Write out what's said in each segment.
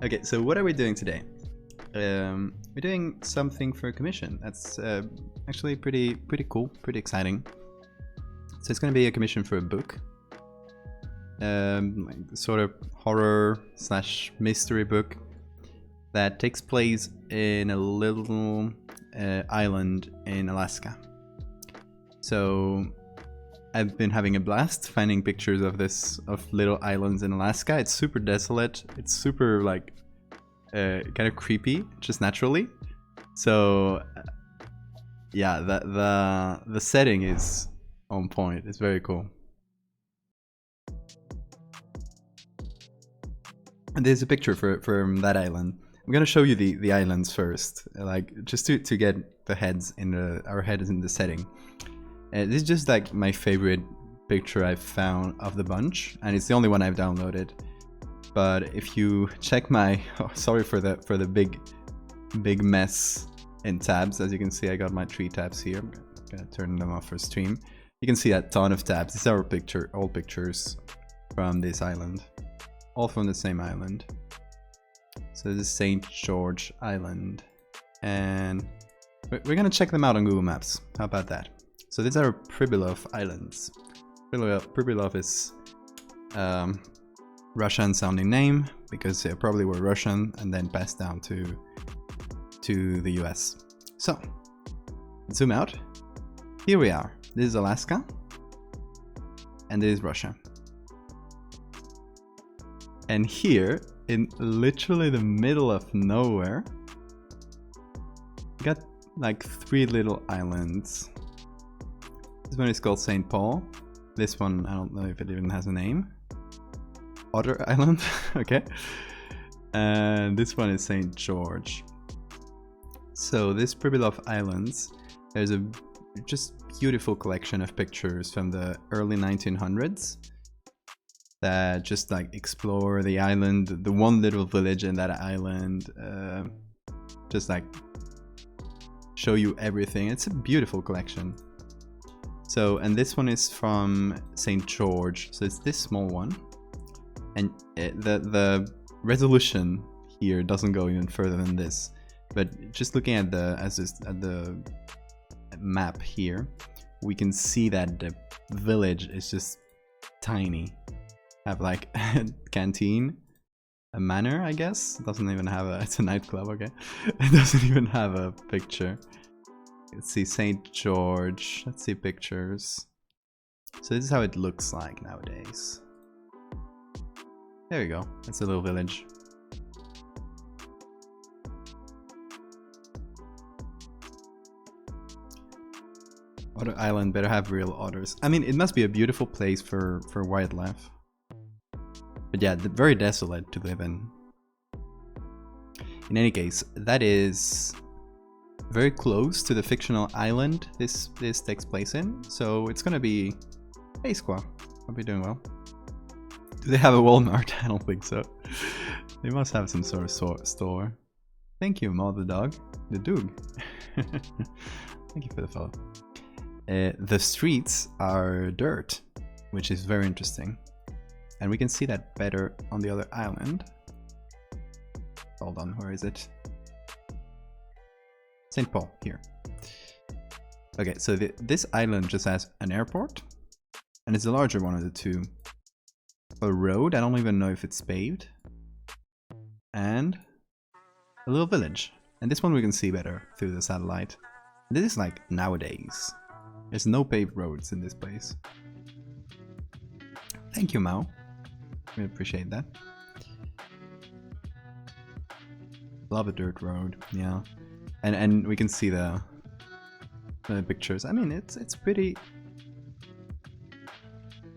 Okay, so what are we doing today? We're doing something for a commission. That's actually pretty cool, pretty exciting. So it's going to be a commission for a book, like sort of horror / mystery book that takes place in a little island in Alaska. So I've been having a blast finding pictures of little islands in Alaska. It's super desolate. It's super like kind of creepy, just naturally. So yeah, the setting is on point. It's very cool. And there's a picture from that island. I'm gonna show you the islands first, like just to get the heads in our heads in the setting. This is just like my favorite picture I've found of the bunch, and it's the only one I've downloaded. But if you check my sorry for the big mess in tabs. As you can see, I got my 3 tabs here. I'm gonna turn them off for stream. You can see a ton of tabs. These are all pictures from this island, all from the same island. So this is St. George Island, and we're gonna check them out on Google Maps. How about that? So these are Pribilov Islands. Pribilov is Russian sounding name because they probably were Russian and then passed down to the US. So zoom out. Here we are. This is Alaska and this is Russia. And here, in literally the middle of nowhere, you got like 3 little islands. This one is called St. Paul. This one, I don't know if it even has a name. Otter Island, okay. And this one is St. George. So this Pribilov Islands, there's a just beautiful collection of pictures from the early 1900s that just like explore the island, the one little village in that island, just like show you everything. It's a beautiful collection. So, and this one is from St. George, so it's this small one, and the resolution here doesn't go even further than this. But just looking at the map here, we can see that the village is just tiny. Have like a canteen, a manor, I guess. It doesn't even have a. It's a nightclub, okay. It doesn't even have a picture. Let's see St. George. Let's see pictures. So this is how it looks like nowadays. There you go. That's a little village. Otter Island better have real otters. I mean, it must be a beautiful place for wildlife. But yeah, very desolate to live in. In any case, that is very close to the fictional island this takes place in. So it's gonna be... Hey Squaw, hope you're doing well. Do they have a Walmart? I don't think so. They must have some sort of store. Thank you, Maul the dog. The Doog. Thank you for the follow. The streets are dirt, which is very interesting. And we can see that better on the other island. Hold on, where is it? St. Paul, here. Okay, so this island just has an airport, and it's the larger one of the two. A road, I don't even know if it's paved, and a little village. And this one we can see better through the satellite. This is like nowadays. There's no paved roads in this place. Thank you, Mao. We appreciate that. Love a dirt road, yeah. And we can see the pictures. I mean, it's pretty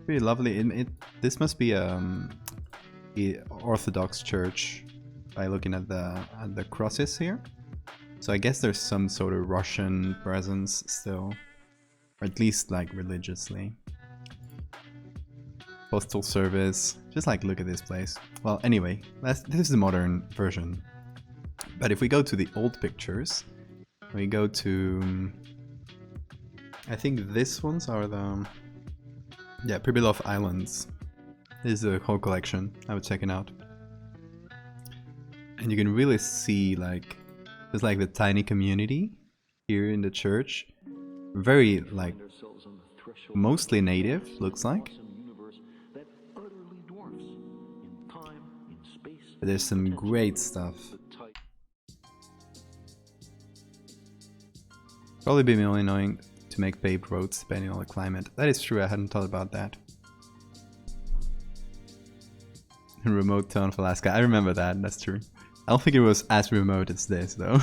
lovely. This must be the Orthodox church by looking at the crosses here. So I guess there's some sort of Russian presence still, or at least like religiously. Postal service. Just like look at this place. Well, anyway, this is the modern version. But if we go to the old pictures, we go to... I think these ones are the... Yeah, Pribilov Islands. This is the whole collection. I would check it out. And you can really see like there's like the tiny community here in the church. Very like mostly native, looks like. But there's some great stuff. Probably be really annoying to make paved roads depending on the climate. That is true, I hadn't thought about that. Remote town of Alaska, I remember that, that's true. I don't think it was as remote as this though.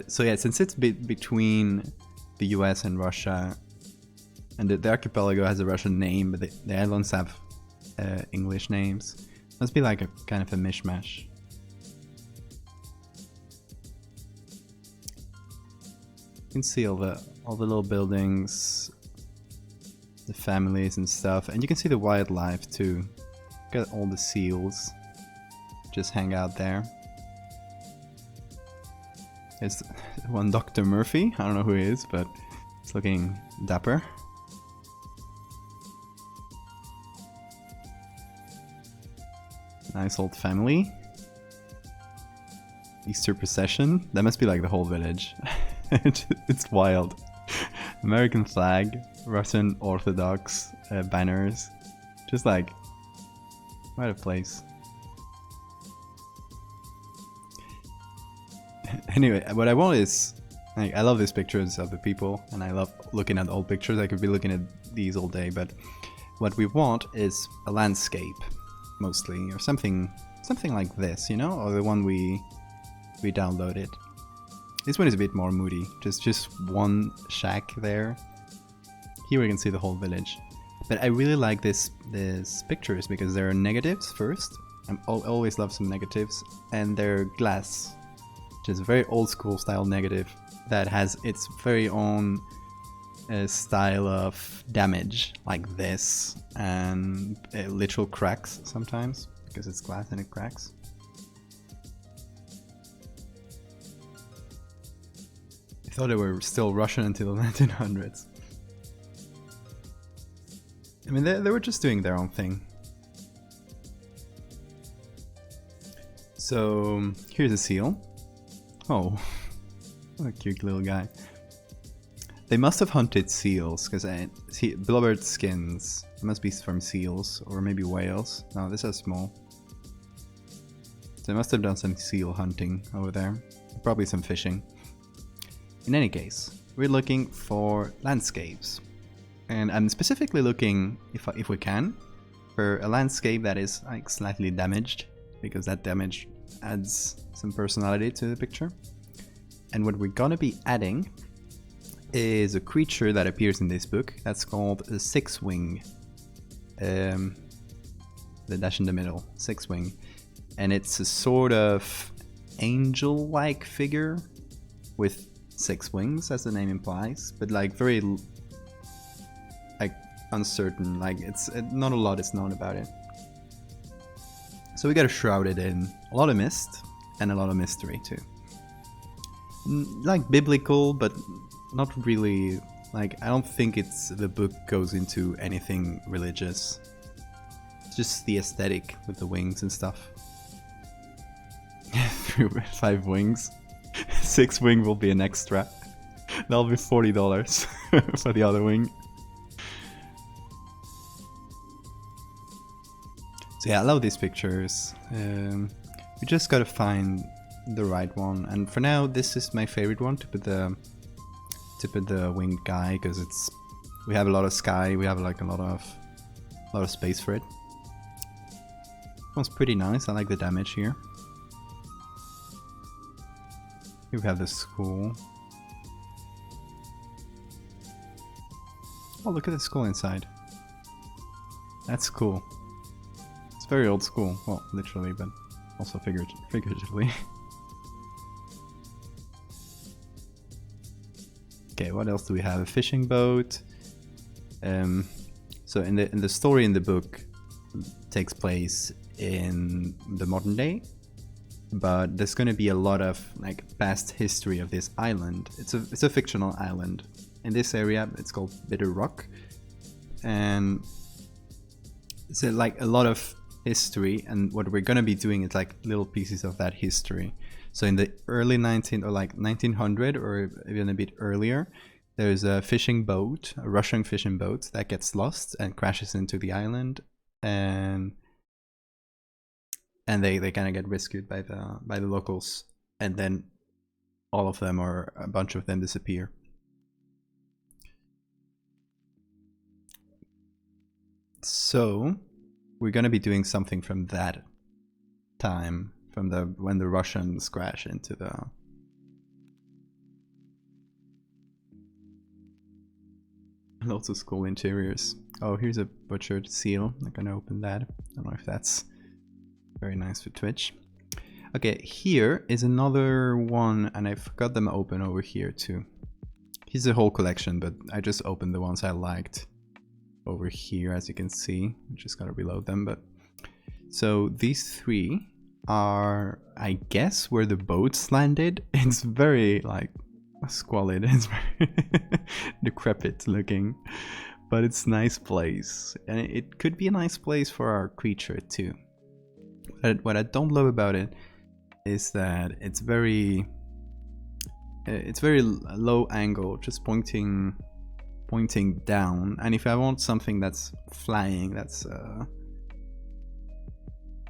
So yeah, since it's between the US and Russia, and the archipelago has a Russian name, but the islands have English names, must be like a kind of a mishmash. You can see all the little buildings, the families and stuff, and you can see the wildlife too. Got all the seals just hang out there. There's one Dr. Murphy, I don't know who he is, but he's looking dapper. Nice old family. Easter procession, that must be like the whole village. It's wild. American flag, Russian Orthodox banners, just like what a place. Anyway, what I want is like, I love these pictures of the people, and I love looking at old pictures. I could be looking at these all day, but what we want is a landscape, mostly, or something like this, you know, or the one we downloaded. This one is a bit more moody, just one shack there. Here we can see the whole village. But I really like these pictures because they're negatives first. I always love some negatives, and they're glass, which is a very old school style negative that has its very own style of damage, like this, and literal cracks sometimes because it's glass and it cracks. I thought they were still Russian until the 1900s. I mean, they were just doing their own thing. So, here's a seal. Oh, what a cute little guy. They must have hunted seals, because see, blubbered skins. It must be from seals, or maybe whales. No, this is small. So they must have done some seal hunting over there. Probably some fishing. In any case, we're looking for landscapes. And I'm specifically looking, if we can, for a landscape that is like slightly damaged, because that damage adds some personality to the picture. And what we're gonna be adding is a creature that appears in this book that's called a six-wing. The dash in the middle, six-wing. And it's a sort of angel-like figure with 6 wings, as the name implies, but like very like uncertain, like it's not a lot is known about it. So we gotta shroud it in a lot of mist and a lot of mystery too. Like biblical, but not really, like I don't think the book goes into anything religious. It's just the aesthetic with the wings and stuff. 5 wings. 6 wing will be an extra. That'll be $40 for the other wing. So yeah, I love these pictures. We just gotta find the right one, and for now this is my favorite one to put the winged guy, because we have a lot of sky, we have like a lot of space for it. One's pretty nice. I like the damage here. Here we have the school. Oh, look at the school inside. That's cool. It's very old school. Well, literally, but also figuratively. Okay, what else do we have? A fishing boat. So in the story in the book takes place in the modern day, but there's going to be a lot of like past history of this island. It's a fictional island. In this area, it's called Bitter Rock, and it's like a lot of history, and what we're gonna be doing is like little pieces of that history. So in the early 1900 or even a bit earlier, there's a fishing boat, a Russian fishing boat that gets lost and crashes into the island, and they kind of get rescued by the locals, and then all of them, or a bunch of them, disappear. So we're gonna be doing something from that time, from when the Russians crash into the... Lots of cool interiors. Oh, here's a butchered seal. I'm gonna open that. I don't know if that's very nice for Twitch. Okay, here is another one, and I forgot them open over here too. Here's a whole collection, but I just opened the ones I liked over here, as you can see. I just gotta reload them, but... So these three are, I guess, where the boats landed. It's very, like, squalid. It's very decrepit looking, but it's a nice place, and it could be a nice place for our creature too. What I don't love about it is that it's very low angle, just pointing down, and if I want something that's flying, that's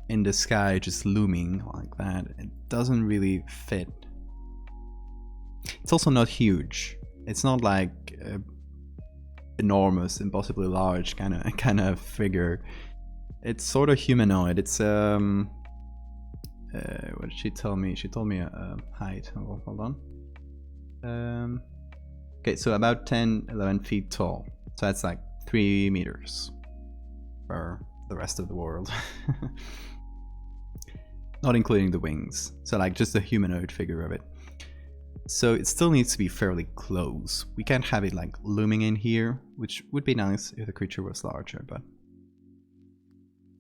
in the sky, just looming like that, it doesn't really fit. It's also not huge. It's not like enormous, impossibly large kind of figure. It's sort of humanoid. It's what did she tell me? She told me a height. Oh, hold on. Okay, so about 10-11 feet tall. So that's like 3 meters for the rest of the world. Not including the wings. So like just a humanoid figure of it. So it still needs to be fairly close. We can't have it like looming in here, which would be nice if the creature was larger, but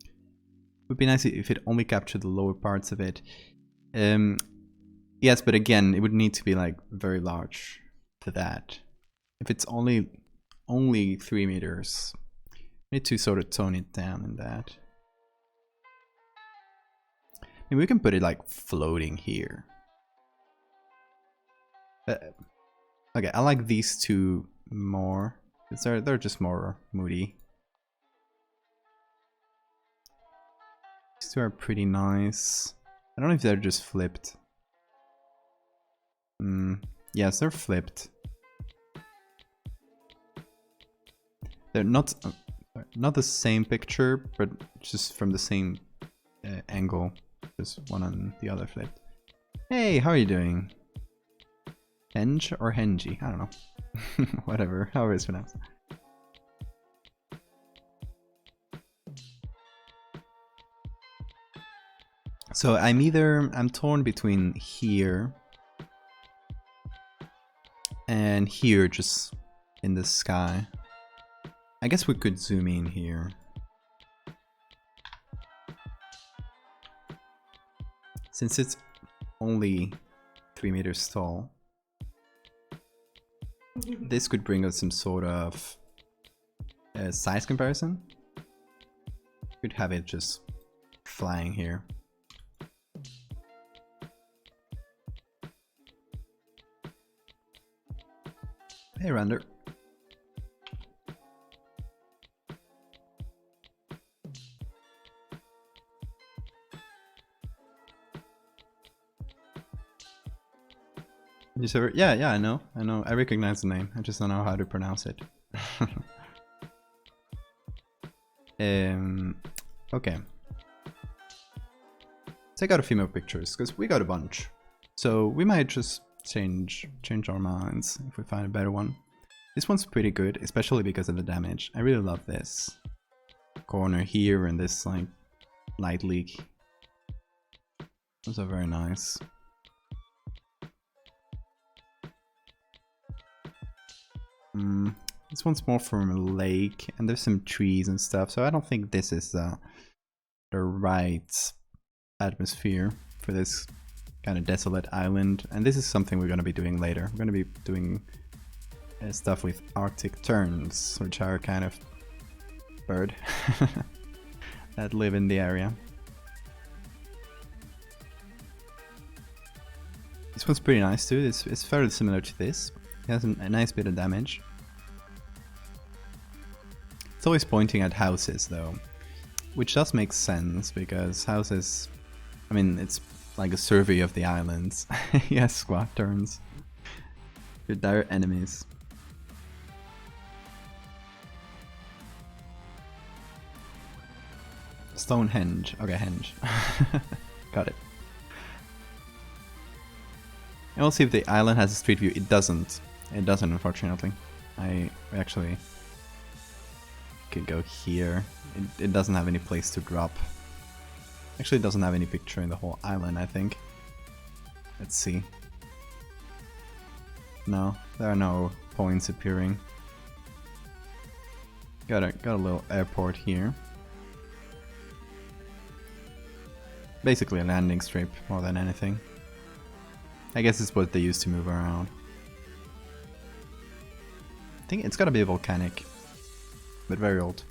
it would be nice if it only captured the lower parts of it. Yes, but again, it would need to be like very large for that. If it's only 3 meters, we need to sort of tone it down in that. I mean, we can put it like floating here. Okay, I like these two more. They're just more moody. These two are pretty nice. I don't know if they're just flipped. Yes, they're flipped. They're not the same picture, but just from the same angle. Just one on the other flipped. Hey, how are you doing? Henge or Henji? I don't know. Whatever, however it's pronounced. So I'm torn between here and here, just in the sky. I guess we could zoom in here. Since it's only 3 meters tall, this could bring us some sort of size comparison. Could have it just flying here. Hey, Render. Yeah, I know. I recognize the name. I just don't know how to pronounce it. Okay. Take out a few more pictures, because we got a bunch. So we might just change our minds if we find a better one. This one's pretty good, especially because of the damage. I really love this corner here and this like light leak. Those are very nice. This one's more from a lake, and there's some trees and stuff, so I don't think this is the right atmosphere for this kind of desolate island. And this is something we're going to be doing later. We're going to be doing stuff with Arctic terns, which are kind of bird. that live in the area. This one's pretty nice too. It's fairly similar to this. It has a nice bit of damage. It's always pointing at houses though, which does make sense because houses, I mean, it's like a survey of the islands. Yes, squad turns. Your direct enemies. Stonehenge. Okay, henge. Got it. And we'll see if the island has a street view. It doesn't. It doesn't, unfortunately. I actually could go here. It doesn't have any place to drop. Actually, it doesn't have any picture in the whole island, I think. Let's see. No, there are no points appearing. Got a little airport here. Basically a landing strip more than anything. I guess it's what they use to move around. I think it's gotta be volcanic, but very old.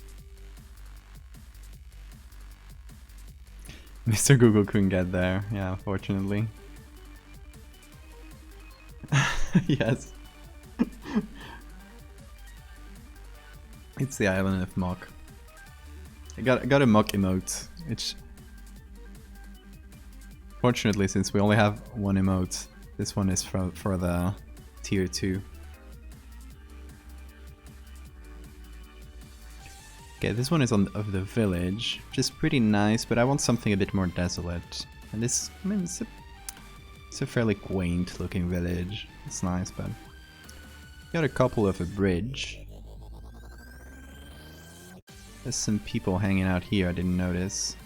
Mr. Google couldn't get there, yeah, unfortunately. Yes. It's the island of Mock. I got a Mock emote, which... Fortunately, since we only have one emote, this one is for the tier 2. Okay, this one is of the village, which is pretty nice, but I want something a bit more desolate. And this, I mean, it's a fairly quaint looking village. It's nice, but got a couple of a bridge. There's some people hanging out here I didn't notice.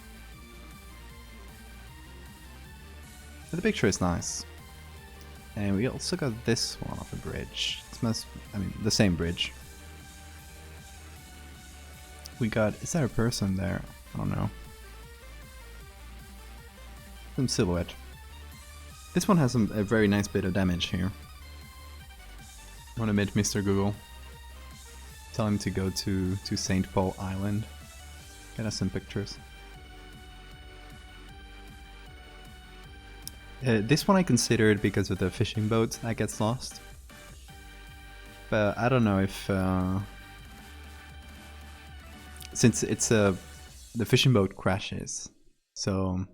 But the picture is nice. And we also got this one off a bridge. I mean, the same bridge. We got, is there a person there? I don't know. Some silhouette. This one has a very nice bit of damage here. I want to meet Mr. Google. Tell him to go to St. Paul Island. Get us some pictures. This one I considered because of the fishing boat that gets lost. But I don't know if... since it's the fishing boat crashes, so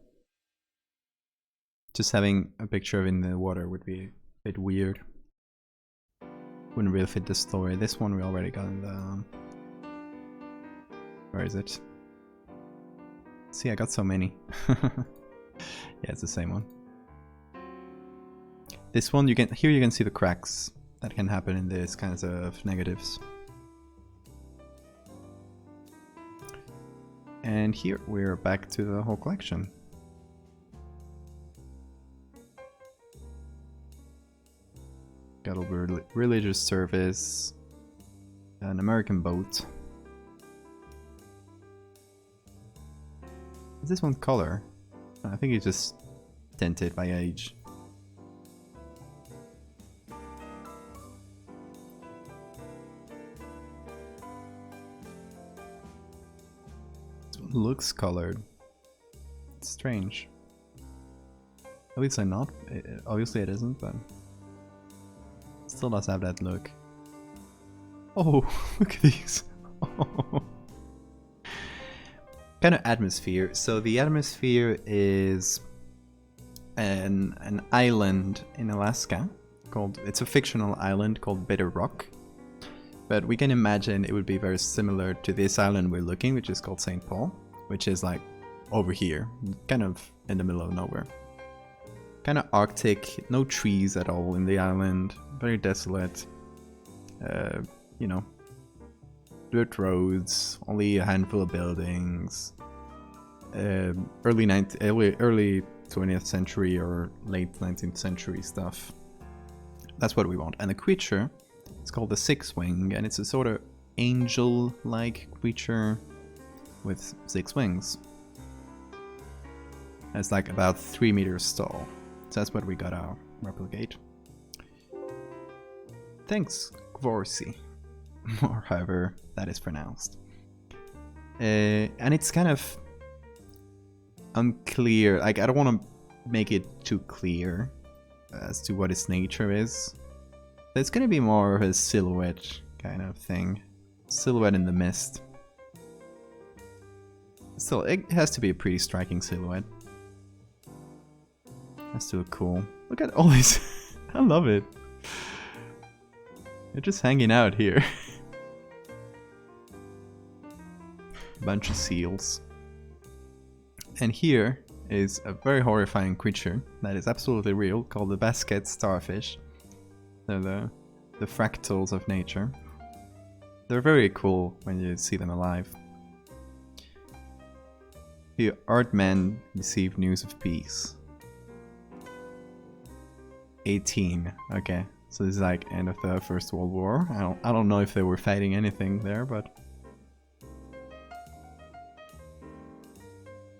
just having a picture of it in the water would be a bit weird. Wouldn't really fit the story. This one we already got in the... Where is it? See, I got so many. Yeah, it's the same one. This one, you can see the cracks that can happen in this kinds of negatives. And here we're back to the whole collection. Got a religious service, an American boat. Is this one color? I think it's just tinted by age. Looks colored. It's strange. Obviously not. Obviously it isn't, but it still does have that look. Oh, look at these. Kind of atmosphere. So the atmosphere is an island in Alaska called. It's a fictional island called Bitter Rock. But we can imagine it would be very similar to this island we're looking, which is called St. Paul, which is like over here, kind of in the middle of nowhere. Kind of Arctic, no trees at all in the island, very desolate. You know, dirt roads, only a handful of buildings. Early 20th century or late 19th century stuff. That's what we want. And the creature, it's called the Six Wing, and it's a sort of angel-like creature with 6 wings. And it's like about 3 meters tall. So that's what we gotta replicate. Thanks, Kvorsi. Or however that is pronounced. And it's kind of unclear. Like, I don't want to make it too clear as to what its nature is. It's gonna be more of a silhouette kind of thing. Silhouette in the mist. Still, it has to be a pretty striking silhouette. That's still cool. Look at all these. I love it. They're just hanging out here. Bunch of seals. And here is a very horrifying creature that is absolutely real, called the basket starfish. They're the fractals of nature. They're very cool when you see them alive. Here, art men receive news of peace. 18. Okay, so this is like end of the First World War. I don't know if they were fighting anything there, but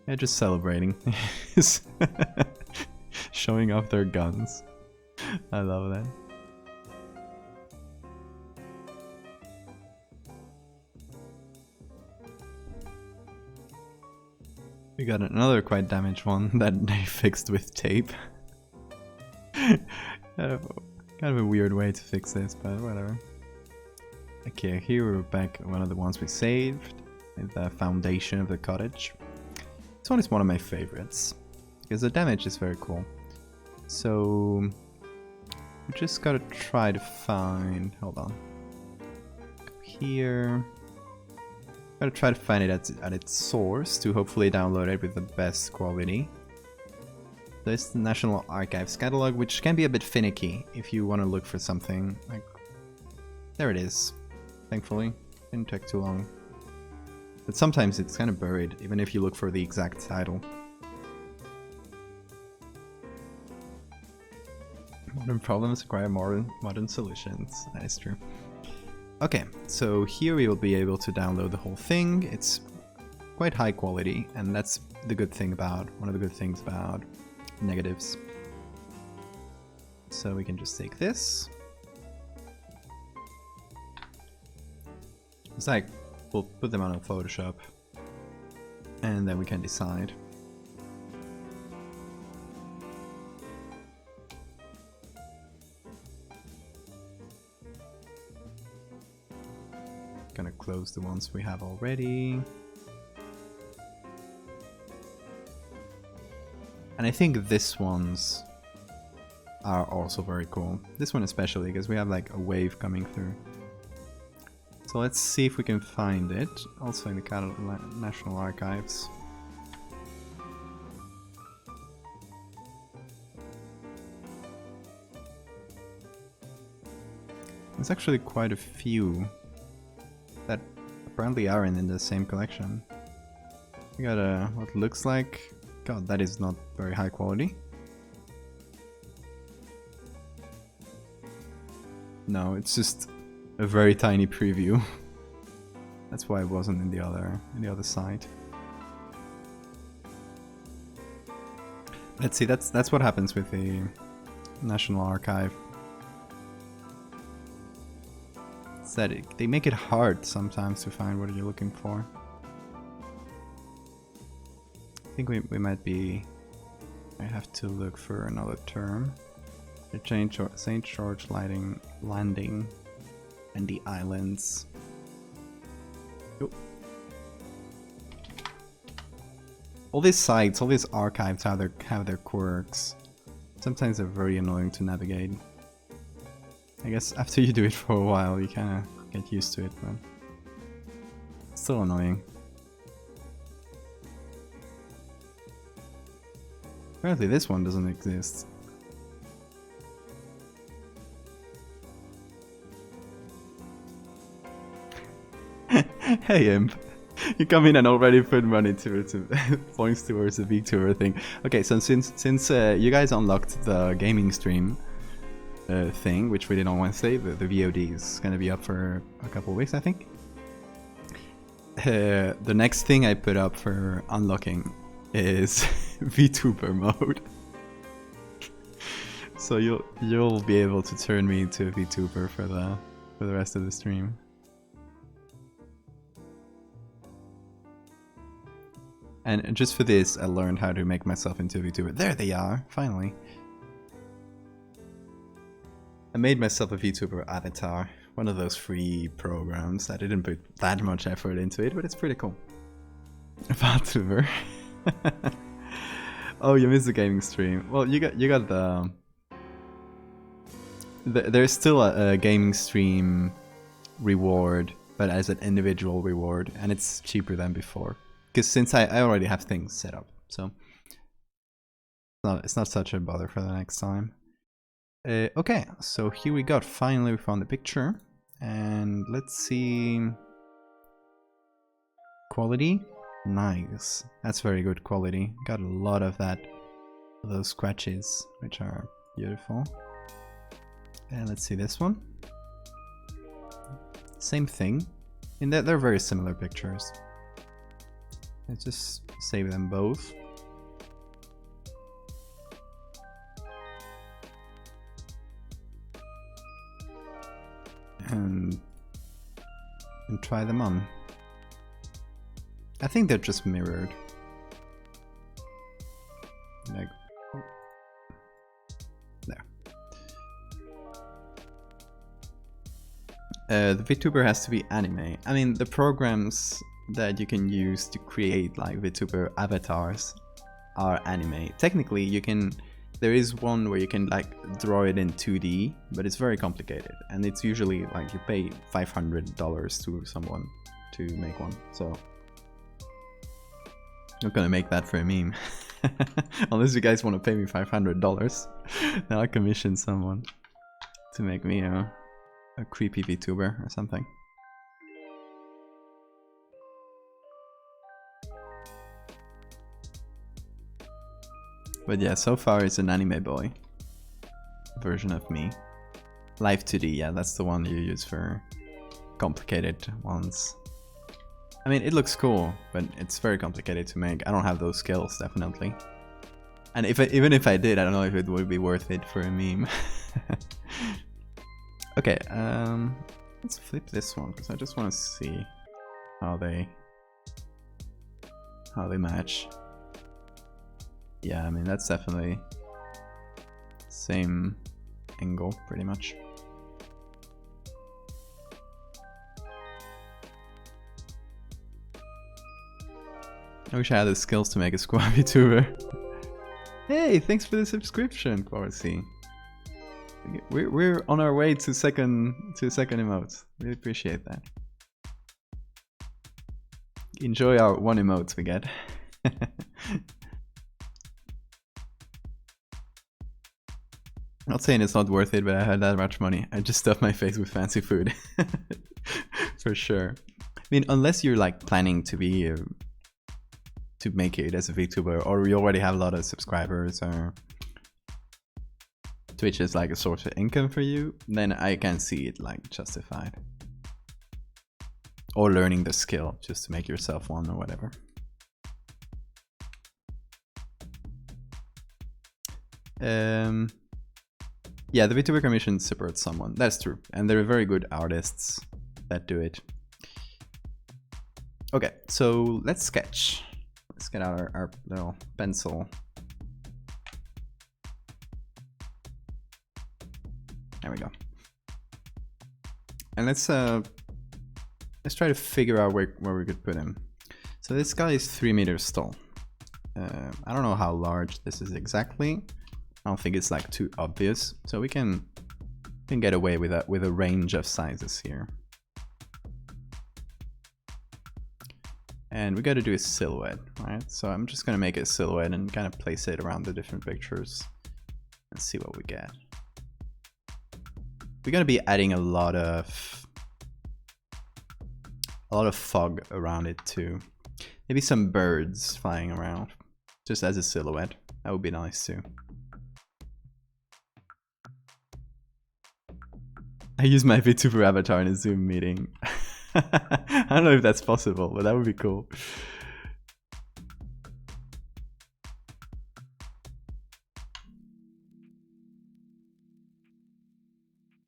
yeah, just celebrating. Showing off their guns. I love that. We got another quite damaged one that they fixed with tape. Kind of a weird way to fix this, but whatever. Okay, here we're back at one of the ones we saved. The foundation of the cottage. This one is one of my favorites, because the damage is very cool. So, we just gotta try to find... Hold on. Go here. Gotta try to find it at its source to hopefully download it with the best quality. There's the National Archives catalog, which can be a bit finicky if you want to look for something. Like, there it is. Thankfully, didn't take too long. But sometimes it's kind of buried, even if you look for the exact title. Modern problems require modern solutions. That is true. Okay, so here we will be able to download the whole thing. It's quite high quality, and that's the good thing about, one of the good things about negatives. So we can just take this. It's like, we'll put them on Photoshop, and then we can decide. Gonna close the ones we have already. And I think these ones are also very cool. This one especially, because we have like a wave coming through. So let's see if we can find it. Also in the National Archives. There's actually quite a few that apparently are in the same collection. We got a what looks like... God, that is not very high quality. No, it's just a very tiny preview. That's why it wasn't in the other side. Let's see, that's what happens with the National Archive. It's that they make it hard sometimes to find what you're looking for. I think we might be... I have to look for another term. The St. George Landing and the islands. Oh. All these sites, all these archives have their quirks. Sometimes they're very annoying to navigate. I guess after you do it for a while, you kind of get used to it, but it's still annoying. Apparently this one doesn't exist. Hey Imp, you come in and already put money towards points towards the VTuber thing. Okay, so since you guys unlocked the gaming stream thing, which we did on Wednesday, the VOD is gonna be up for a couple of weeks, I think. The next thing I put up for unlocking is VTuber mode. So you'll be able to turn me into a VTuber for the rest of the stream. And just for this, I learned how to make myself into a VTuber. There they are, finally. I made myself a VTuber avatar. One of those free programs. I didn't put that much effort into it, but it's pretty cool. VTuber. Oh, you missed the gaming stream. Well, you got the there's still a gaming stream reward, but as an individual reward, and it's cheaper than before. Because since I already have things set up, so it's not such a bother for the next time. Okay, so here we got. Finally, we found the picture, and let's see. Quality, nice. That's very good quality. Got a lot of those scratches, which are beautiful. And let's see this one. Same thing. In that they're very similar pictures. Let's just save them both. And try them on. I think they're just mirrored. Like, there. The VTuber has to be anime. I mean, the programs that you can use to create like VTuber avatars are anime. Technically, you can. There is one where you can like draw it in 2D, but it's very complicated, and it's usually like you pay $500 to someone to make one. So I'm not gonna make that for a meme, unless you guys want to pay me $500. Then I'll commission someone to make me a creepy VTuber or something. But yeah, so far it's an anime boy version of me. Live 2D, yeah, that's the one you use for complicated ones. I mean, it looks cool, but it's very complicated to make. I don't have those skills, definitely. And even if I did, I don't know if it would be worth it for a meme. Okay, let's flip this one, because I just want to see how they match. Yeah, I mean, that's definitely same angle, pretty much. I wish I had the skills to make a squad VTuber. Hey, thanks for the subscription, Quasi. We're on our way to second emote. Really appreciate that. Enjoy our one emote we get. Not saying it's not worth it, but I had that much money. I just stuffed my face with fancy food. For sure. I mean, unless you're like planning to be to make it as a VTuber, or you already have a lot of subscribers, or Twitch is like a source of income for you, then I can see it like justified. Or learning the skill just to make yourself one or whatever. Yeah, the VTuber commission supports someone. That's true. And there are very good artists that do it. Okay, so let's sketch. Let's get out our little pencil. There we go. And let's try to figure out where we could put him. So this guy is 3 meters tall. I don't know how large this is exactly. I don't think it's like too obvious, so we can get away with a range of sizes here. And we got to do a silhouette, right? So I'm just gonna make a silhouette and kind of place it around the different pictures and see what we get. We're gonna be adding a lot of fog around it too. Maybe some birds flying around, just as a silhouette. That would be nice too. I use my VTuber avatar in a Zoom meeting. I don't know if that's possible, but that would be cool.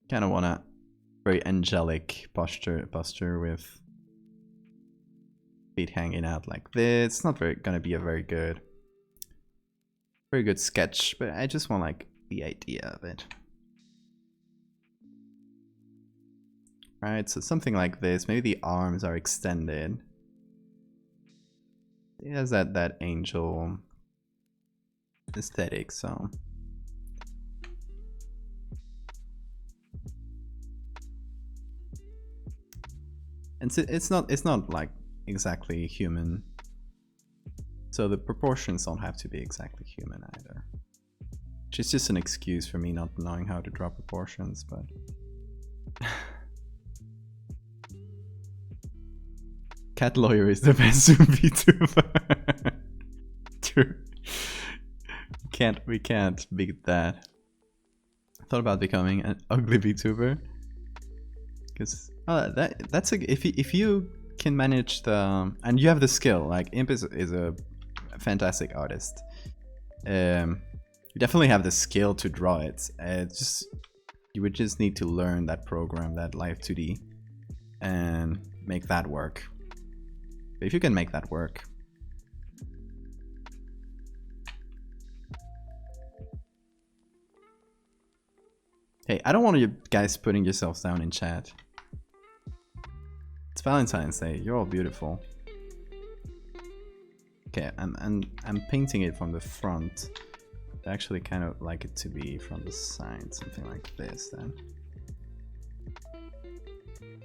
Kind of want a very angelic posture with feet hanging out like this. It's not gonna be a very good sketch, but I just want like the idea of it. Right, so something like this. Maybe the arms are extended. It has that angel aesthetic, so. And it's not like exactly human. So the proportions don't have to be exactly human either. Which is just an excuse for me not knowing how to draw proportions, but Cat Lawyer is the best Zoom VTuber. True. We can't beat that. I thought about becoming an ugly VTuber. Because that's if you can manage the and you have the skill, like Imp is a fantastic artist. You definitely have the skill to draw it. You would just need to learn that program, that Live 2D, and make that work. But if you can make that work, hey, I don't want you guys putting yourselves down in chat. It's Valentine's Day. You're all beautiful. Okay, I'm painting it from the front. I actually kind of like it to be from the side, something like this then.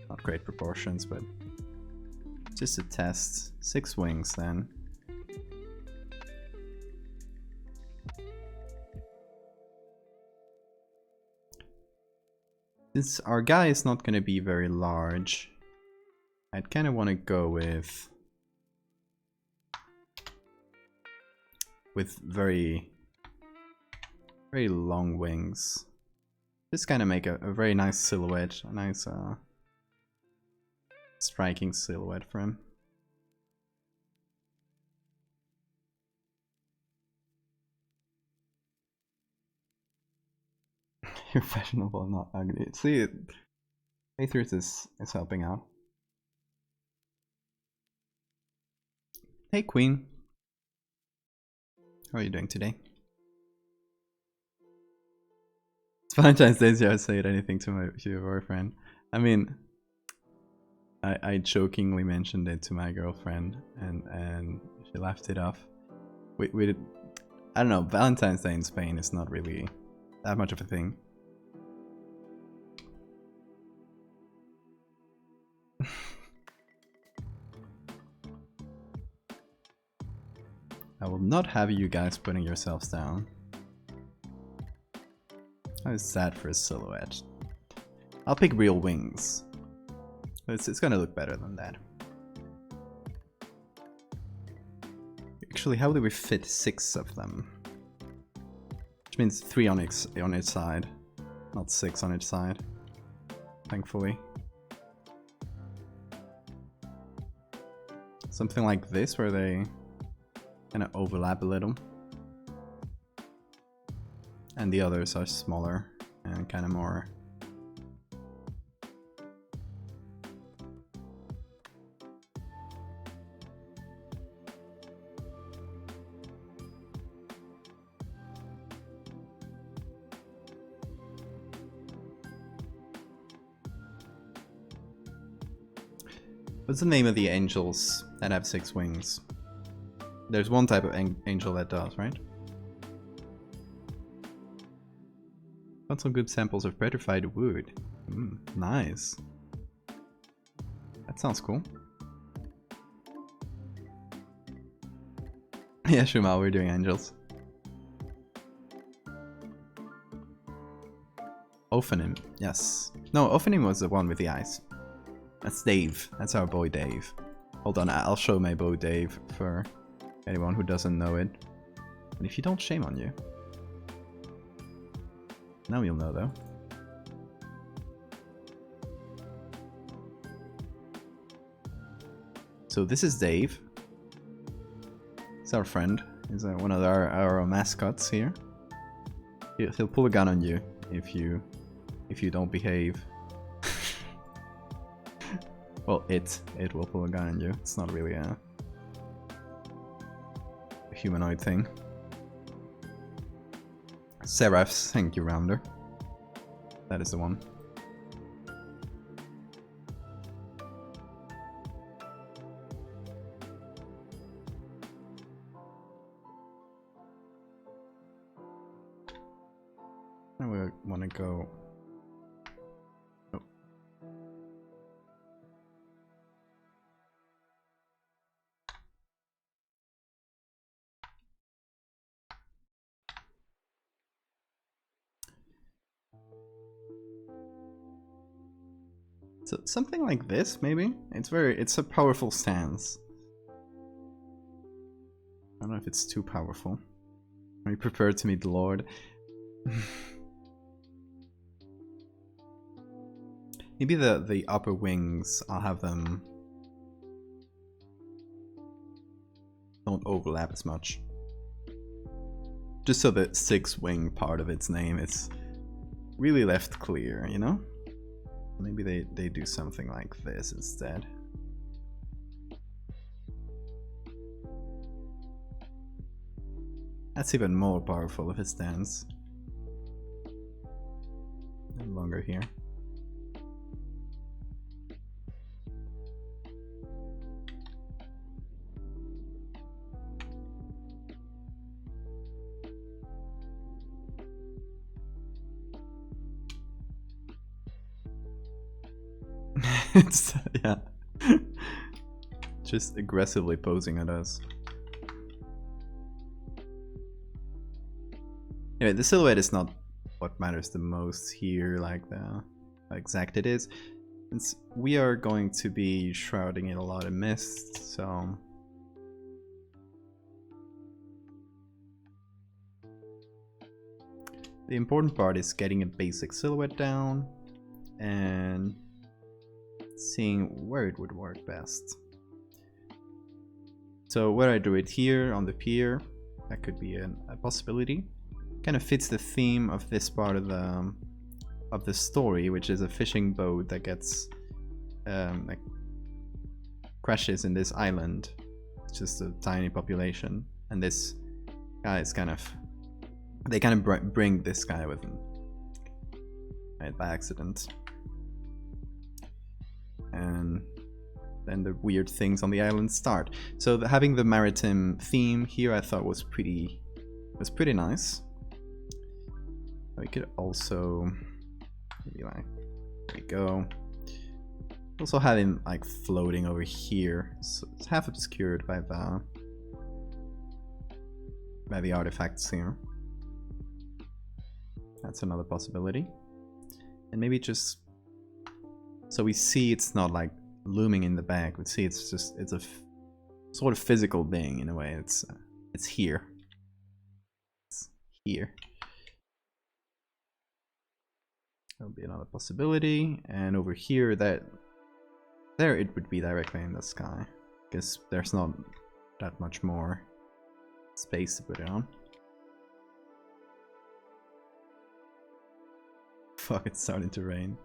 Not great proportions, but just a test. 6 wings then. Since our guy is not going to be very large, I'd kind of want to go with very long wings. Just kind of make a very nice silhouette, a nice striking silhouette for him. You're fashionable, not ugly. See, Aethers is helping out. Hey Queen, how are you doing today? It's Valentine's Day, so I say anything to your boyfriend. I mean, I jokingly mentioned it to my girlfriend, and she laughed it off. We did, I don't know. Valentine's Day in Spain is not really that much of a thing. I will not have you guys putting yourselves down. How is that for a silhouette? I'll pick real wings. It's gonna look better than that. Actually, how do we fit 6 of them? Which means 3 on each side, not 6 on each side. Thankfully. Something like this, where they kind of overlap a little. And the others are smaller and kind of more. What's the name of the angels that have 6 wings? There's one type of angel that does, right? Got some good samples of petrified wood. Nice. That sounds cool. Yeah, Shumal, we're doing angels. Ophanim, yes. No, Ophanim was the one with the eyes. That's Dave. That's our boy Dave. Hold on, I'll show my boy Dave for anyone who doesn't know it. And if you don't, shame on you. Now you'll know though. So this is Dave. He's our friend. He's one of our mascots here. He'll pull a gun on you if you don't behave. Well, it will pull a gun on you. It's not really a humanoid thing. Seraphs, thank you, Rounder. That is the one. And we want to go. Oh. So something like this, maybe? It's a powerful stance. I don't know if it's too powerful. I prefer to meet the Lord. Maybe the upper wings, I'll have them don't overlap as much. Just so the 6-wing part of its name is really left clear, you know? Maybe they do something like this instead. That's even more powerful if it stands. And longer here. It's, yeah. Just aggressively posing at us. Anyway, the silhouette is not what matters the most here, like how exact it is. Since we are going to be shrouding in a lot of mist, so... The important part is getting a basic silhouette down and seeing where it would work best. So where I do it here on the pier, that could be a possibility. Kind of fits the theme of this part of the story, which is a fishing boat that gets like crashes in this island. It's just a tiny population, and this guy is they kind of bring this guy with them, right, by accident. And then the weird things on the island start. So having the maritime theme here, I thought was pretty nice. We could also maybe like, there we go. Also have him like floating over here, so it's half obscured by the artifacts here. That's another possibility. And maybe just so we see it's not like looming in the back. We see it's a sort of physical being in a way. It's here. It's here. That'll be another possibility. And over here, there it would be directly in the sky, because there's not that much more space to put it on. Fuck, it's starting to rain.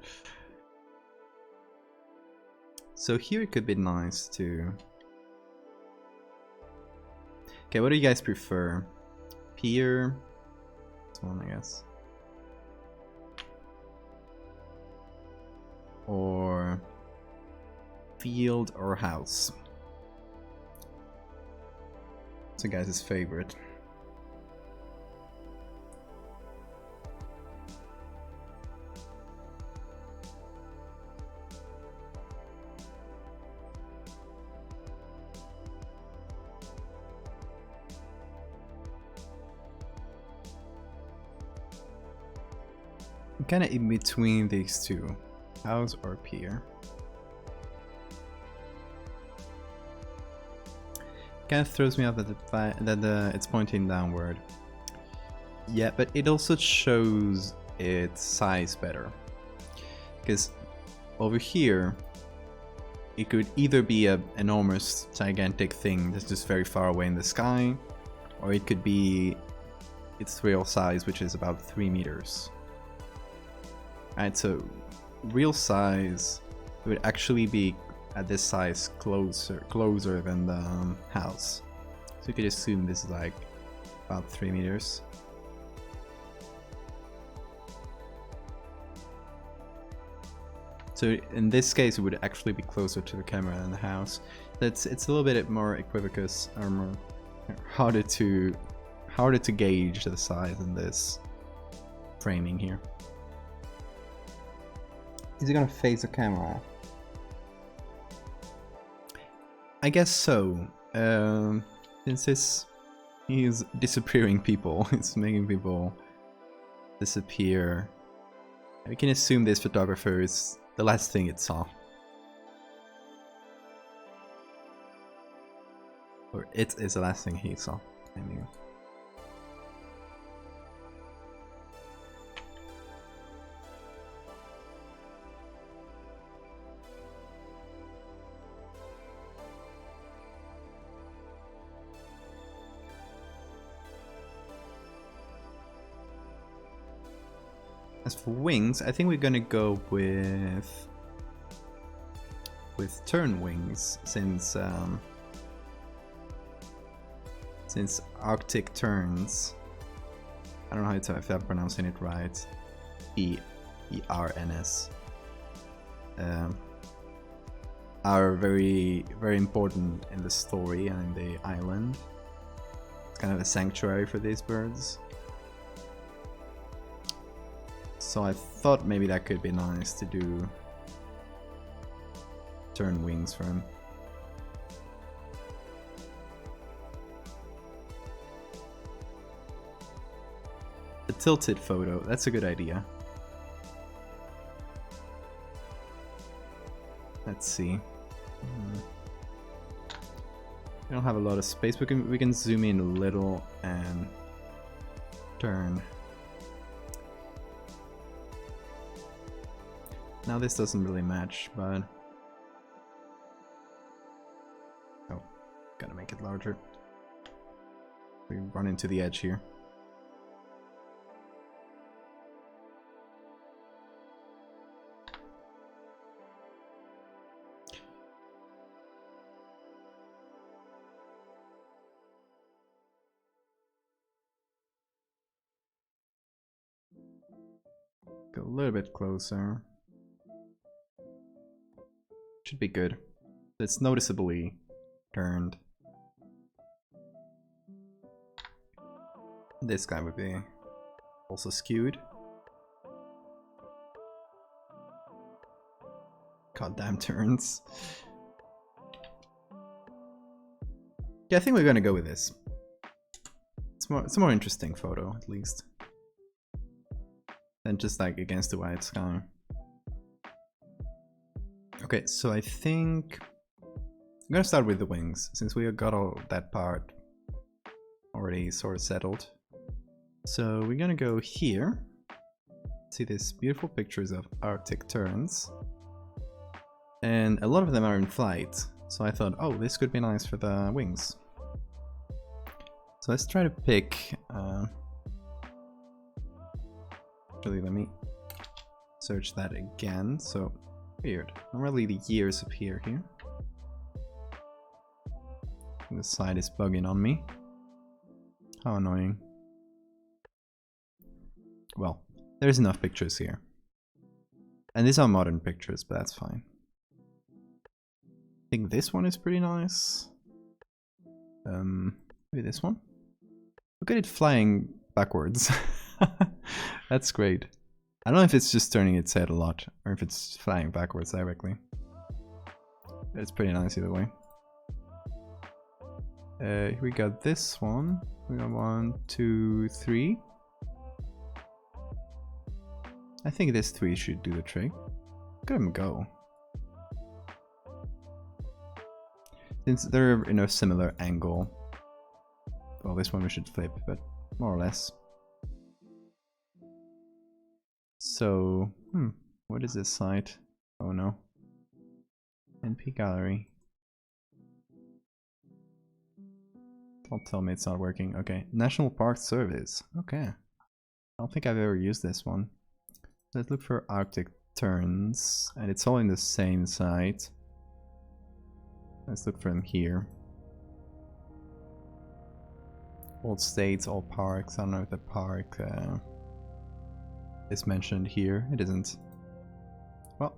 So here it could be nice to... Okay, what do you guys prefer? Pier? This one, I guess. Or field or house? What's your guys' favorite? I'm kind of in between these two, house or pier. Kind of throws me off at the fact that it's pointing downward. Yeah, but it also shows its size better, because over here it could either be an enormous, gigantic thing that's just very far away in the sky, or it could be its real size, which is about 3 meters. Alright, so real size would actually be at this size closer than the house. So you could assume this is like about 3 meters. So in this case, it would actually be closer to the camera than the house. It's a little bit more equivocus, or more harder to gauge the size in this framing here. Is it gonna face the camera? I guess so. Since he's disappearing people, it's making people disappear. We can assume this photographer is the last thing it saw. Or it is the last thing he saw, I mean. As for wings, I think we're gonna go with turn wings, since Arctic terns, I don't know if I'm pronouncing it right, ERNS, are very important in the story and in the island. It's kind of a sanctuary for these birds. So I thought maybe that could be nice to do turn wings for him. A tilted photo, that's a good idea. Let's see. We don't have a lot of space. We can zoom in a little and turn. Now this doesn't really match, but oh, gotta make it larger. We run into the edge here. Go a little bit closer. Should be good. It's noticeably turned. This guy would be also skewed. Goddamn turns. Yeah, I think we're gonna go with this. It's a more interesting photo, at least, than just like against the white sky. Okay, so I think I'm gonna start with the wings, since we got all that part already sort of settled. So we're gonna go here. See these beautiful pictures of Arctic terns. And a lot of them are in flight. So I thought, oh, this could be nice for the wings. So let's try to pick... Actually, let me search that again. So, weird. Normally the years appear here. The side is bugging on me. How annoying. Well, there's enough pictures here. And these are modern pictures, but that's fine. I think this one is pretty nice. Maybe this one? Look at it flying backwards. That's great. I don't know if it's just turning its head a lot, or if it's flying backwards directly. But it's pretty nice either way. We got this one. We got 1, 2, 3. I think this 3 should do the trick. Look at them go. Since they're in a similar angle. Well, this one we should flip, but more or less. So, what is this site? Oh no. NP gallery. Don't tell me it's not working. Okay, National Park Service. Okay. I don't think I've ever used this one. Let's look for Arctic terns, and it's all in the same site. Let's look for them here. All states, all parks. I don't know if the park is mentioned here. It isn't. Well,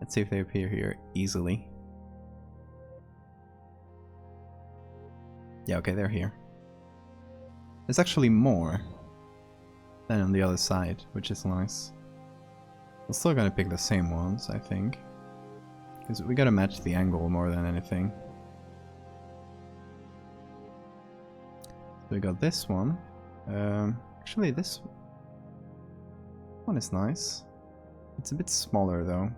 let's see if they appear here easily. Yeah, okay, they're here. There's actually more than on the other side, which is nice. We're still gonna pick the same ones, I think. Because we gotta match the angle more than anything. So we got this one. Actually, this one is nice. It's a bit smaller though.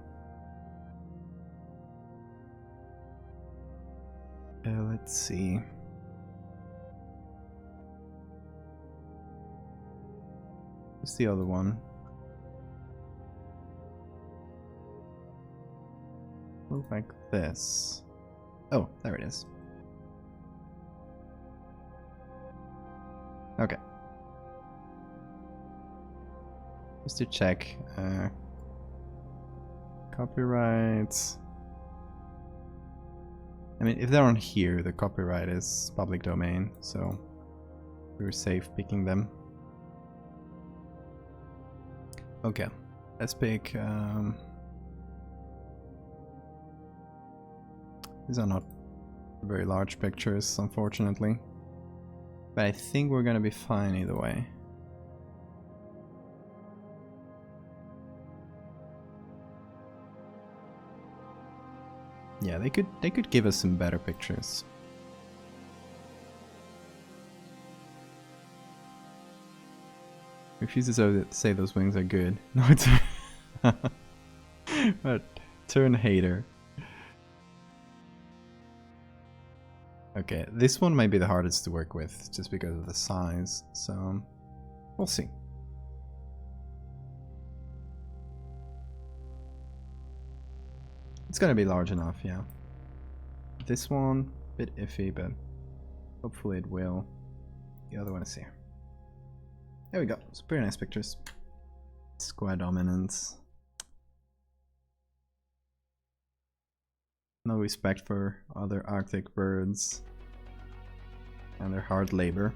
Let's see. What's the other one? Look like this. Oh, there it is. Okay. Just to check. Copyrights. I mean, if they're on here, the copyright is public domain, so we're safe picking them. Okay, let's pick. These are not very large pictures, unfortunately. But I think we're gonna be fine either way. Yeah, they could give us some better pictures. Refuses to say those wings are good. No, it's but turn hater. Okay, this one might be the hardest to work with, just because of the size, so we'll see. It's gonna be large enough, yeah. This one, a bit iffy, but hopefully it will. The other one is here. There we go, it's pretty nice pictures. Square dominance. No respect for other Arctic birds and their hard labor.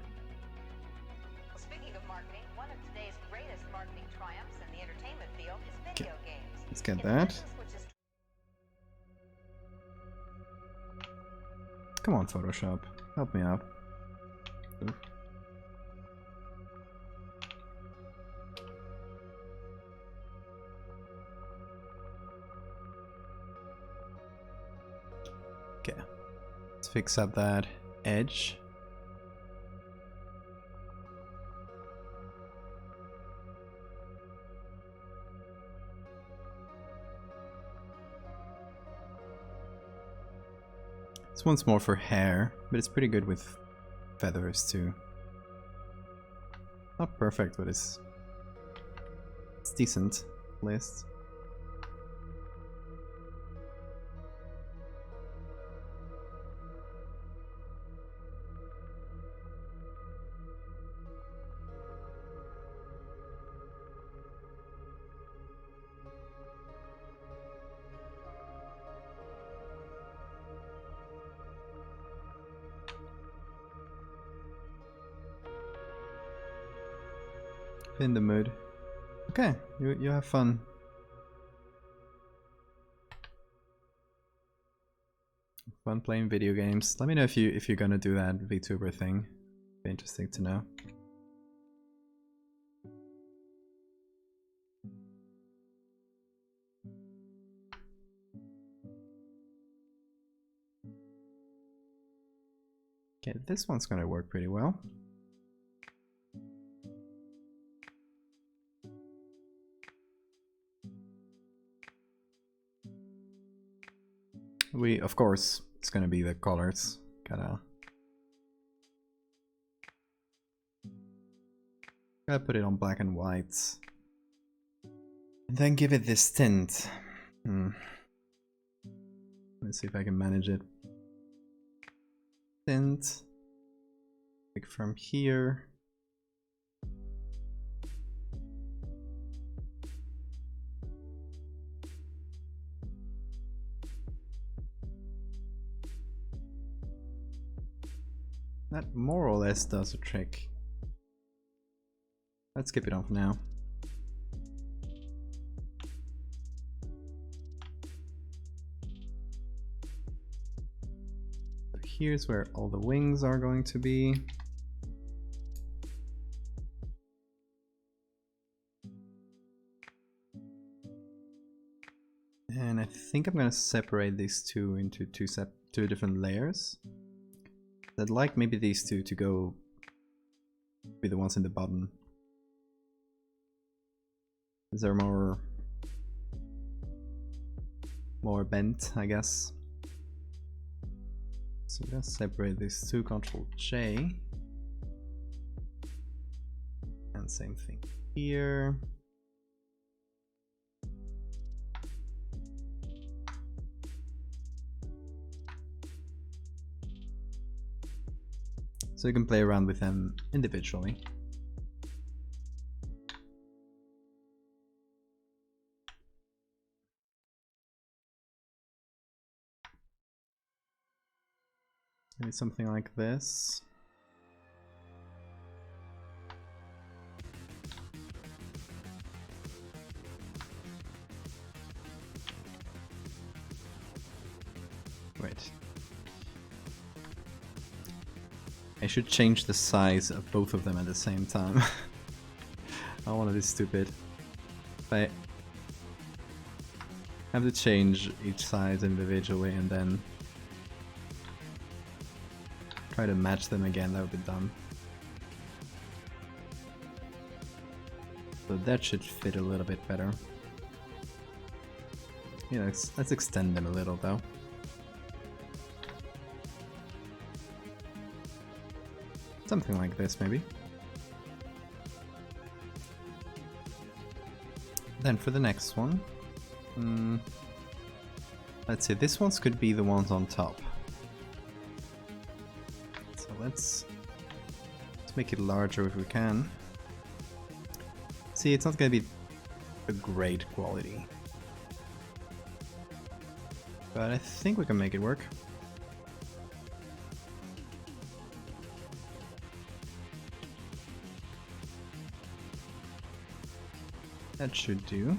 Speaking of marketing, one of today's greatest marketing triumphs in the entertainment field is video games. Let's get that. Come on, Photoshop. Help me out. Oof. Okay. Let's fix up that edge. This one's more for hair, but it's pretty good with feathers too. Not perfect, but it's decent list. In the mood. Okay, you have fun. Fun playing video games. Let me know if you're gonna do that VTuber thing. Be interesting to know. Okay, this one's gonna work pretty well. Of course, it's gonna be the colors. Gotta put it on black and white. And then give it this tint. Let's see if I can manage it. Tint. Pick from here. That more or less does the trick. Let's skip it on for now. So here's where all the wings are going to be. And I think I'm gonna separate these two into two different layers. I'd like maybe these two to go be the ones in the bottom. These are more bent, I guess. So I'm gonna separate these two, Control J. And same thing here. So you can play around with them individually. Maybe something like this. Wait. I should change the size of both of them at the same time. I don't want to be stupid. I have to change each size individually and then try to match them again. That would be dumb. So that should fit a little bit better. You know, let's extend them a little though. Something like this, maybe. Then for the next one, let's see, this one's could be the ones on top. So let's make it larger if we can. See, it's not gonna be a great quality, but I think we can make it work. That should do.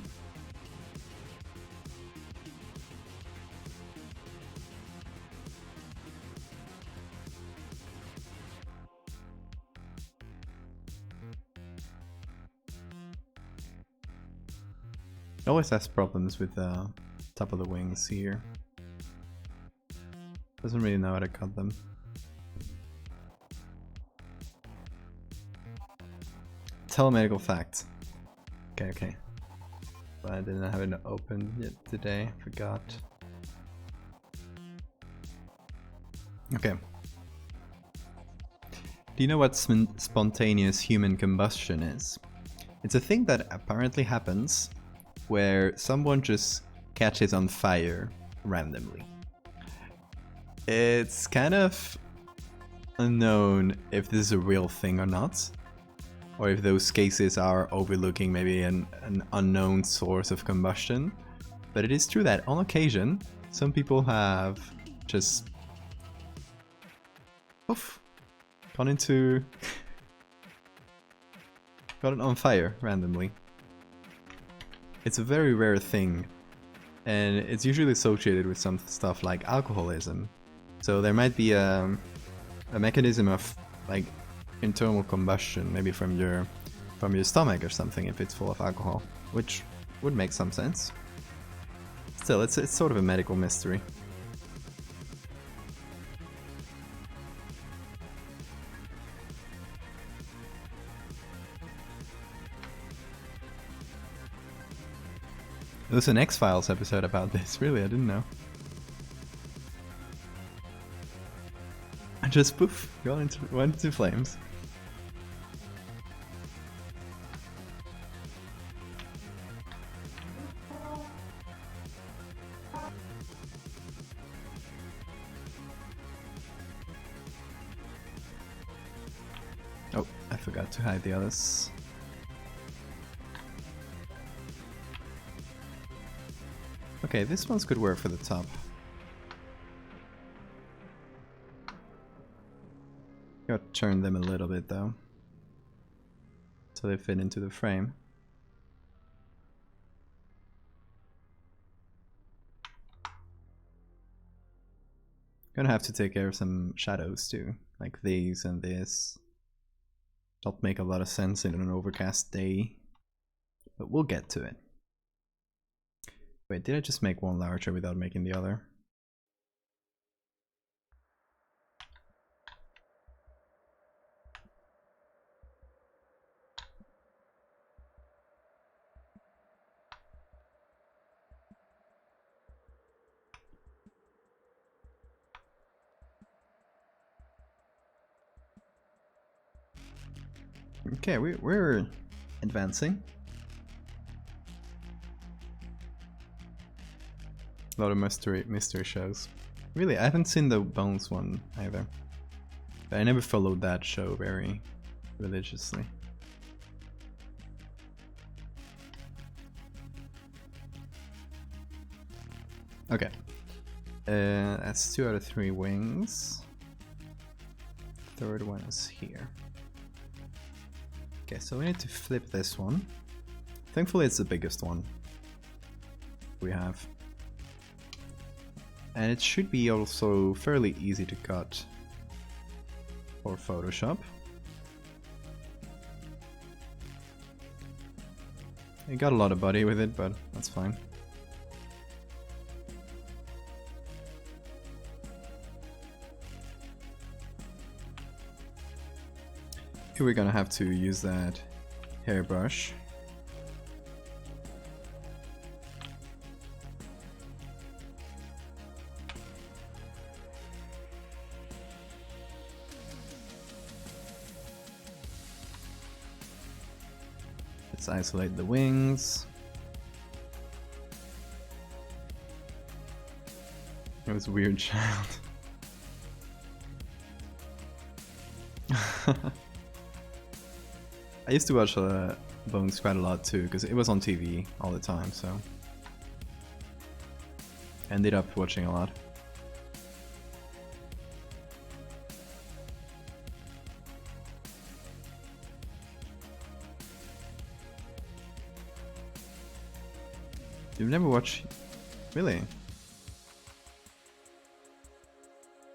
It always has problems with the top of the wings here. Doesn't really know how to cut them. Telemedical fact. Okay. But I didn't have it open yet today, forgot. Okay. Do you know what spontaneous human combustion is? It's a thing that apparently happens where someone just catches on fire randomly. It's kind of unknown if this is a real thing or not, or if those cases are overlooking maybe an unknown source of combustion. But it is true that on occasion, some people have just gone on fire randomly. It's a very rare thing, and it's usually associated with some stuff like alcoholism. So there might be a mechanism of like internal combustion, maybe from your stomach or something if it's full of alcohol, which would make some sense. Still, it's sort of a medical mystery. There was an X-Files episode about this, really, I didn't know. I just poof, went into flames. Oh, I forgot to hide the others. Okay, this one's could work for the top. Gotta turn them a little bit though, so they fit into the frame. Gonna have to take care of some shadows too, like these and this. Don't make a lot of sense in an overcast day, but we'll get to it. Wait, did I just make one larger without making the other? Okay, we're advancing. A lot of mystery shows. Really, I haven't seen the Bones one either. But I never followed that show very religiously. Okay. That's 2 out of 3 wings. Third one is here. Okay, so we need to flip this one. Thankfully it's the biggest one we have. And it should be also fairly easy to cut for Photoshop. You got a lot of body with it, but that's fine. Here we're gonna have to use that hairbrush. Let's isolate the wings. It was a weird child. I used to watch Bones quite a lot too, because it was on TV all the time, so ended up watching a lot. You've never watched? Really?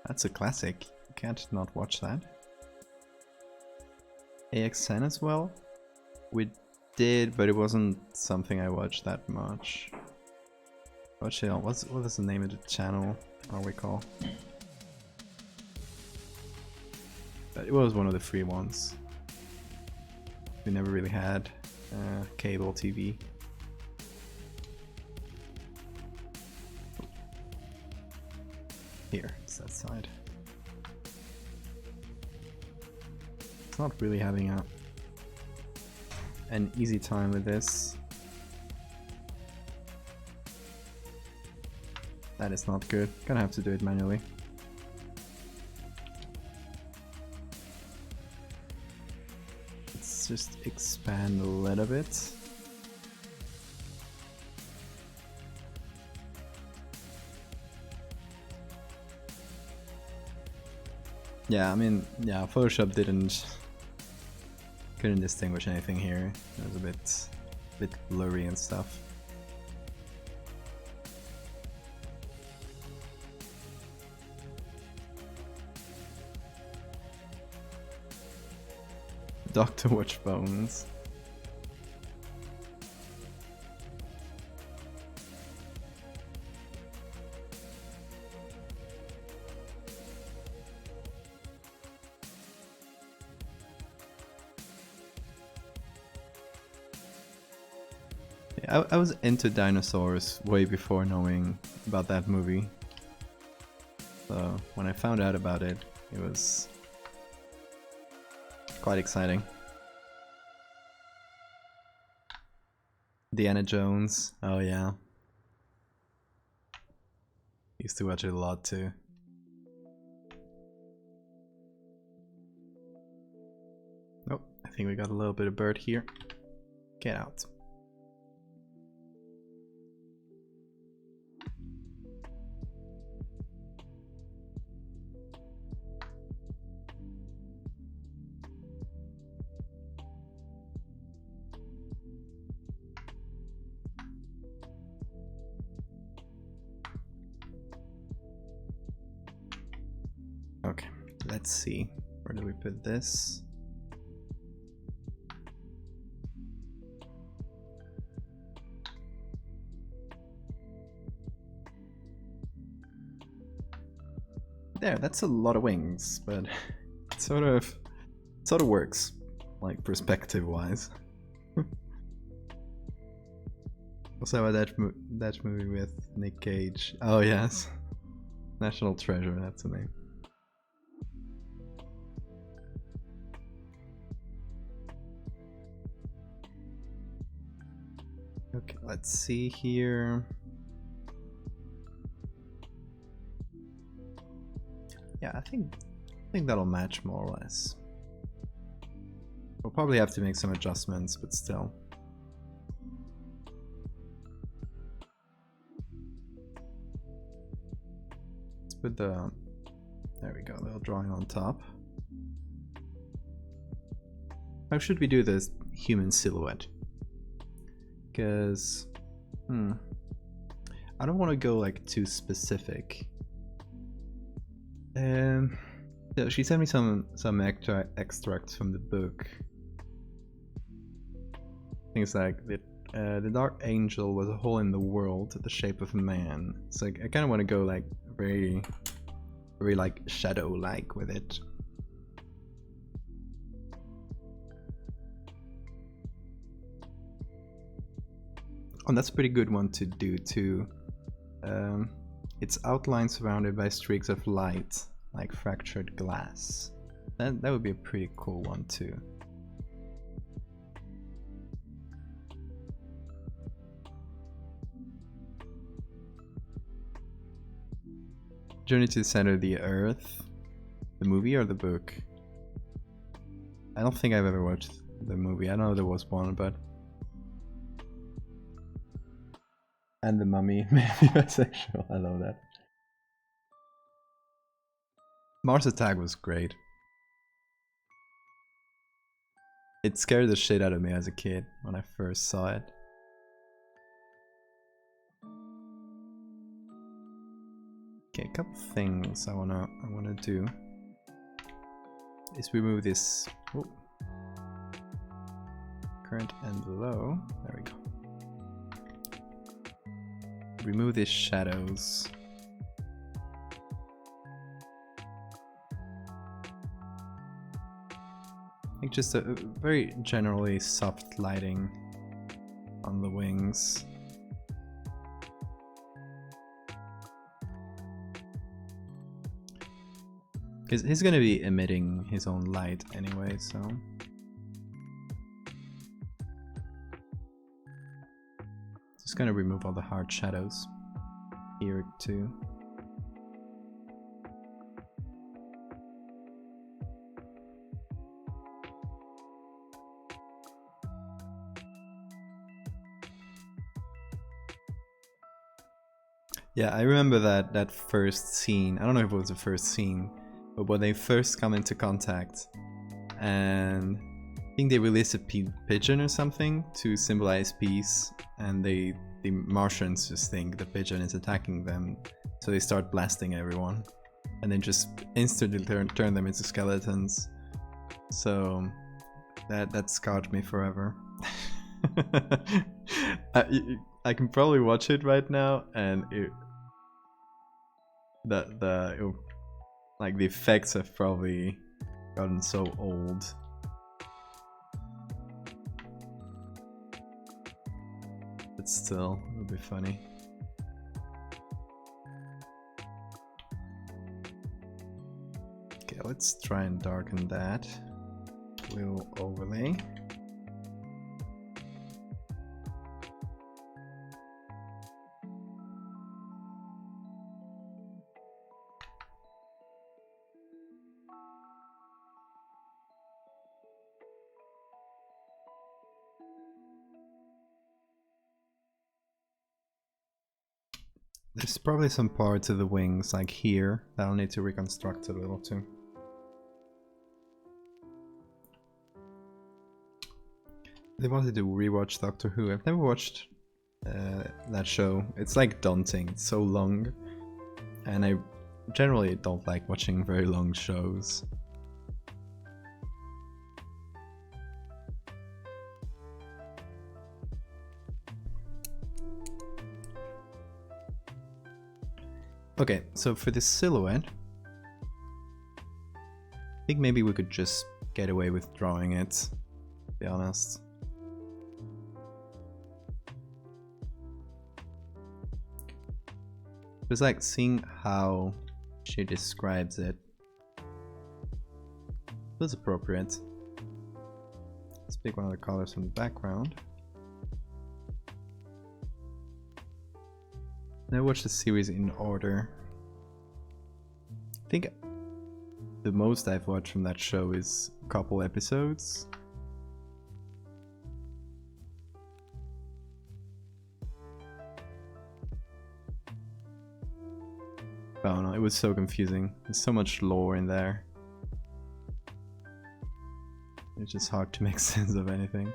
That's a classic. You can't not watch that. AXN as well? We did, but it wasn't something I watched that much. What is the name of the channel? I don't recall. But it was one of the free ones. We never really had cable TV. Here, it's that side. It's not really having an easy time with this. That is not good. Gonna have to do it manually. Let's just expand a little bit. Yeah, I mean, yeah, Photoshop couldn't distinguish anything here. It was a bit blurry and stuff. Doctor Watch Bones. I was into dinosaurs way before knowing about that movie. So when I found out about it, it was quite exciting. Indiana Jones, oh yeah. Used to watch it a lot too. Oh, I think we got a little bit of bird here. Get out. let's see. Where do we put this? There, that's a lot of wings, but it sort of works, like perspective-wise. Also, that movie with Nick Cage. Oh yes, National Treasure. That's the name. Okay, let's see here. Yeah, I think that'll match more or less. We'll probably have to make some adjustments, but still. Let's put the, there we go, little drawing on top. How should we do this human silhouette? Because, I don't want to go like too specific. So she sent me some extracts from the book. Things like the Dark Angel was a hole in the world, the shape of a man. So I kind of want to go like very like shadow-like with it. Oh, that's a pretty good one to do too. Its outline surrounded by streaks of light, like fractured glass. That would be a pretty cool one too. Journey to the Center of the Earth. The movie or the book? I don't think I've ever watched the movie. I know there was one, but... And the Mummy, maybe bisexual. I love that. Mars Attack was great. It scared the shit out of me as a kid when I first saw it. Okay, a couple things I wanna do is remove this current and low. There we go. Remove these shadows. I think just a very generally soft lighting on the wings. Because he's gonna be emitting his own light anyway, so... Just gonna remove all the hard shadows here too. Yeah, I remember that first scene. I don't know if it was the first scene, but when they first come into contact, and I think they release a pigeon or something to symbolize peace, and the Martians just think the pigeon is attacking them, so they start blasting everyone, and then just instantly turn them into skeletons. So that scarred me forever. I can probably watch it right now, and like the effects have probably gotten so old. But still, it would be funny. Okay, let's try and darken that. Little overlay. There's probably some parts of the wings, like here, that I'll need to reconstruct a little too. They wanted to rewatch Doctor Who. I've never watched that show. It's like daunting. It's so long, and Generally don't like watching very long shows. Okay, so for this silhouette, I think maybe we could just get away with drawing it, to be honest. Just like seeing how she describes it was appropriate. Let's pick one of the colors from the background. And I watched the series in order. I think the most I've watched from that show is a couple episodes. Oh no, it was so confusing. There's so much lore in there. It's just hard to make sense of anything.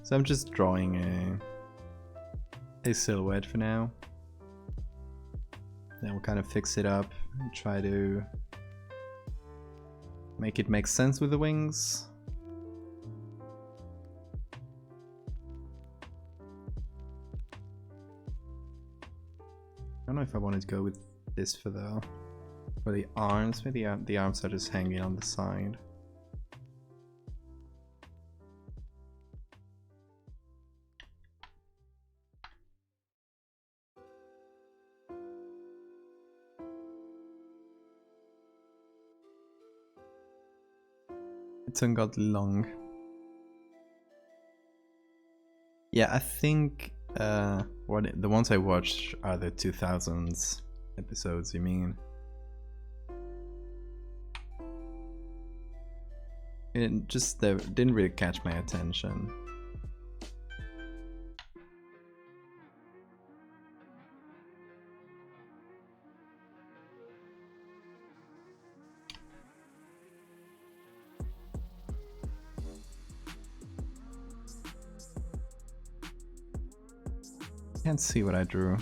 So I'm just drawing a silhouette for now. Then we'll kind of fix it up and try to make it make sense with the wings. I don't know if I wanted to go with this for the arms. Maybe the arms are just hanging on the side. It's ungodly long. Yeah, I think the ones I watched are the 2000s episodes, you mean? It just didn't really catch my attention. Can't see what I drew.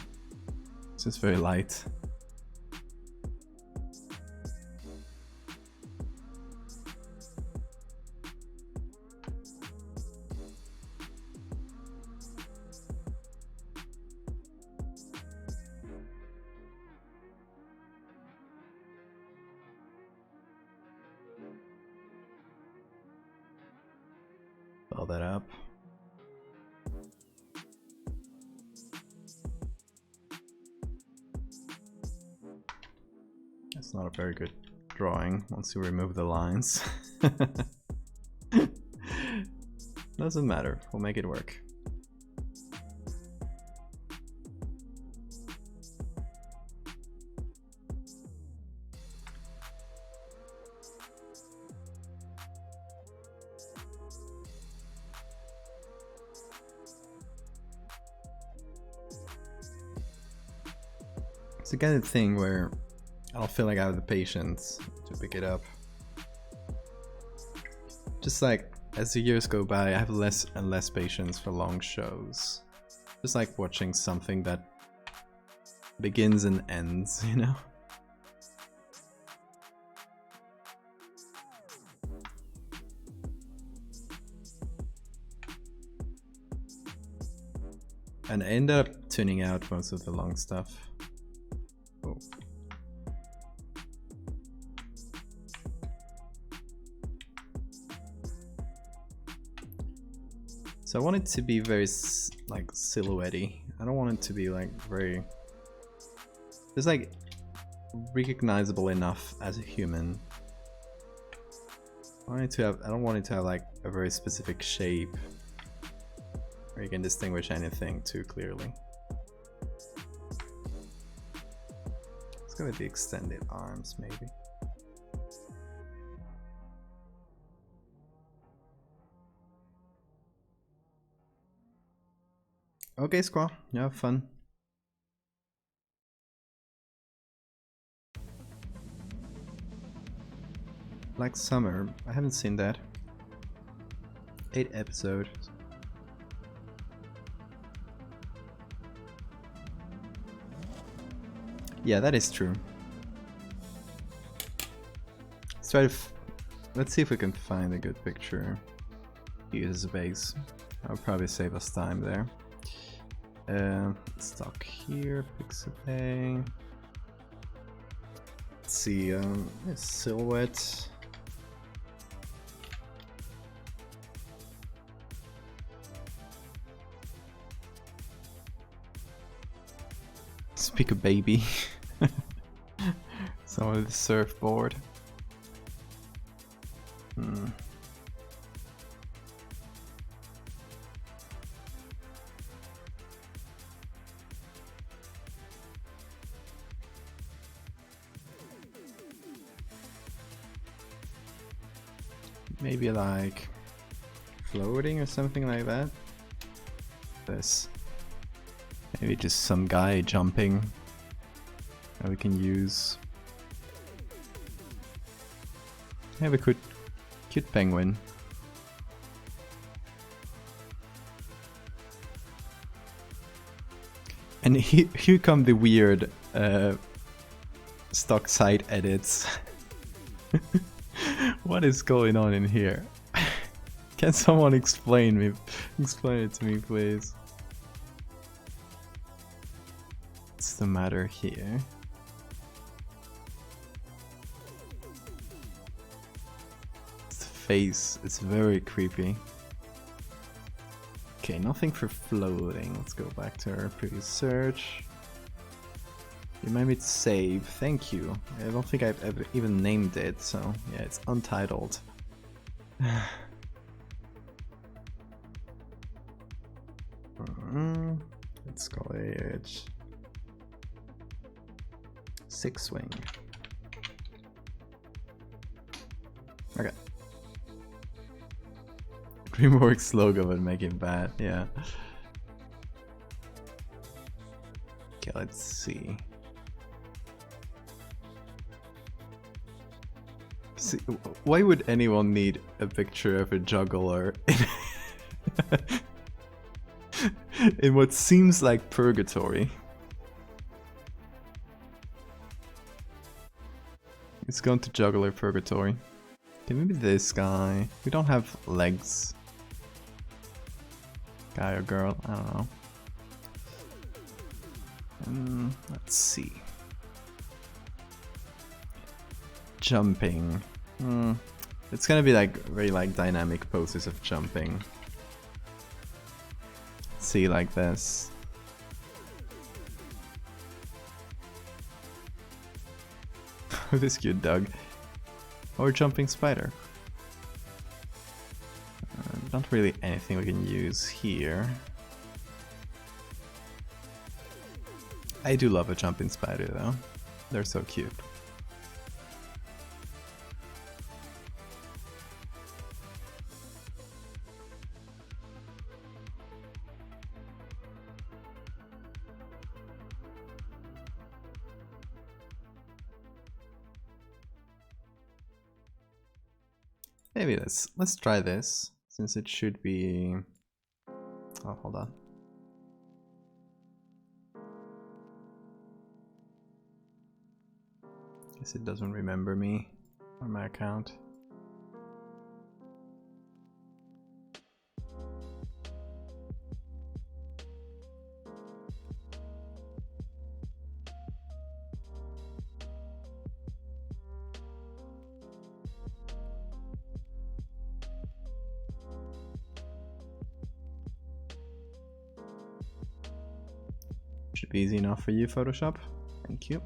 It's just very light. Fill that up. It's not a very good drawing once you remove the lines. Doesn't matter, we'll make it work. It's the kind of thing where I don't feel like I have the patience to pick it up. Just like as the years go by, I have less and less patience for long shows. Just like watching something that begins and ends, you know? And I ended up tuning out most of the long stuff. Oh. So I want it to be very like silhouette-y. I don't want it to be like very just like recognizable enough as a human. I don't want it to have like a very specific shape where you can distinguish anything too clearly. Let's go with the extended arms maybe. Okay, Squaw, you have fun. Black Summer, I haven't seen that. 8 episodes. Yeah, that is true. Let's try to. Let's see if we can find a good picture. Use as a base. That'll probably save us time there. Stock here, Pixabay. Let's see, silhouette. Speak a baby. Some of the surfboard. Maybe like floating or something like that. This. Maybe just some guy jumping that we can use. I have a cute penguin. And here come the weird stock side edits. What is going on in here? Can someone explain it to me, please? What's the matter here? It's the face, it's very creepy. Okay, nothing for floating. Let's go back to our previous search. Remind me to save, thank you. I don't think I've ever even named it, so yeah, it's untitled. Let's call it 6-wing. Okay. DreamWorks logo would make it bad, yeah. Okay, let's see. See, why would anyone need a picture of a juggler in what seems like purgatory? It's going to juggler purgatory. Okay, maybe this guy. We don't have legs. Guy or girl, I don't know. Let's see. Jumping. It's gonna be like very like dynamic poses of jumping. See, like this. This cute dog. Or jumping spider. Not really anything we can use here. I do love a jumping spider though. They're so cute. Maybe let's try this, since it should be... Oh, hold on. Guess it doesn't remember me or my account. Should be easy enough for you, Photoshop. Thank you.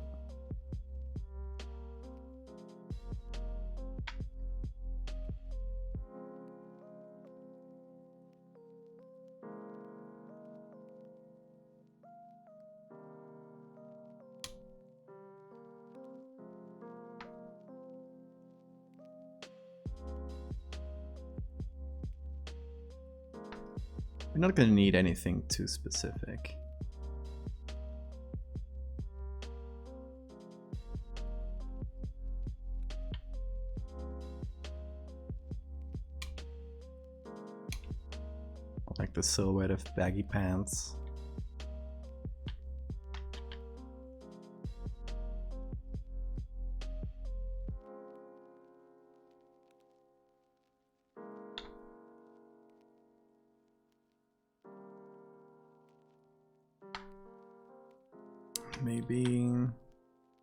We're not going to need anything too specific. Like the silhouette of baggy pants. Maybe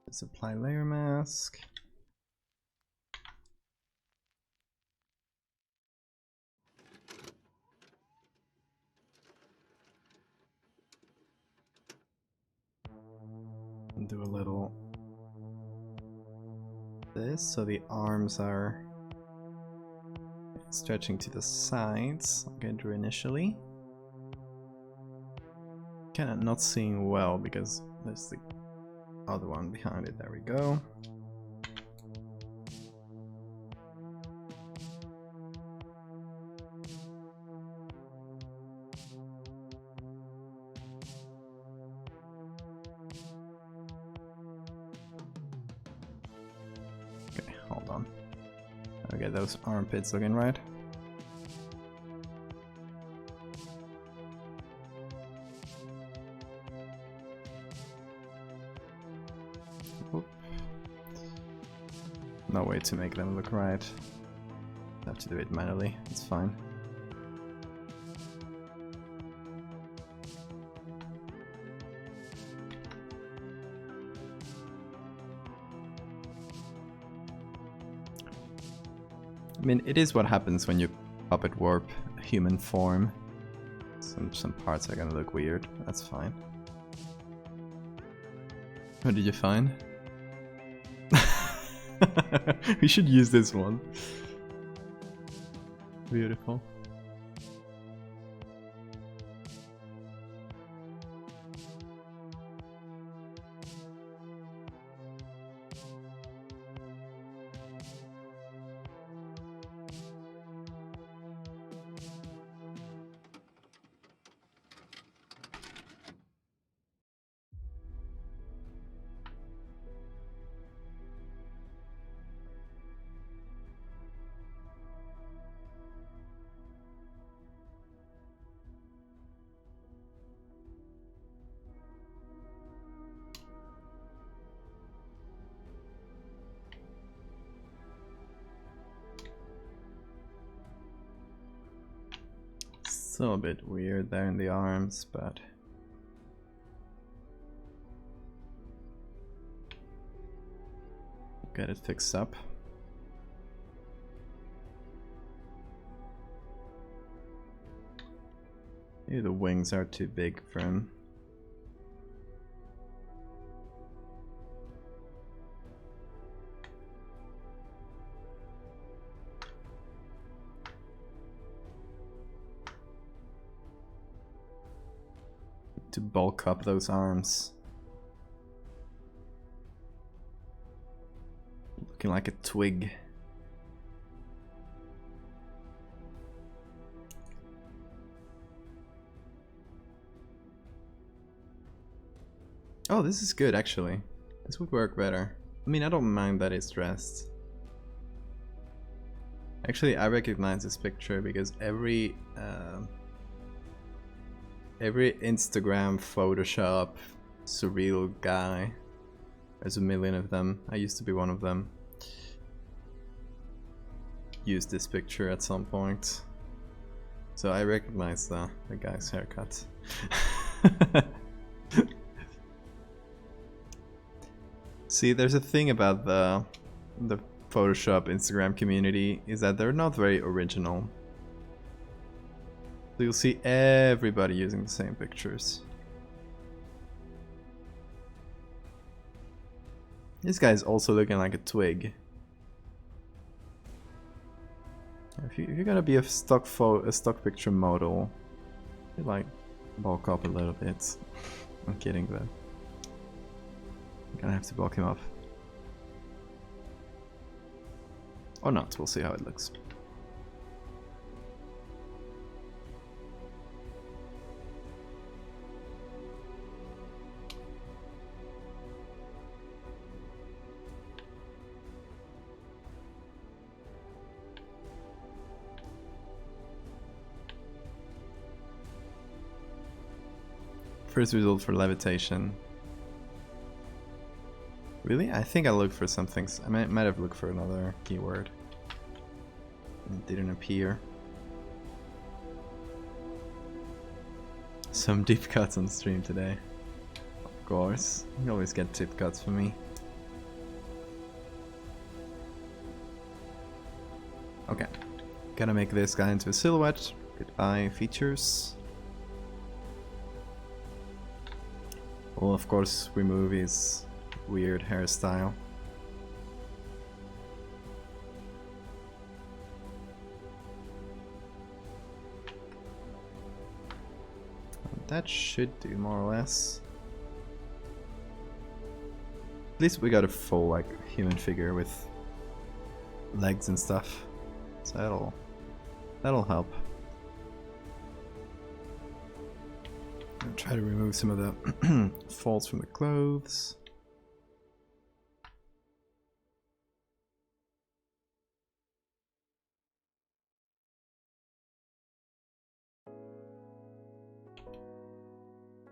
let's apply layer mask. And do a little this so the arms are stretching to the sides like I drew initially. Kinda not seeing well because there's the other one behind it. There we go. Okay, hold on. Let me get those armpits looking right. No way to make them look right. I have to do it manually, it's fine. I mean, it is what happens when you puppet warp a human form. Some parts are gonna look weird, that's fine. What did you find? We should use this one. Beautiful. Still a bit weird there in the arms, but get it fixed up. Maybe the wings are too big for him. To bulk up those arms. Looking like a twig. Oh, this is good actually. This would work better. I mean, I don't mind that it's dressed. Actually, I recognize this picture because every Instagram, Photoshop, surreal guy, there's a million of them. I used to be one of them. Used this picture at some point. So I recognize the guy's haircut. See, there's a thing about the Photoshop Instagram community is that they're not very original. So you'll see everybody using the same pictures. This guy's also looking like a twig. If you're gonna be a stock picture model, you like bulk up a little bit. I'm kidding, but I'm gonna have to bulk him up. Or not, we'll see how it looks. First result for levitation. Really? I think I looked for something. I might have looked for another keyword. It didn't appear. Some deep cuts on stream today. course. You always get tip cuts for me. Okay. Gotta make this guy into a silhouette. Goodbye, features. We'll of course remove his weird hairstyle. That should do more or less. At least we got a full like human figure with legs and stuff. So that'll help. I'll try to remove some of the folds from the clothes.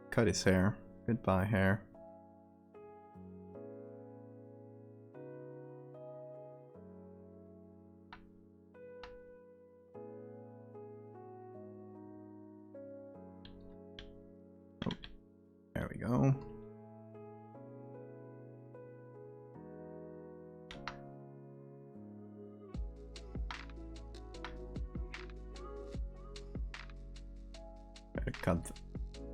Cut his hair. Goodbye, hair. Oh, there we go. Gotta cut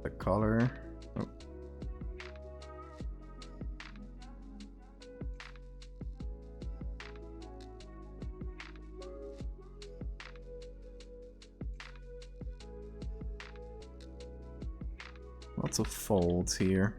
the collar. Oh. Lots of folds here.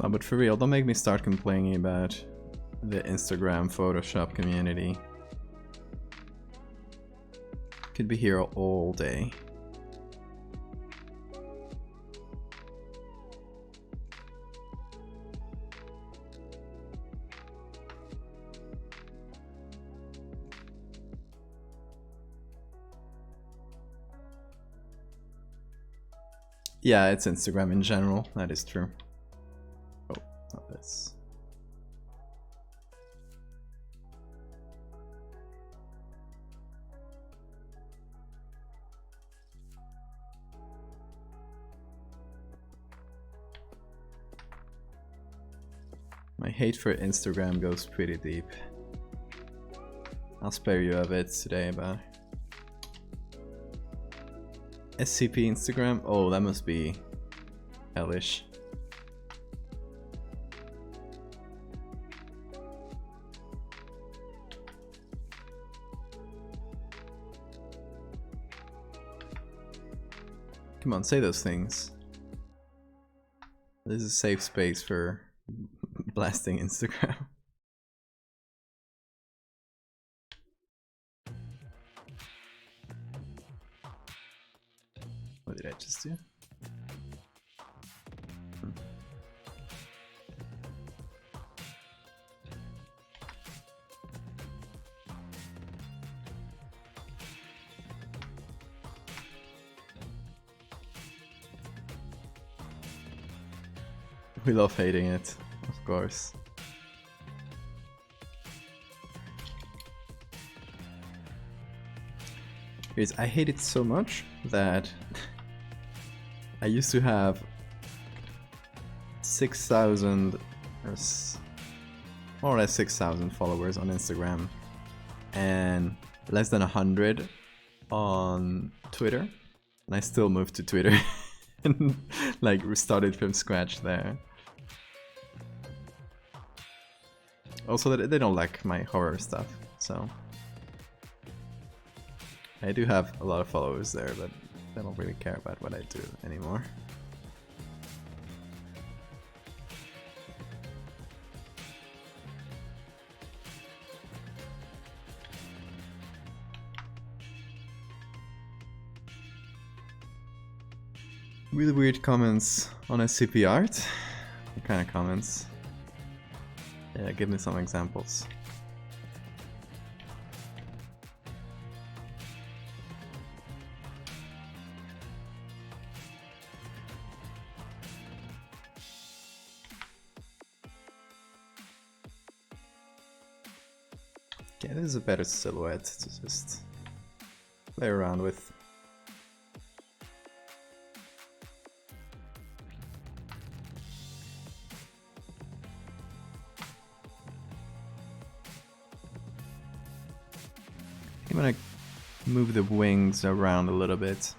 No, but for real, don't make me start complaining about the Instagram Photoshop community. Could be here all day. Yeah, it's Instagram in general, that is true. Oh, not this. My hate for Instagram goes pretty deep. I'll spare you a bit today about SCP Instagram. Oh, that must be hellish. Come on, say those things. This is a safe space for blasting Instagram. What did I just do? We love hating it, of course. Because I hate it so much that I used to have 6,000 or more or less 6,000 followers on Instagram and less than 100 on Twitter, and I still moved to Twitter and like restarted from scratch there. Also, they don't like my horror stuff, so I do have a lot of followers there, but they don't really care about what I do anymore. Really weird comments on SCP art. What kind of comments? Yeah, give me some examples. Okay, this is a better silhouette to just play around with. I'm gonna move the wings around a little bit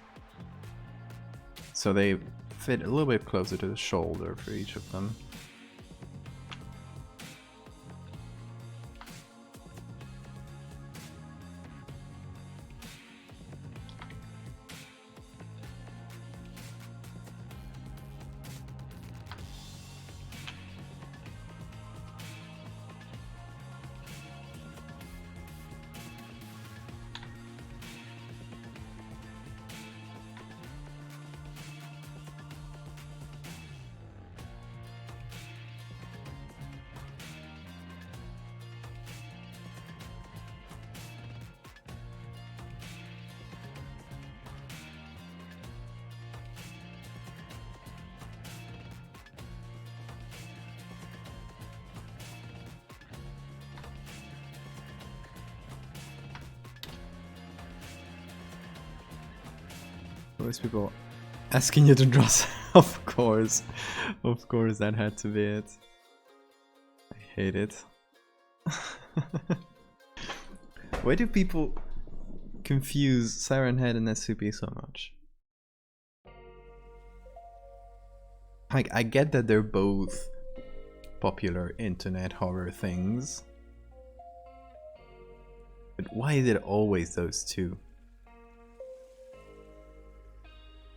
so they fit a little bit closer to the shoulder for each of them. Those people asking you to draw. Of course, that had to be it. I hate it. Why do people confuse Siren Head and SCP so much? I get that they're both popular internet horror things, but why is it always those two?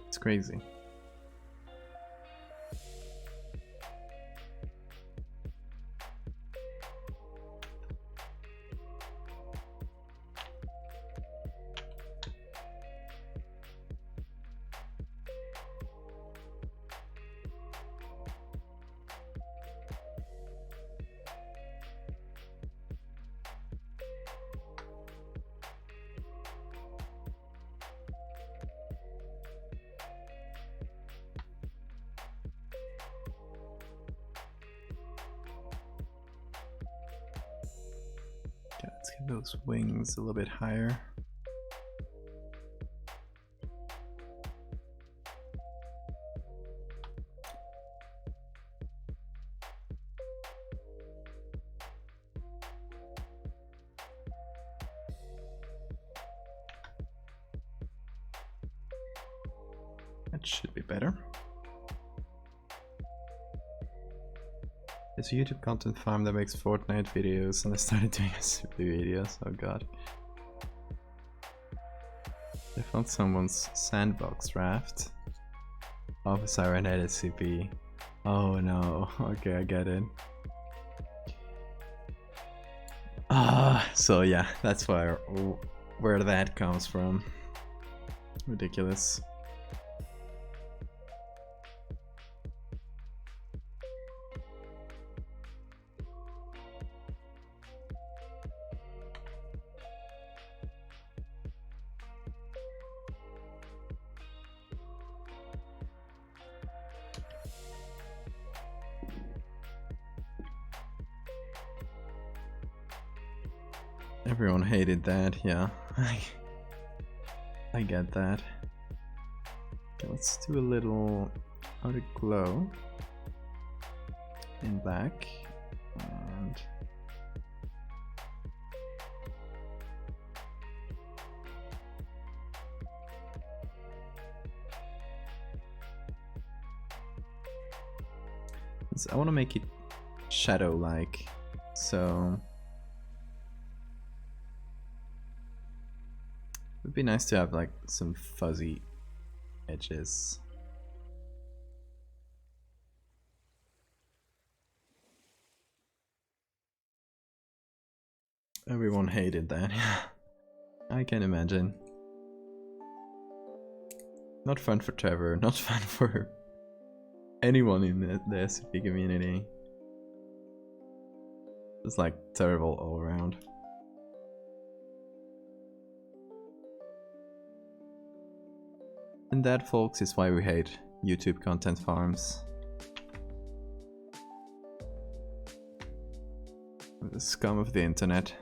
It's crazy. Let's get those wings a little bit higher. That should be better. There's a YouTube content farm that makes Fortnite videos, and I started doing SCP videos. Oh god. I found someone's sandbox raft of a Siren Head SCP. Oh no, okay, I get it. So yeah, that's where that comes from. Ridiculous. Everyone hated that, yeah. I get that. Okay, let's do a little outer glow in black and I want to make it shadow-like, so it would be nice to have like some fuzzy edges. Everyone hated that. I can imagine. Not fun for Trevor, not fun for anyone in the SCP community. It's like terrible all around. And that, folks, is why we hate YouTube content farms. The scum of the internet.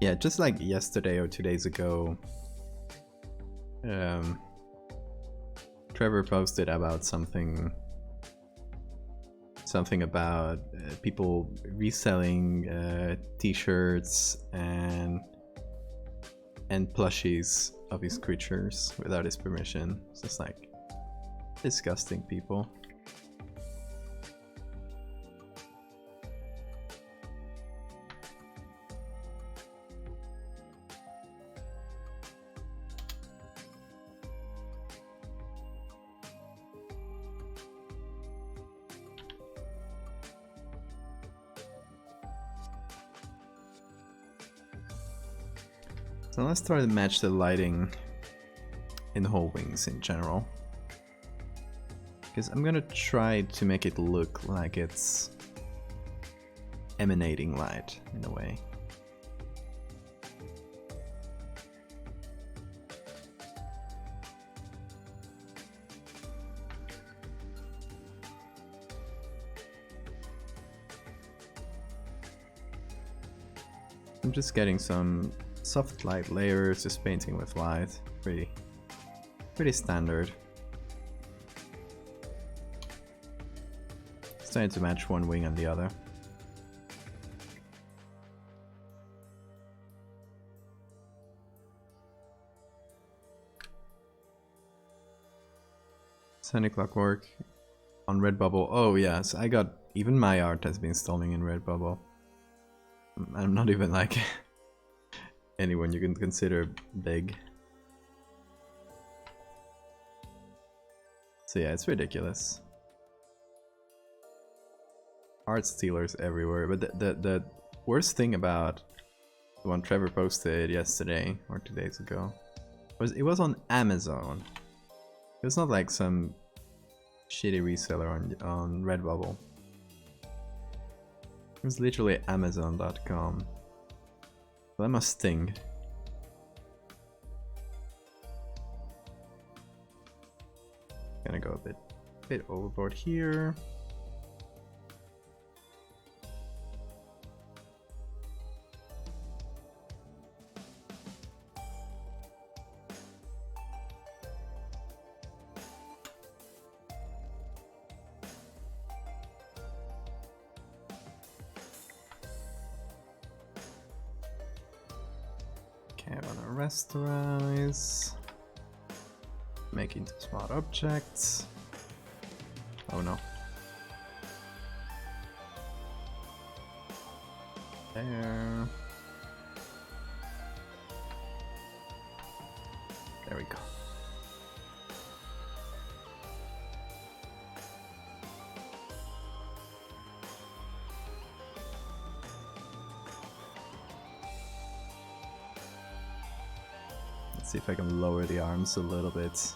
Yeah, just like yesterday or 2 days ago, Trevor posted about something about people reselling t-shirts and plushies of his creatures without his permission. It's just like disgusting people. So let's try to match the lighting in the whole wings in general. Because I'm gonna try to make it look like it's emanating light in a way. I'm just getting some soft light layers, just painting with light. Pretty standard. Just trying to match one wing and the other. Sunny Clockwork on Redbubble. Oh yes, I got, even my art has been stolen in Redbubble. I'm not even like anyone you can consider big. So yeah, it's ridiculous. Art stealers everywhere, but the worst thing about the one Trevor posted yesterday or 2 days ago was it was on Amazon. It was not like some shitty reseller on Redbubble. It was literally Amazon.com. That must sting. Gonna go a bit overboard here. Okay, I wanna rasterize. Make into smart objects. Oh no. There. There we go. Let's see if I can lower the arms a little bit.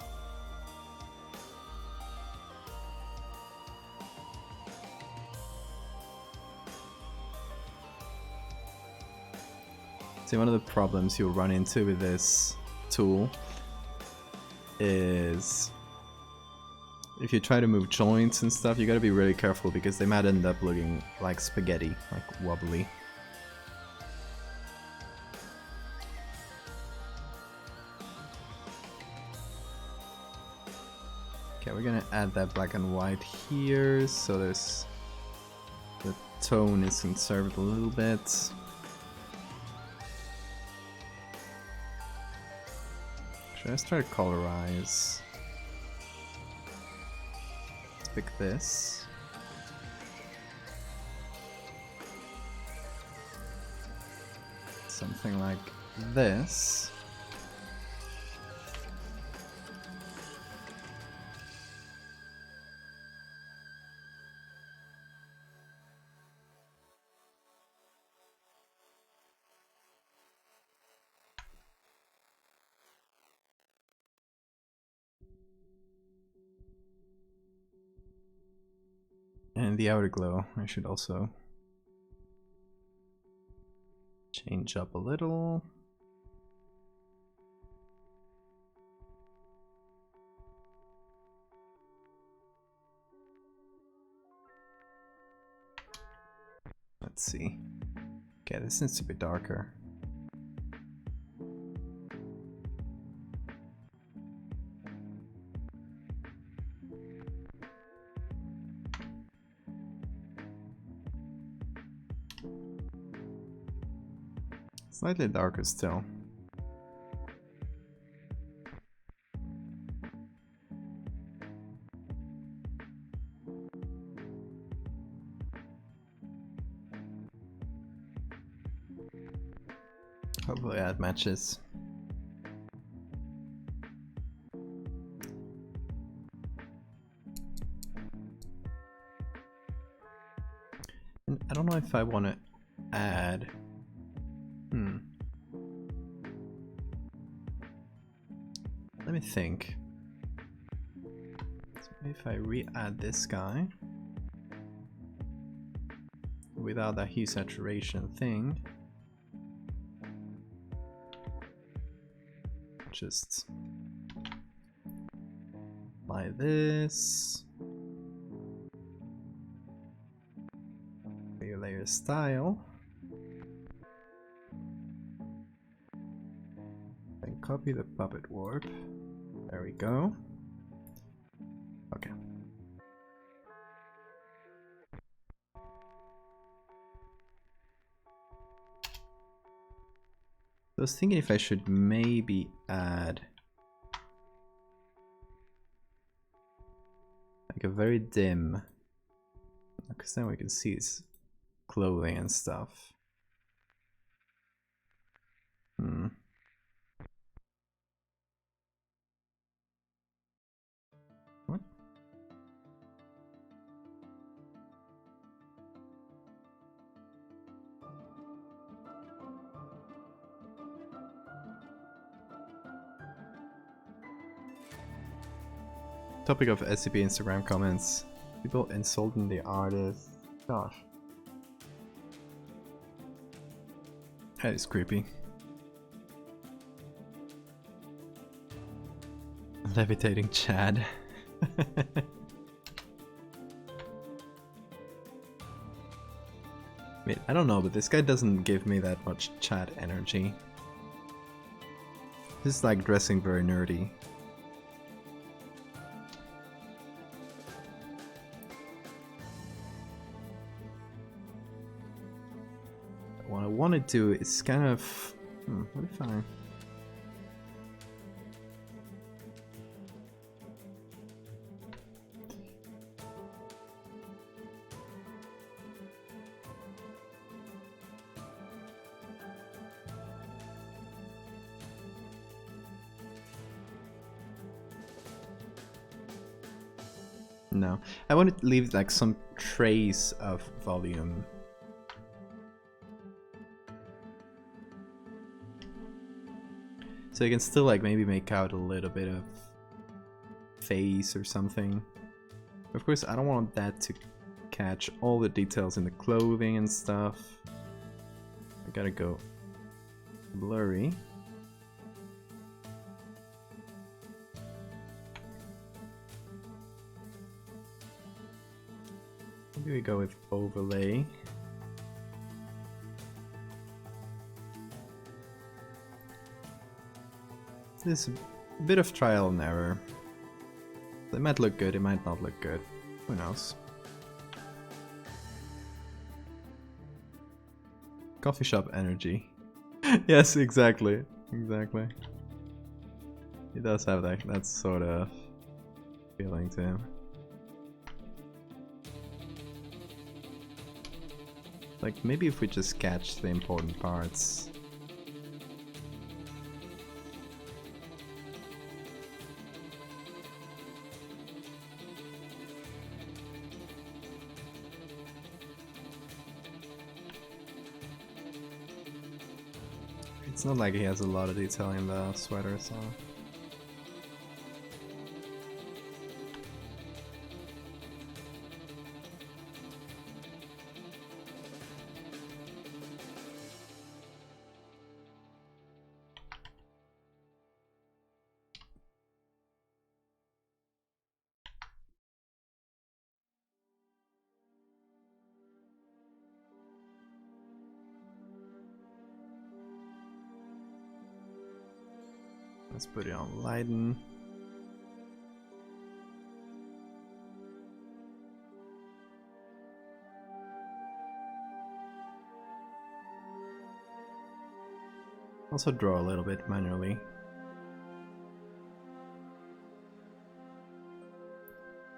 See, one of the problems you'll run into with this tool is if you try to move joints and stuff, you gotta be really careful because they might end up looking like spaghetti, like wobbly. Okay, we're gonna add that black and white here, so there's the tone is conserved a little bit. Should I start to colorize? Let's pick this. Something like this. And the outer glow, I should also change up a little. Let's see. Okay, this needs to be darker. Slightly darker still. Hopefully that matches. And I don't know if I want to add. Let me think. So if I re-add this guy without that hue saturation thing, just apply this. Layer style. And copy the puppet warp. There we go. Okay. I was thinking if I should maybe add like a very dim, because then we can see his clothing and stuff. What? Topic of SCP Instagram comments. People insulting the artist. Gosh. That is creepy. Levitating Chad. Wait, I don't know, but this guy doesn't give me that much Chad energy. This is like dressing very nerdy. What I want to do is kind of... what if I... No, I want to leave like some trace of volume. So you can still like maybe make out a little bit of face or something. Of course, I don't want that to catch all the details in the clothing and stuff. I gotta go blurry. Maybe we go with overlay. This is a bit of trial and error. It might look good, it might not look good. Who knows? Coffee shop energy. Yes, exactly. Exactly. He does have that sort of feeling to him. Like, maybe if we just catch the important parts. It's not like he has a lot of detail in the sweater, so... Let's put it on Leiden. Also draw a little bit manually.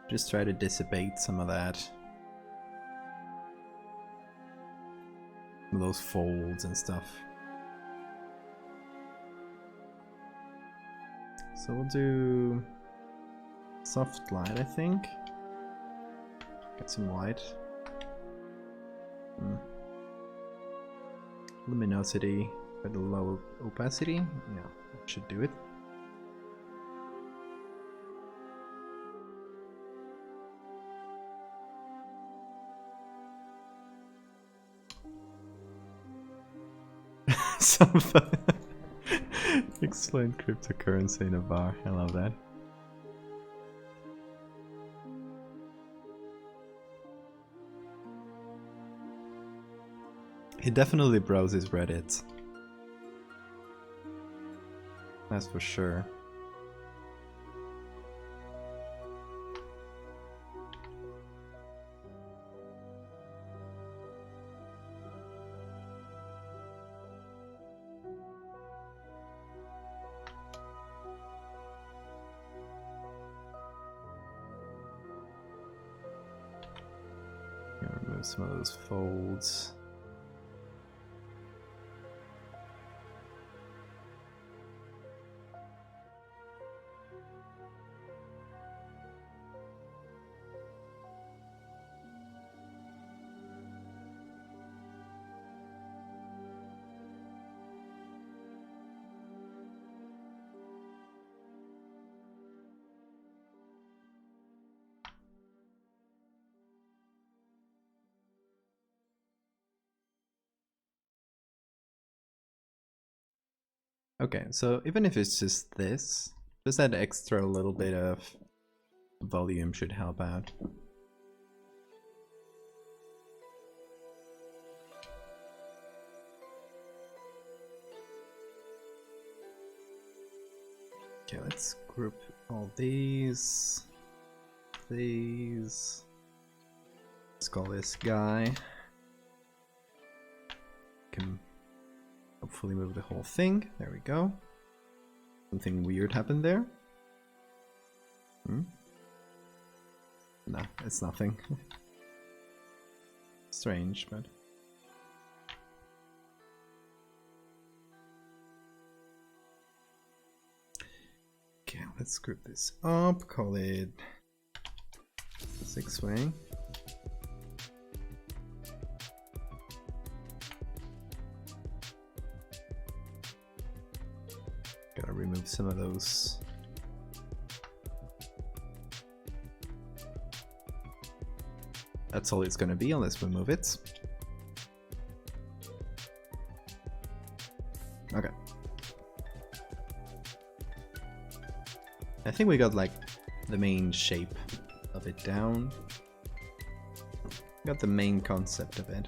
Just try to dissipate some of that. Some of those folds and stuff. So we'll do soft light, I think. Get some light. Luminosity at a low opacity. Yeah, that should do it. Something. Explain cryptocurrency in a bar. I love that. He definitely browses Reddit. That's for sure. Remove some of those folds. Okay, so even if it's just this, just that extra little bit of volume should help out. Okay, let's group all these. Let's call this guy. Can hopefully move the whole thing. There we go. Something weird happened there. No, it's nothing. Strange, but... Okay, let's group this up, call it 6-way. Gotta remove some of those. That's all it's gonna be unless we move it. Okay. I think we got like the main shape of it down. Got the main concept of it.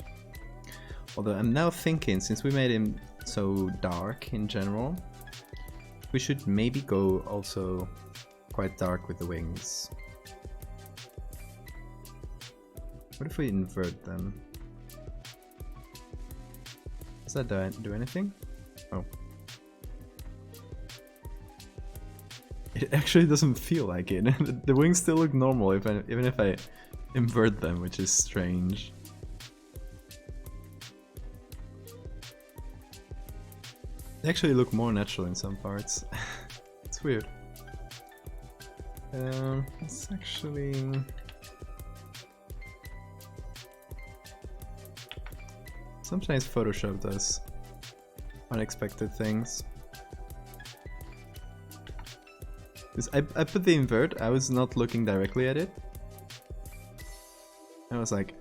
Although I'm now thinking, since we made him so dark in general, we should maybe go also quite dark with the wings. What if we invert them? Does that do anything? Oh. It actually doesn't feel like it. The wings still look normal even if I invert them, which is strange. They actually look more natural in some parts. It's weird. It's actually... Sometimes Photoshop does unexpected things. Because I put the invert, I was not looking directly at it. I was like,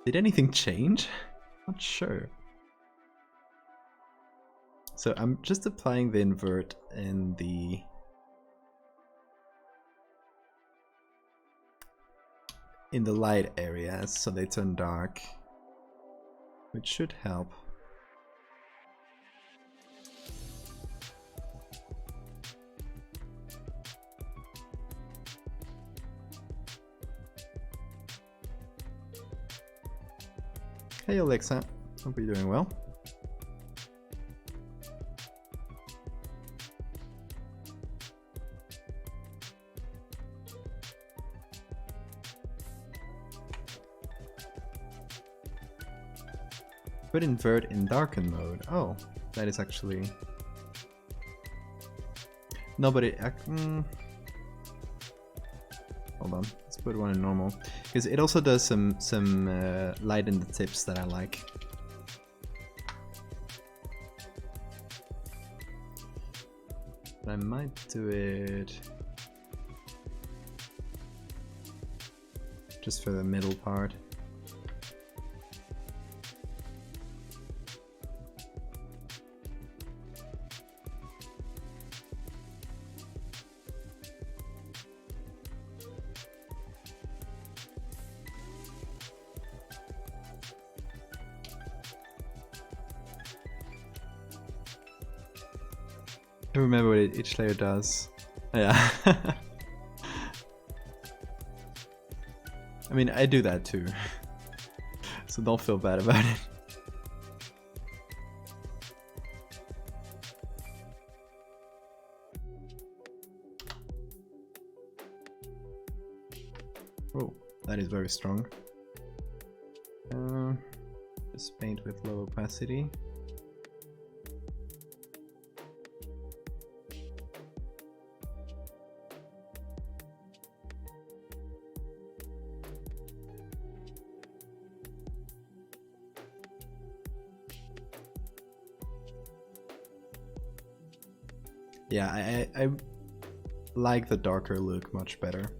did anything change? Not sure. So I'm just applying the invert in the light areas so they turn dark, which should help. Hey Alexa, hope you're doing well. Put invert in darken mode. Oh, that is actually... No, but it... Hold on, let's put one in normal. Because it also does some light in the tips that I like. But I might do it... just for the middle part. I don't remember what each layer does. Yeah. I mean, I do that too. So don't feel bad about it. Oh, that is very strong. Just paint with low opacity. Yeah, I like the darker look much better.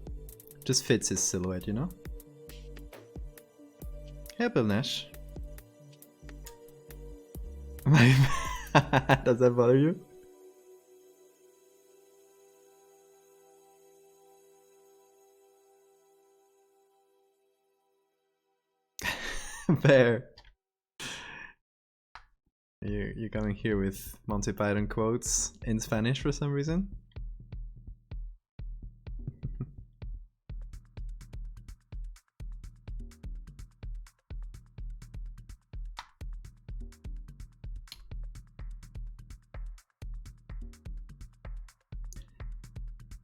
Just fits his silhouette, you know? Hey, Bill Nash. Does that bother you? Bear. You're coming here with Monty Python quotes in Spanish for some reason?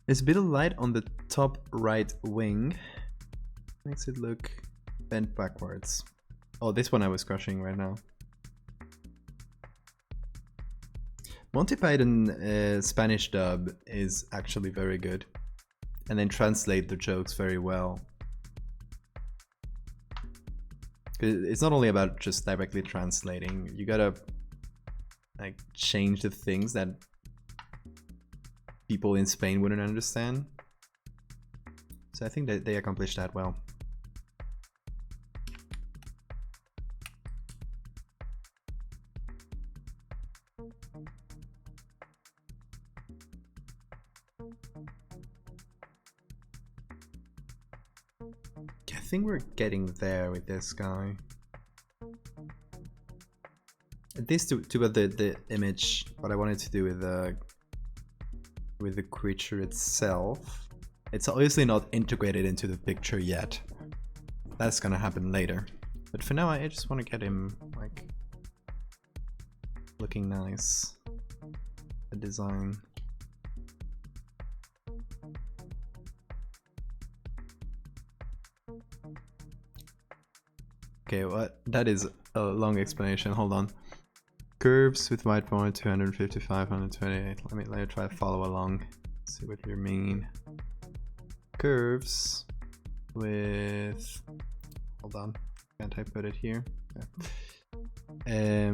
There's a bit of light on the top right wing. Makes it look bent backwards. Oh, this one I was crushing right now. Monty Python Spanish dub is actually very good, and then translate the jokes very well. It's not only about just directly translating, you gotta like change the things that people in Spain wouldn't understand. So I think that they accomplished that well. I think we're getting there with this guy. This to the image, what I wanted to do with the creature itself. It's obviously not integrated into the picture yet. That's gonna happen later. But for now, I just want to get him like looking nice. The design. Okay, what? That is a long explanation. Hold on. Curves with white point 255, 128. Let me try to follow along. See what you mean. Curves with. Hold on. Can't I put it here? Yeah.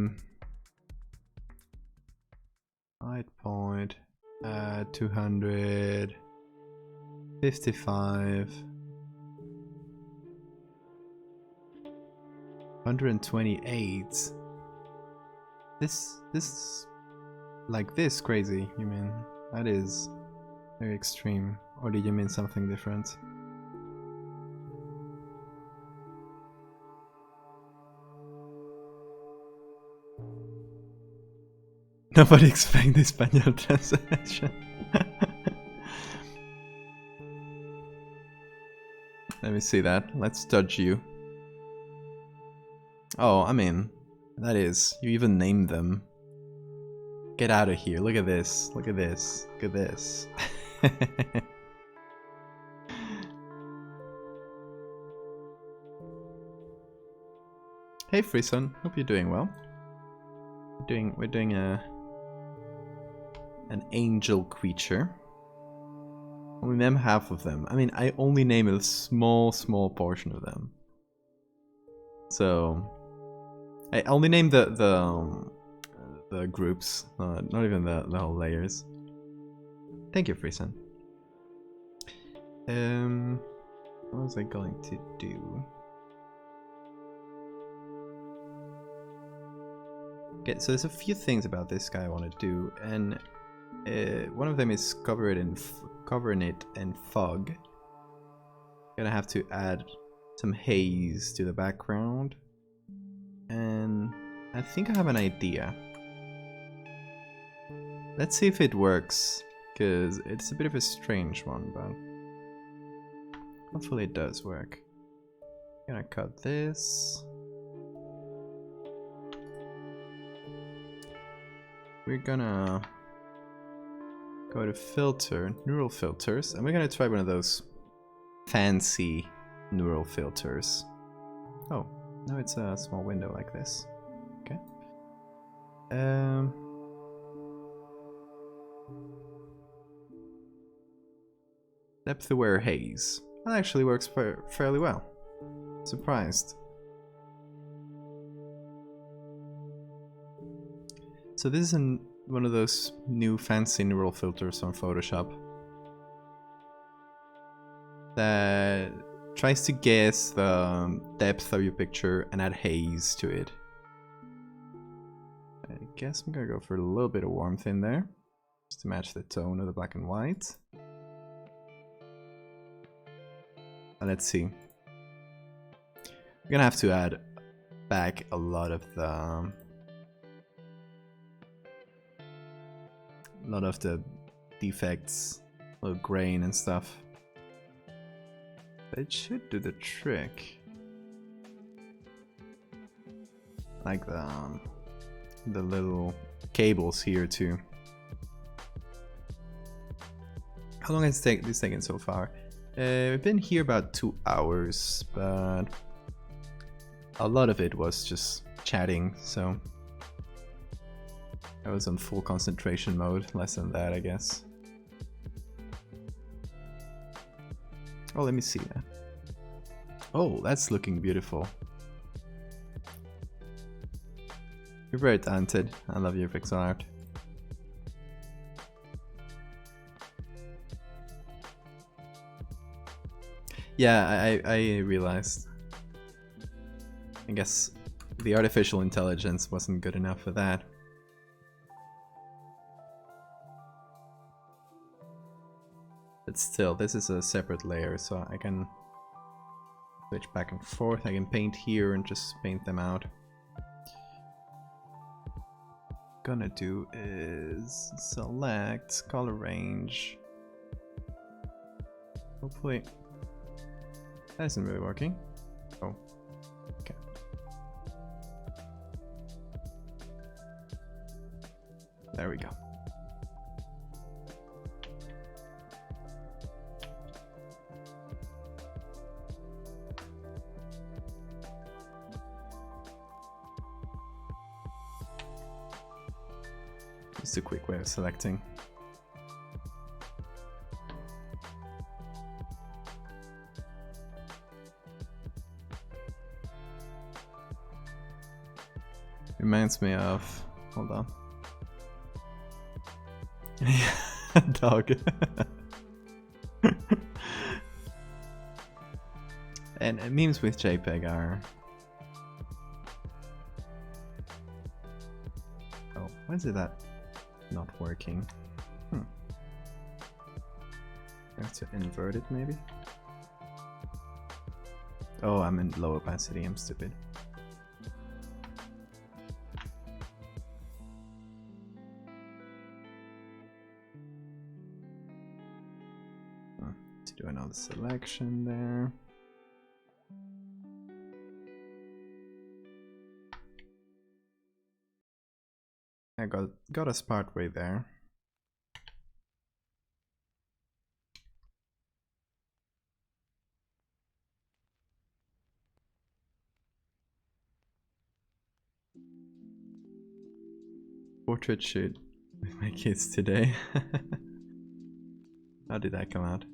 White point 255. 128. This like this crazy, you mean? That is very extreme. Or did you mean something different? Nobody expect the Spanish translation. Let me see that. Let's judge you. Oh, I mean, that is, you even named them. Get out of here. Look at this. Look at this. Look at this. Hey Freeson, hope you're doing well. We're doing an angel creature. Only name half of them. I mean, I only name a small portion of them. So I only name the groups, not even the whole layers. Thank you, Freeson. What was I going to do? Okay, so there's a few things about this guy I want to do, and one of them is covering it in fog. Gonna have to add some haze to the background, and I think I have an idea. Let's see if it works, because it's a bit of a strange one, but hopefully it does work. I'm gonna cut this. We're gonna go to filter, neural filters, and we're gonna try one of those fancy neural filters. Oh, no, it's a small window like this. Okay. Depth aware haze. That actually works fairly well. Surprised. So this is one of those new fancy neural filters on Photoshop that tries to guess the depth of your picture and add haze to it. I guess I'm gonna go for a little bit of warmth in there, just to match the tone of the black and white. And let's see. We're gonna have to add back a lot of the defects, a little grain and stuff. But it should do the trick. Like the little cables here too. How long has this taken so far? We've been here about 2 hours, but a lot of it was just chatting, so I was on full concentration mode, less than that, I guess. Oh, let me see that. Oh, that's looking beautiful. You're very talented. I love your pixel art. Yeah, I realized. I guess the artificial intelligence wasn't good enough for that. But still, this is a separate layer, so I can switch back and forth. I can paint here and just paint them out. Gonna do is select color range. Hopefully that isn't really working. Oh, okay. There we go. Just a quick way of selecting. Reminds me of... hold on. Dog. And memes with JPEG are... oh, why is it that not working? I have to invert it maybe? Oh, I'm in low opacity, I'm stupid. To do another selection there. I got us partway there. Portrait shoot with my kids today. How did that come out?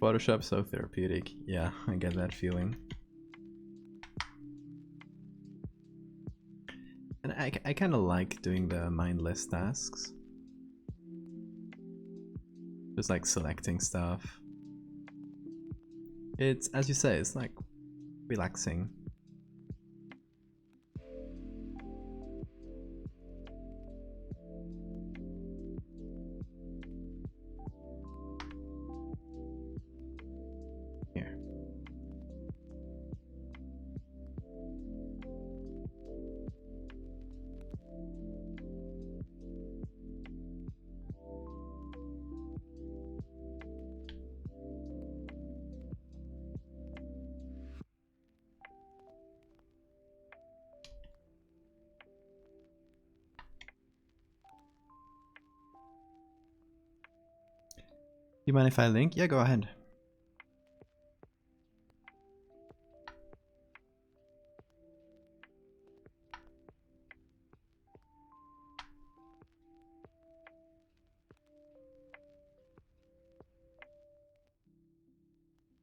Photoshop so therapeutic. Yeah, I get that feeling. And I kind of like doing the mindless tasks. Just like selecting stuff. It's, as you say, it's like relaxing. Here. You mind if I link? Yeah, go ahead.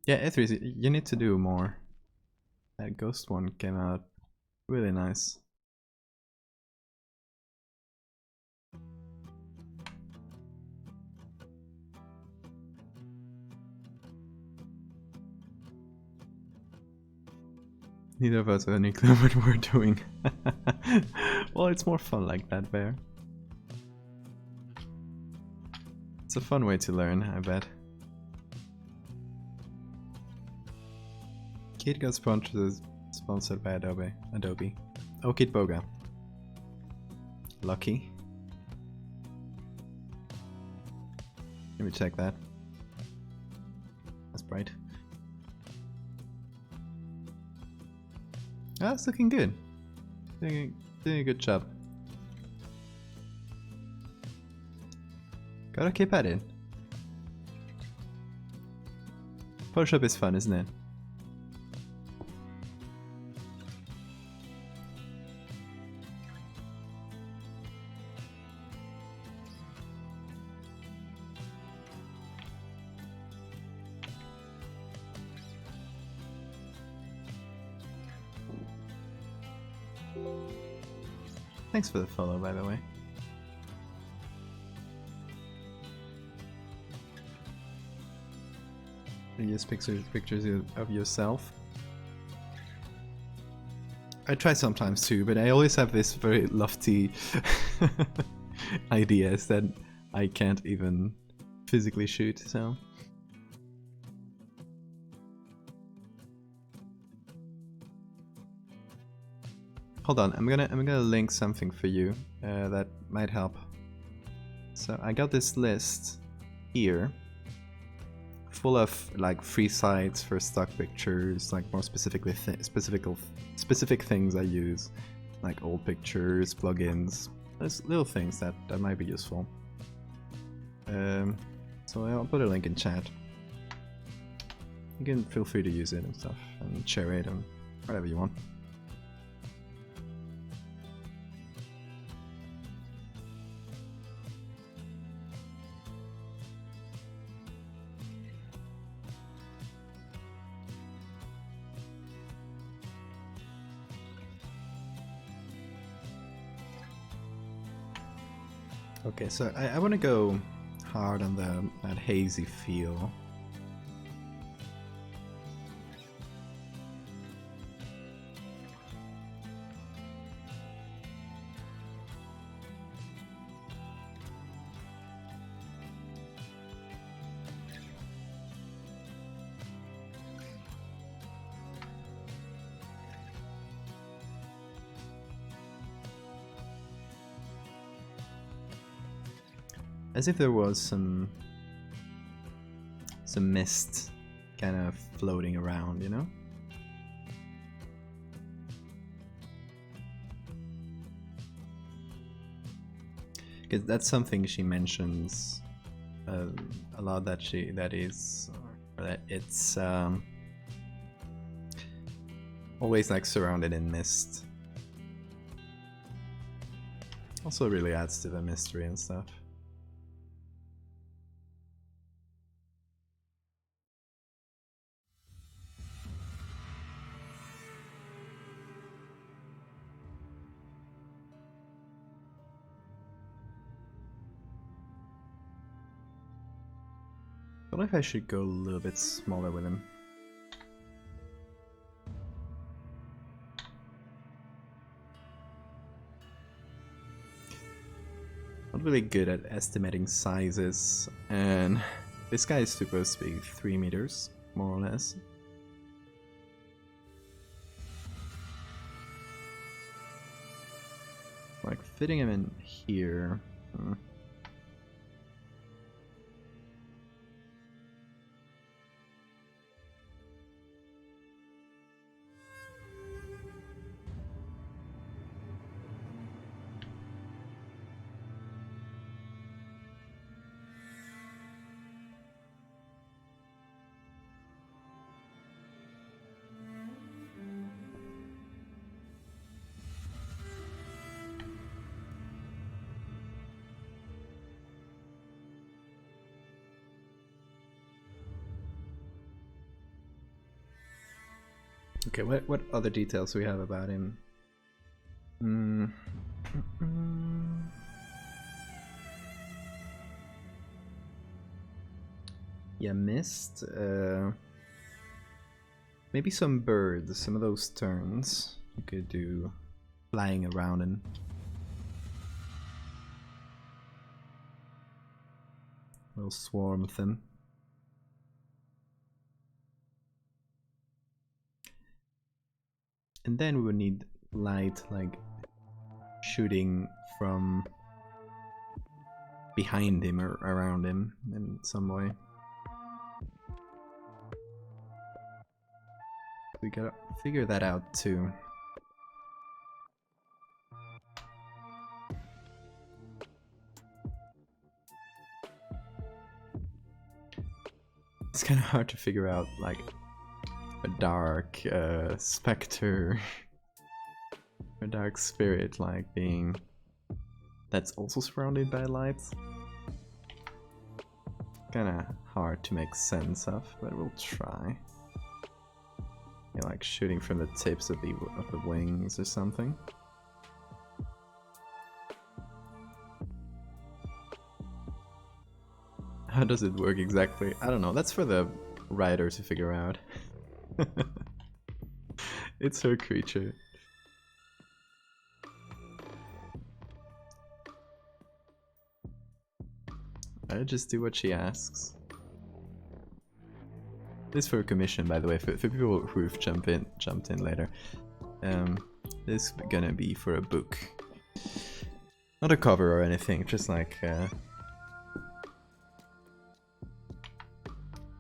Yeah, E3, you need to do more. That ghost one came out really nice. Neither of us have any clue what we're doing. Well, it's more fun like that, Bear. It's a fun way to learn, I bet. Kid got sponsored by Adobe. Oh, Kid Boga. Lucky. Let me check that. That's bright. Ah, it's looking good. Doing a good job. Gotta keep at it. Photoshop is fun, isn't it? Thanks for the follow, by the way. You use pictures of yourself. I try sometimes too, but I always have this very lofty ideas that I can't even physically shoot, so... Hold on, I'm gonna link something for you that might help. So I got this list here, full of like free sites for stock pictures, like more specifically specific things I use, like old pictures, plugins. There's little things that might be useful. So So I'll put a link in chat. You can feel free to use it and stuff, and share it and whatever you want. Okay, so I want to go hard on that hazy feel. As if there was some mist kind of floating around, you know? Because that's something she mentions a lot, that it's always like surrounded in mist. Also really adds to the mystery and stuff. I wonder if I should go a little bit smaller with him. Not really good at estimating sizes, and this guy is supposed to be 3 meters, more or less. Like fitting him in here. Okay, what other details do we have about him? Yeah, mist. Maybe some birds, some of those terns you could do flying around and a little swarm of them. And then we would need light, like shooting from behind him or around him in some way. We gotta figure that out too. It's kind of hard to figure out, like, a dark specter, a dark spirit, like being that's also surrounded by lights. Kind of hard to make sense of, but we'll try. Yeah, like shooting from the tips of the wings or something. How does it work exactly? I don't know. That's for the writer to figure out. It's her creature. I just do what she asks. This is for a commission, by the way, for people who've jumped in later. This is gonna be for a book. Not a cover or anything, just like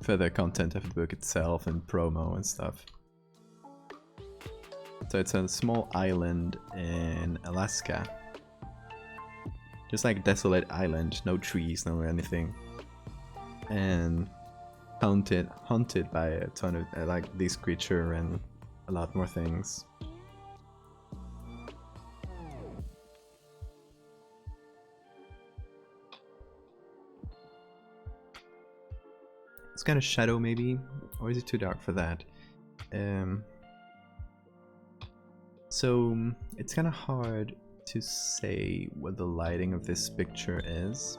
for the content of the book itself and promo and stuff. So it's a small island in Alaska. Just like desolate island, no trees, no anything. and hunted by a ton of like this creature and a lot more things. It's kind of shadow maybe, or is it too dark for that? So it's kind of hard to say what the lighting of this picture is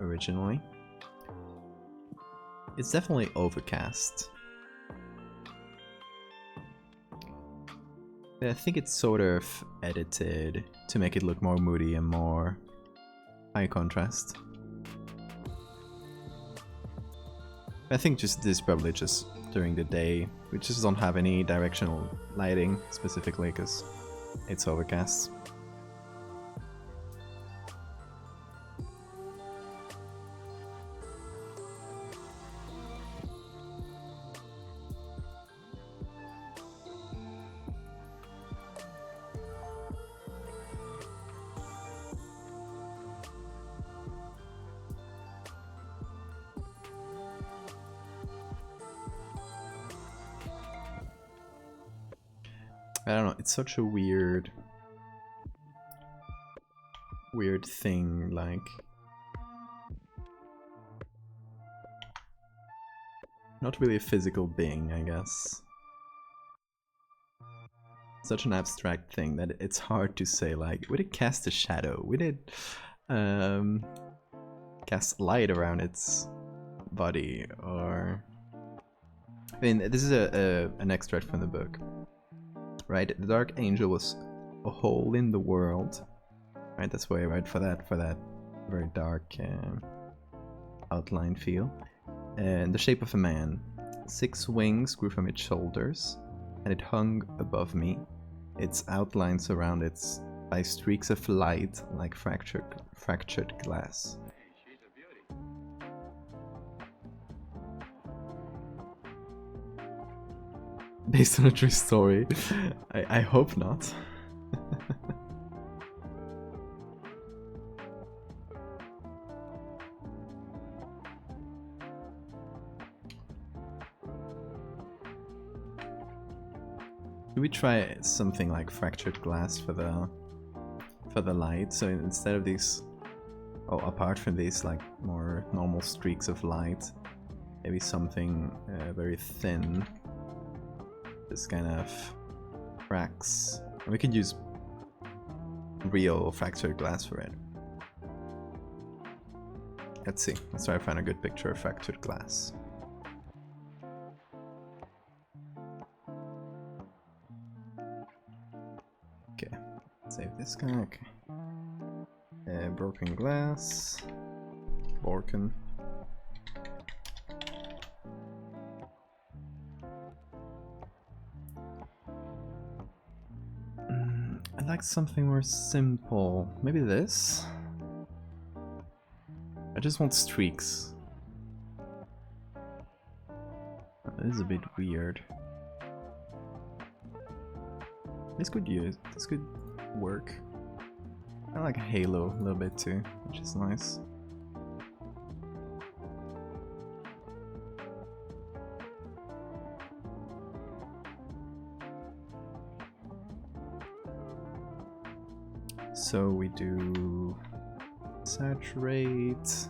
originally. It's definitely overcast. I think it's sort of edited to make it look more moody and more high contrast. I think just this is probably just during the day. We just don't have any directional lighting specifically because it's overcast. I don't know, it's such a weird thing, like not really a physical being, I guess. Such an abstract thing that it's hard to say, like, would it cast a shadow? Would it cast light around its body? Or I mean, this is an extract from the book. Right, the Dark Angel was a hole in the world. Right, that's why I write for that very dark outline feel. And the shape of a man. 6 wings grew from its shoulders, and it hung above me. Its outline surrounded by streaks of light like fractured glass. Based on a true story? I hope not. Should we try something like fractured glass for the light? So instead of these, oh, apart from these like more normal streaks of light, maybe something very thin. This kind of cracks. We could use real fractured glass for it. Let's see. Let's try to find a good picture of fractured glass. Okay, save this guy. Okay. Broken glass. Broken. I'd like something more simple. Maybe this? I just want streaks. That is a bit weird. This could work. I like a halo a little bit too, which is nice. So we do saturate.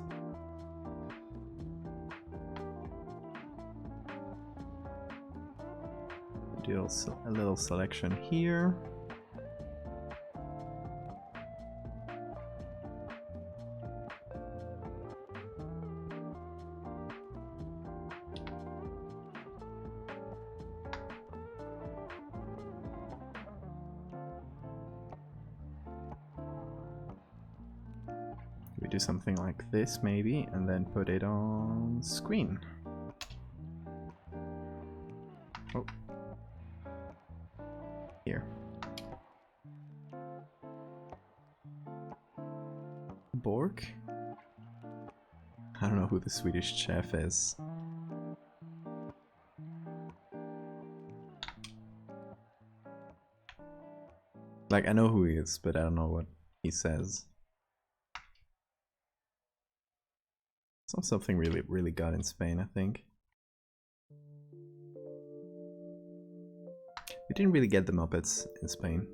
Do also a little selection here. We do something like this maybe, and then put it on screen. Oh. Here. Bork? I don't know who the Swedish chef is. Like, I know who he is, but I don't know what he says. It's not something really good in Spain, I think. We didn't really get the Muppets in Spain.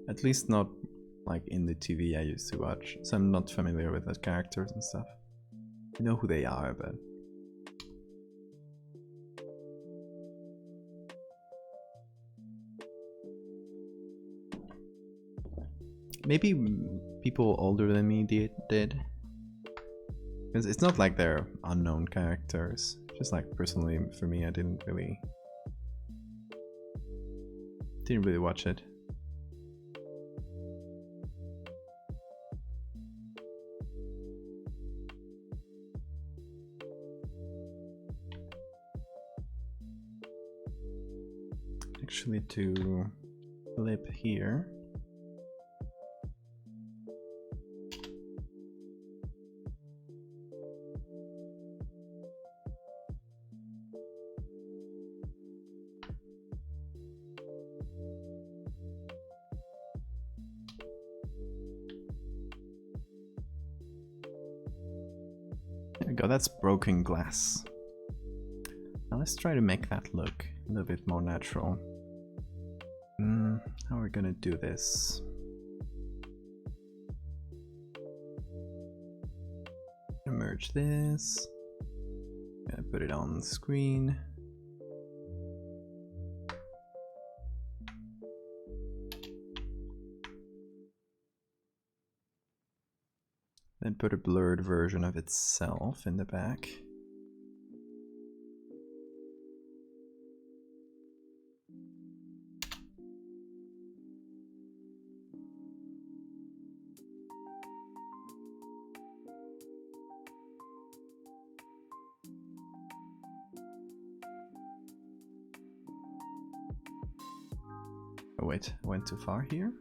At least not like in the TV I used to watch, so I'm not familiar with the characters and stuff. I know who they are, but... Maybe people older than me did. Because it's not like they're unknown characters. Just like personally, for me, I didn't really watch it. Actually, to flip here. There we go, that's broken glass. Now let's try to make that look a little bit more natural. How are we gonna do this? Merge this. Gonna put it on the screen. Then put a blurred version of itself in the back. Oh wait, I went too far here.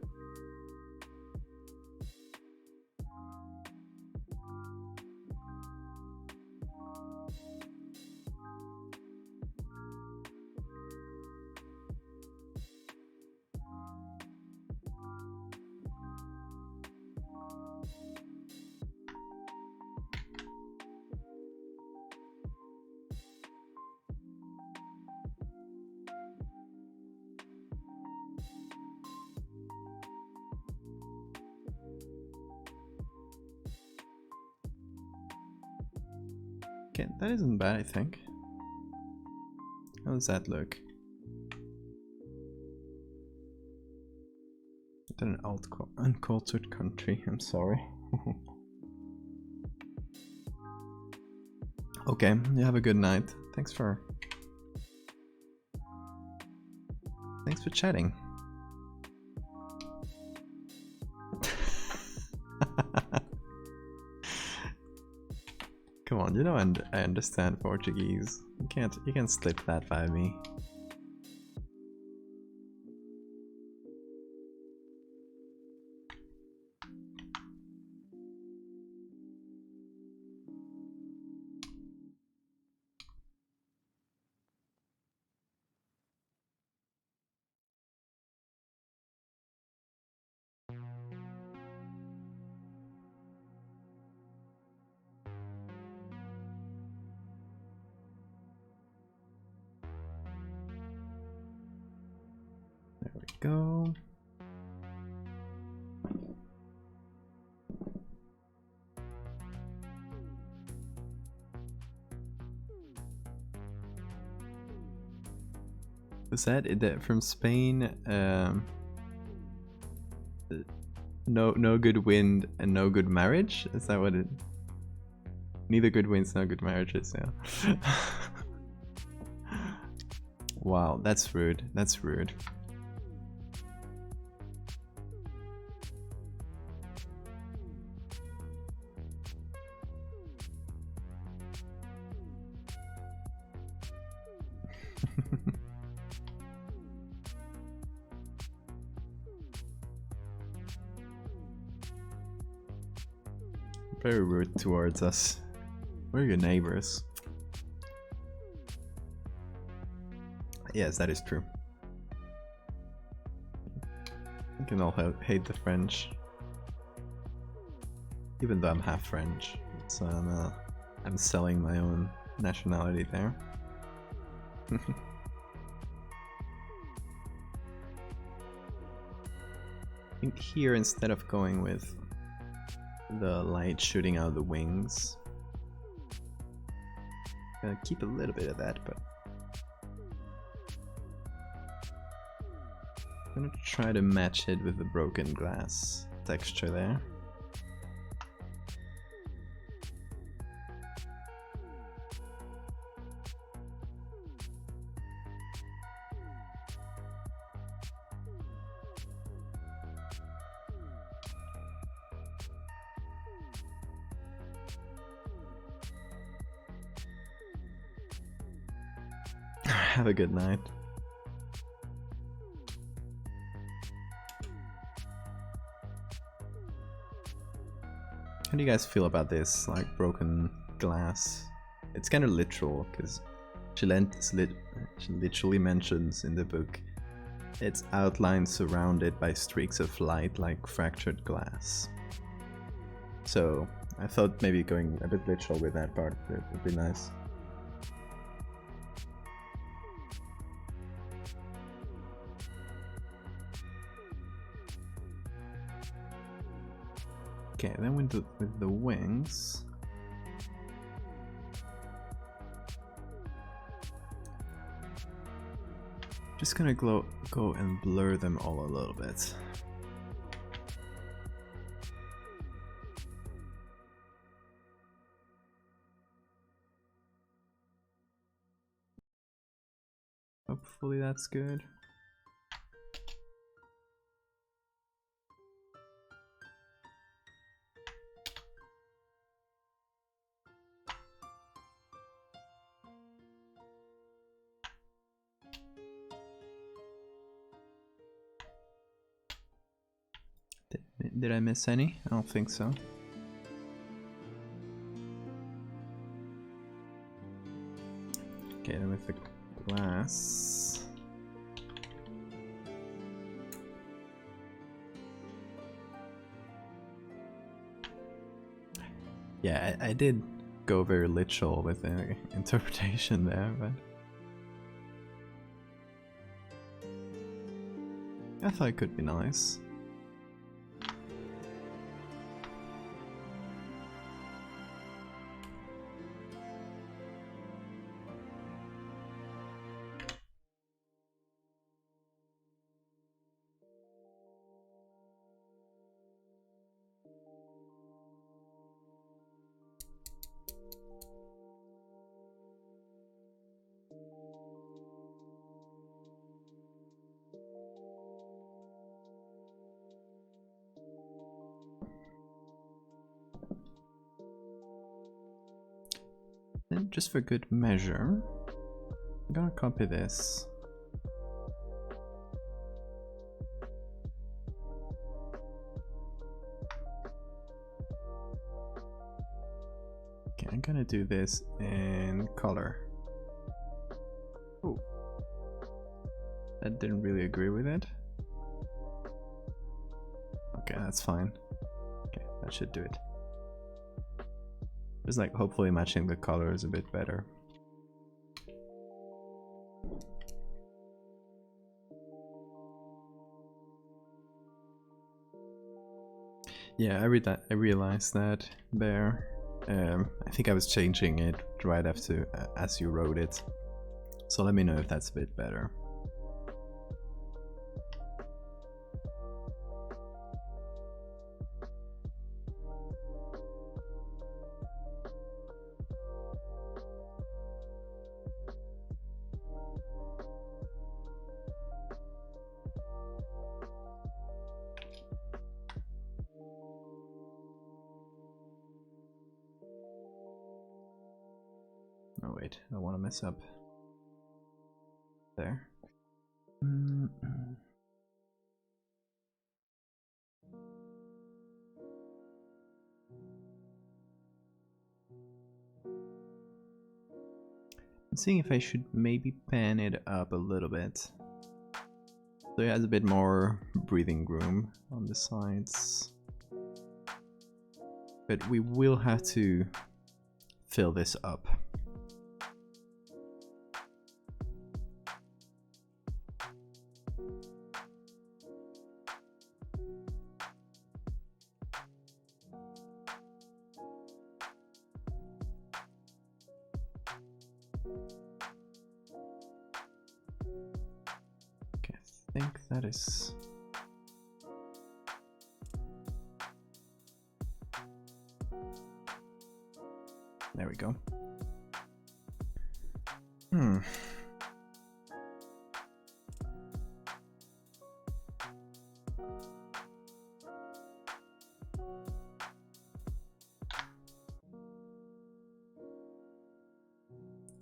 Okay, that isn't bad, I think. How does that look? An uncultured country, I'm sorry. Okay, you have a good night. Thanks for chatting. Come on, you know I understand Portuguese. You can't slip that by me. There we go. Was that it from Spain? No good wind and no good marriage? Is that what it? Neither good winds, no good marriages, yeah. Wow, that's rude. That's rude. Very rude towards us. We're your neighbors. Yes, that is true. can all hate the French. Even though I'm half French, so I'm selling my own nationality there. I think here, instead of going with the light shooting out of the wings, I'm gonna keep a little bit of that, but I'm gonna try to match it with the broken glass texture there. Have a good night. How do you guys feel about this, like, broken glass? It's kind of literal, because she literally mentions in the book it's outlined surrounded by streaks of light like fractured glass. So I thought maybe going a bit literal with that part would be nice. Okay, then with the wings, just gonna go and blur them all a little bit. Hopefully that's good. Did I miss any? I don't think so. Okay, then with the glass. Yeah, I did go very literal with the interpretation there, but I thought it could be nice. And just for good measure, I'm gonna copy this. Okay, I'm gonna do this in color. Oh, that didn't really agree with it. Okay, that's fine. Okay, that should do it. Just like hopefully matching the colors a bit better. Yeah, I realized that Bear. I think I was changing it right after as you wrote it. So let me know if that's a bit better. Oh wait, I don't want to mess up. There. I'm seeing if I should maybe pan it up a little bit. So it has a bit more breathing room on the sides. But we will have to fill this up. Okay, I think that is... There we go.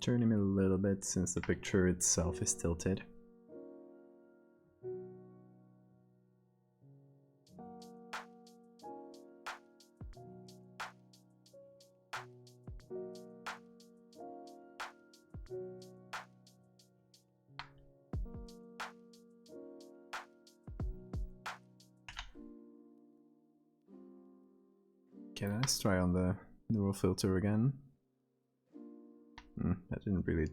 Turn him a little bit since the picture itself is tilted. Okay, let's try on the neural filter again. That didn't really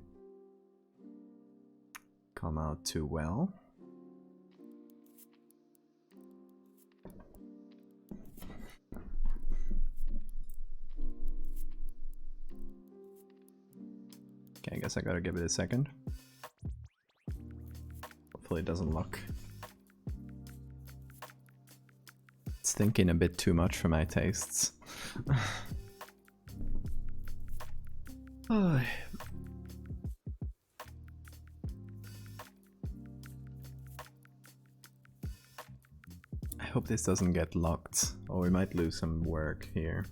come out too well. Okay, I guess I gotta give it a second. Hopefully it doesn't lock. It's thinking a bit too much for my tastes. Oh. I hope this doesn't get locked, or we might lose some work here.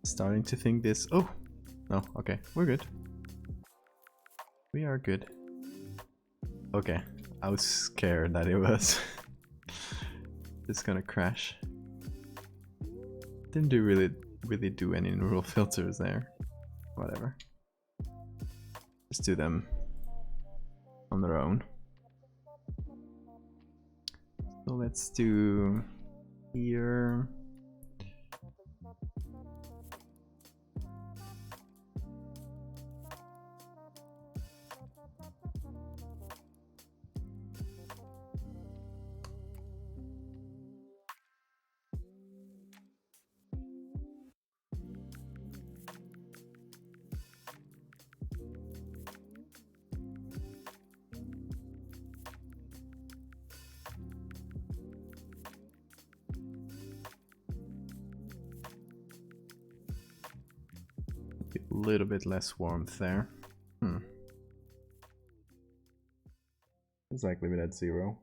Starting to think this... Oh! No, okay, we're good. We are good. Okay, I was scared that it was just gonna crash. Didn't really do any neural filters there. Whatever. Just do them on their own. So let's do here. A little bit less warmth there. Let's like leave it at 0.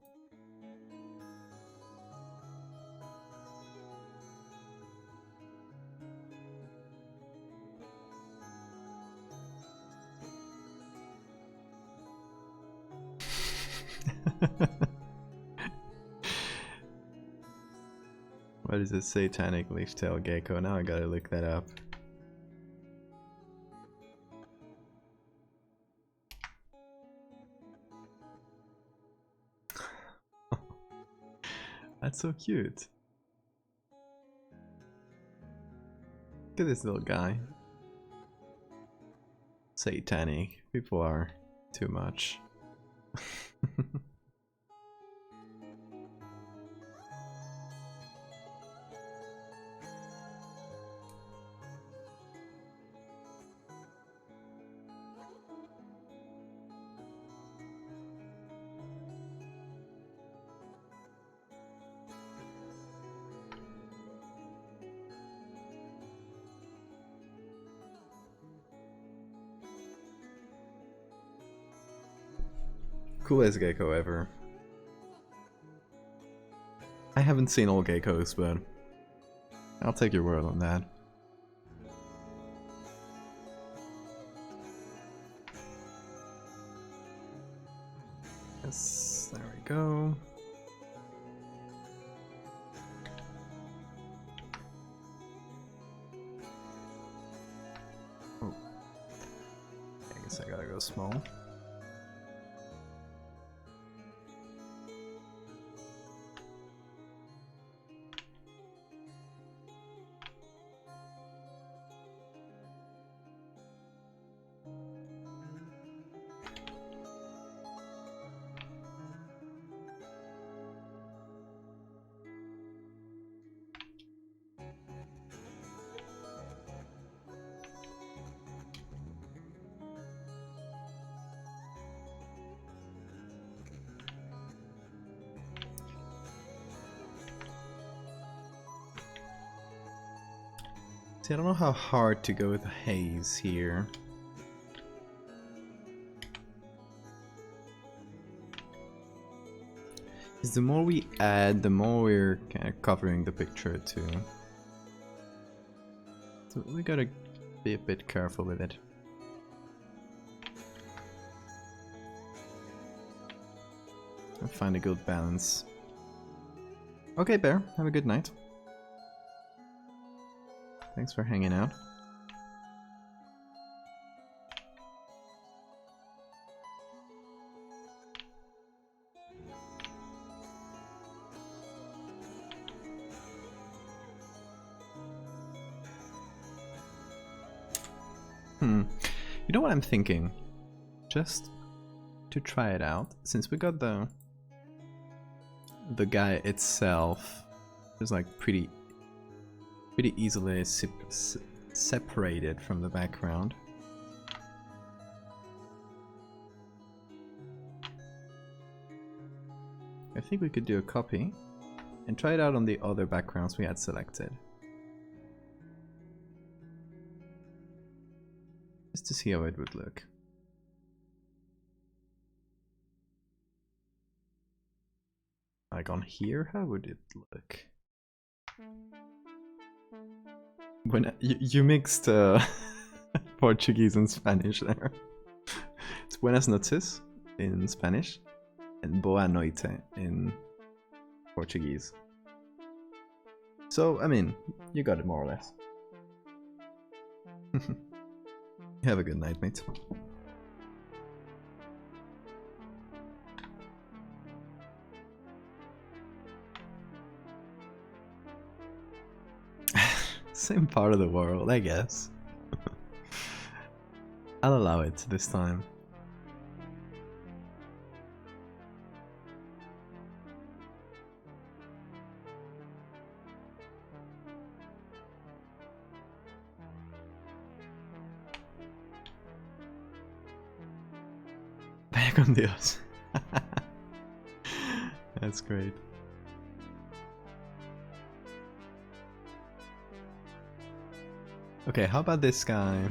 What is a satanic leaf-tailed gecko? Now I gotta look that up. That's so cute. Look at this little guy. Satanic. People are too much. Coolest gecko ever. I haven't seen all geckos, but I'll take your word on that. Yes, there we go. guess I gotta go small. See, I don't know how hard to go with the haze here. Because the more we add, the more we're kind of covering the picture too. So we gotta be a bit careful with it. And find a good balance. Okay, Bear, have a good night. Thanks for hanging out. You know what I'm thinking? Just to try it out, since we got the guy itself is like pretty easily separated from the background. I think we could do a copy and try it out on the other backgrounds we had selected. Just to see how it would look. Like on here, how would it look? When you mixed Portuguese and Spanish there. It's buenas noches in Spanish and boa noite in Portuguese. So, I mean, you got it more or less. Have a good night, mate. Same part of the world, I guess. I'll allow it this time. Con Dios. That's great. Okay, how about this guy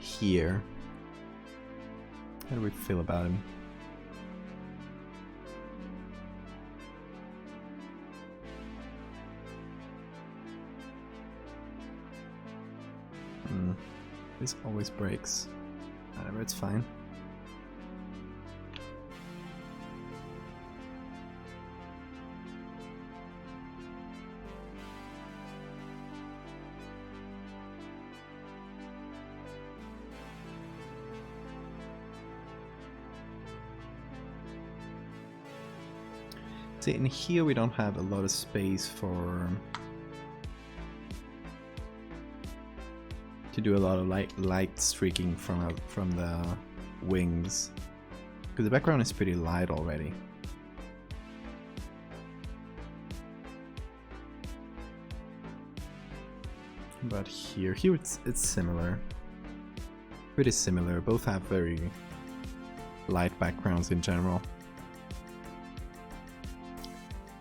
here? How do we feel about him? This always breaks. Whatever, it's fine. See, in here we don't have a lot of space for to do a lot of light streaking from the wings, because the background is pretty light already. But here it's similar, pretty similar. Both have very light backgrounds in general.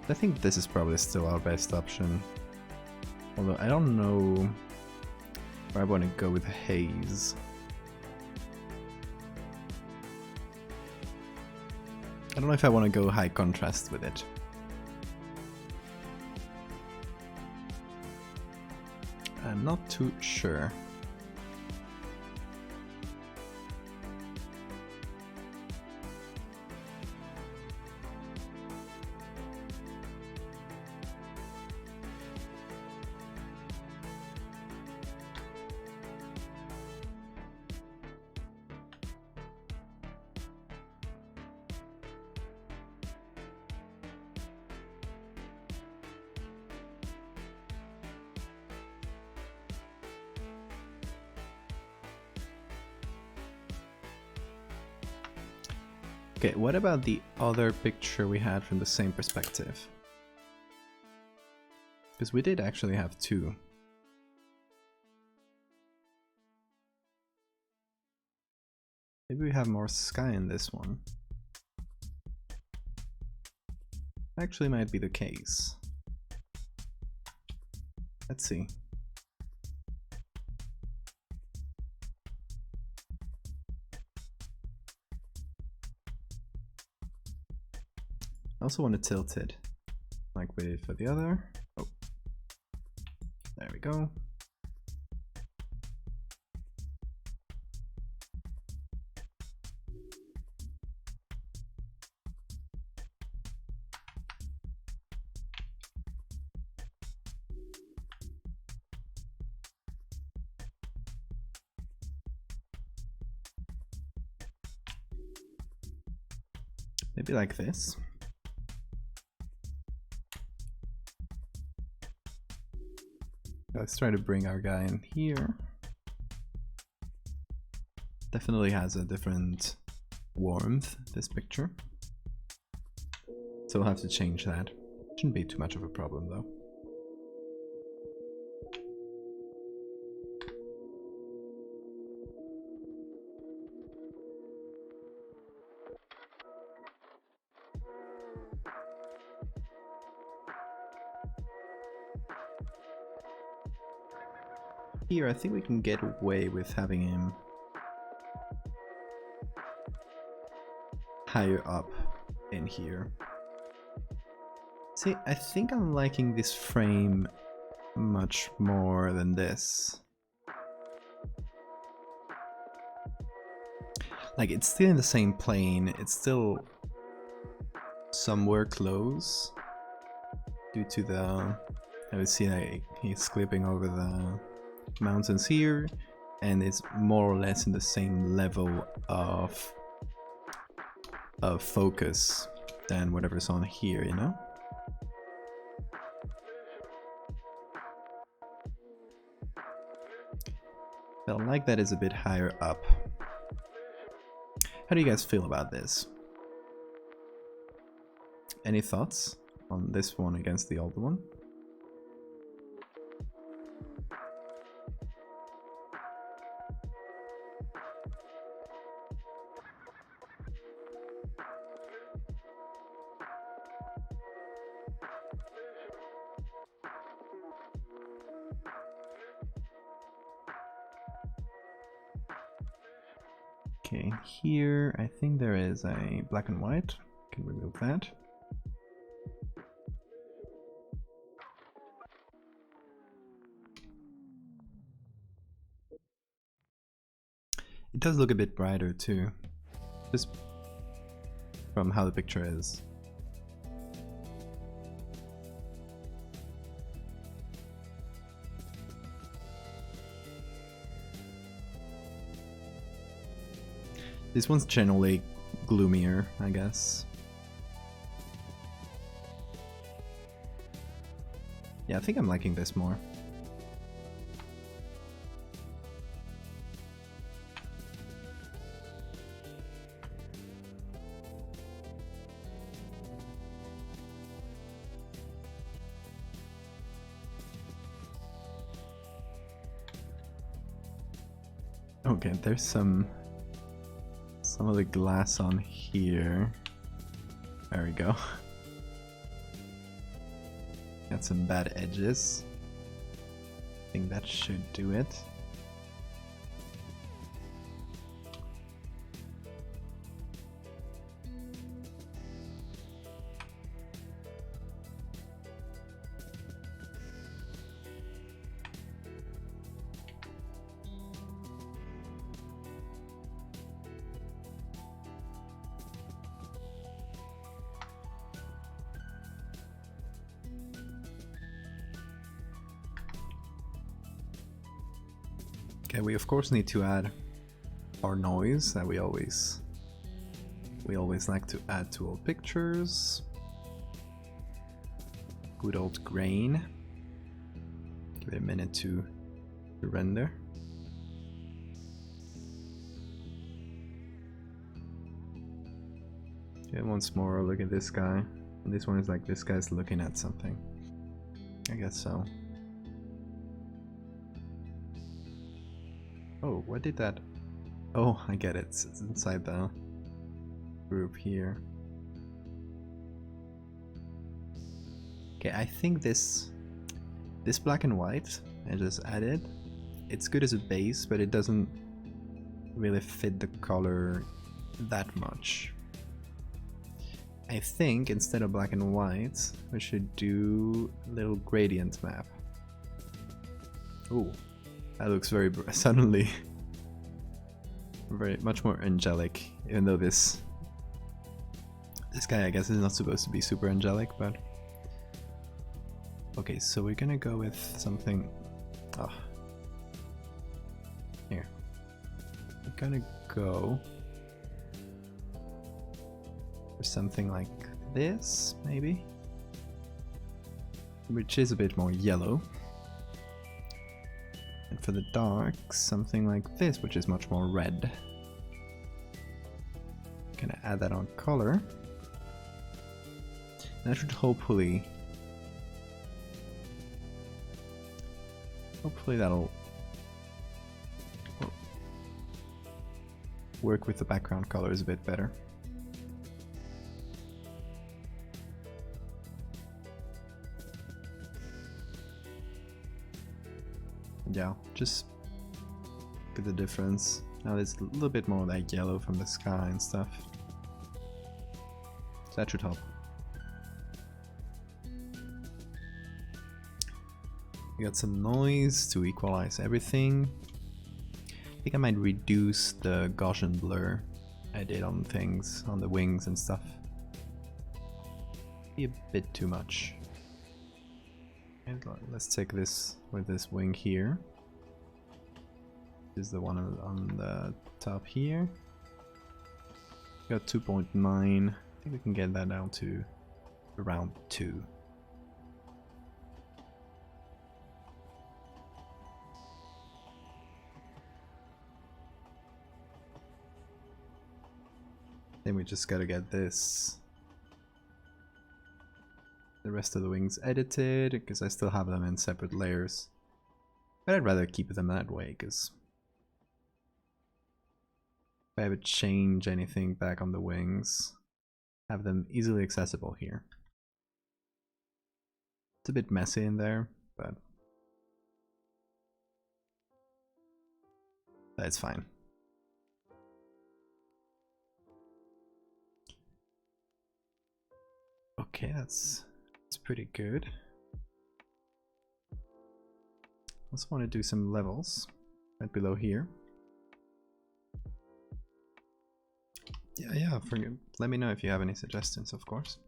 I think this is probably still our best option. Although I don't know if I want to go with haze. I don't know if I want to go high contrast with it. I'm not too sure. Okay, what about the other picture we had from the same perspective? Because we did actually have two. Maybe we have more sky in this one. Actually might be the case. Let's see. I also want to tilt it like we did for the other. Oh, there we go. Maybe like this. Let's try to bring our guy in here. Definitely has a different warmth, this picture. So we'll have to change that. Shouldn't be too much of a problem though. Here, I think we can get away with having him higher up in here. See, I think I'm liking this frame much more than this. Like, it's still in the same plane, it's still somewhere close due to the... I would see like he's clipping over the mountains here, and it's more or less in the same level of focus than whatever's on here, you know? Felt like that is a bit higher up. How do you guys feel about this? Any thoughts on this one against the old one? Okay, here I think there is a black and white. Can remove that. It does look a bit brighter too, just from how the picture is. This one's generally gloomier, I guess. Yeah, I think I'm liking this more. Okay, there's some of the glass on here. There we go. Got some bad edges. I think that should do it. Okay, we of course need to add our noise that we always like to add to all pictures. Good old grain. Give it a minute to render. Okay, once more, look at this guy. And this one is like, this guy's looking at something. I guess so. Oh, what did that... Oh, I get it. It's inside the group here. Okay, I think this black and white I just added, it's good as a base, but it doesn't really fit the color that much. I think instead of black and white, we should do a little gradient map. Oh, that looks very suddenly very much more angelic, even though this guy I guess is not supposed to be super angelic, but okay, so we're gonna go with something. Oh, here. We're gonna go for something like this, maybe, which is a bit more yellow. And for the darks, something like this, which is much more red. Gonna add that on color. That should hopefully that'll work with the background colors a bit better. Yeah, just look at the difference. Now there's a little bit more like yellow from the sky and stuff. So that should help. We got some noise to equalize everything. I think I might reduce the Gaussian blur I did on things, on the wings and stuff. Be a bit too much. And let's take this with this wing here. This is the one on the top here. Got 2.9. I think we can get that down to around 2. Then we just gotta get the rest of the wings edited, because I still have them in separate layers. But I'd rather keep them that way, because if I ever change anything back on the wings, have them easily accessible here. It's a bit messy in there, but that's fine. Okay, that's pretty good. Also want to do some levels right below here. Yeah, let me know if you have any suggestions, of course.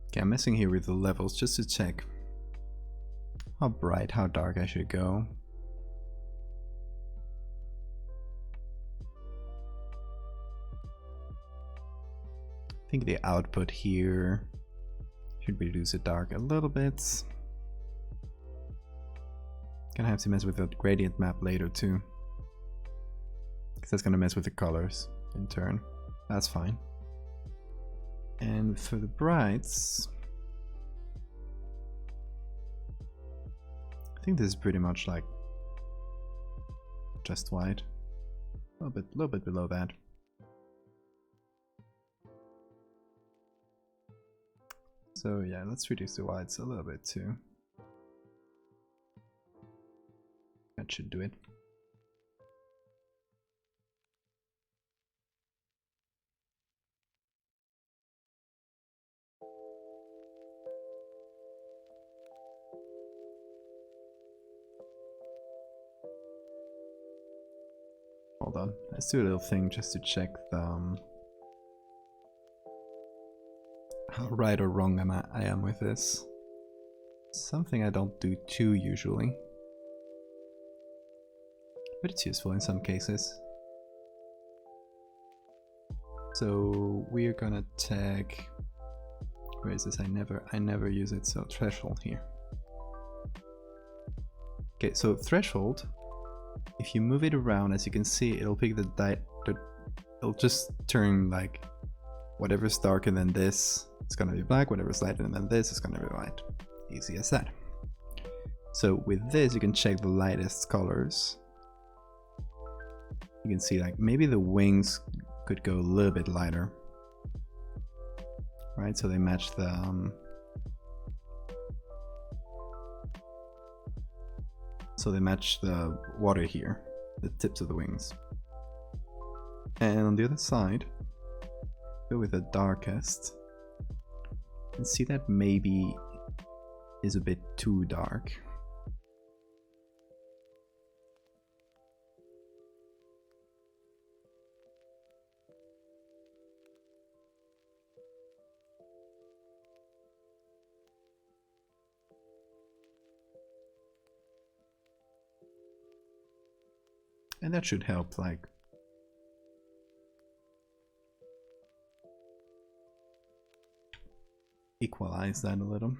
Okay, I'm messing here with the levels just to check how bright, how dark I should go. I think the output here should reduce the dark a little bit. Gonna have to mess with the gradient map later too, because that's gonna mess with the colors in turn. That's fine. And for the brights, I think this is pretty much like just white. A little bit below that. So yeah, let's reduce the whites a little bit too. That should do it. Hold on, let's do a little thing just to check the how right or wrong I am with this. Something I don't do too usually. but it's useful in some cases. So we're gonna tag, where is this? I never use it, so threshold here. Okay, so threshold, if you move it around, as you can see, it'll pick it'll just turn like whatever's darker than this, it's gonna be black, whatever's lighter than this is gonna be white. Easy as that. So with this, you can check the lightest colors. You can see like maybe the wings could go a little bit lighter, right? So they match the water here, the tips of the wings. And on the other side, go with the darkest, and see that maybe is a bit too dark. And that should help, like, equalize that a little.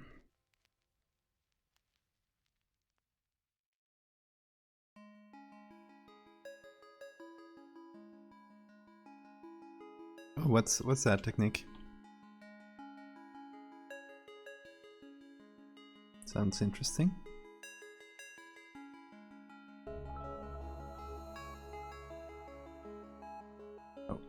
Oh, what's that technique? Sounds interesting. Oh.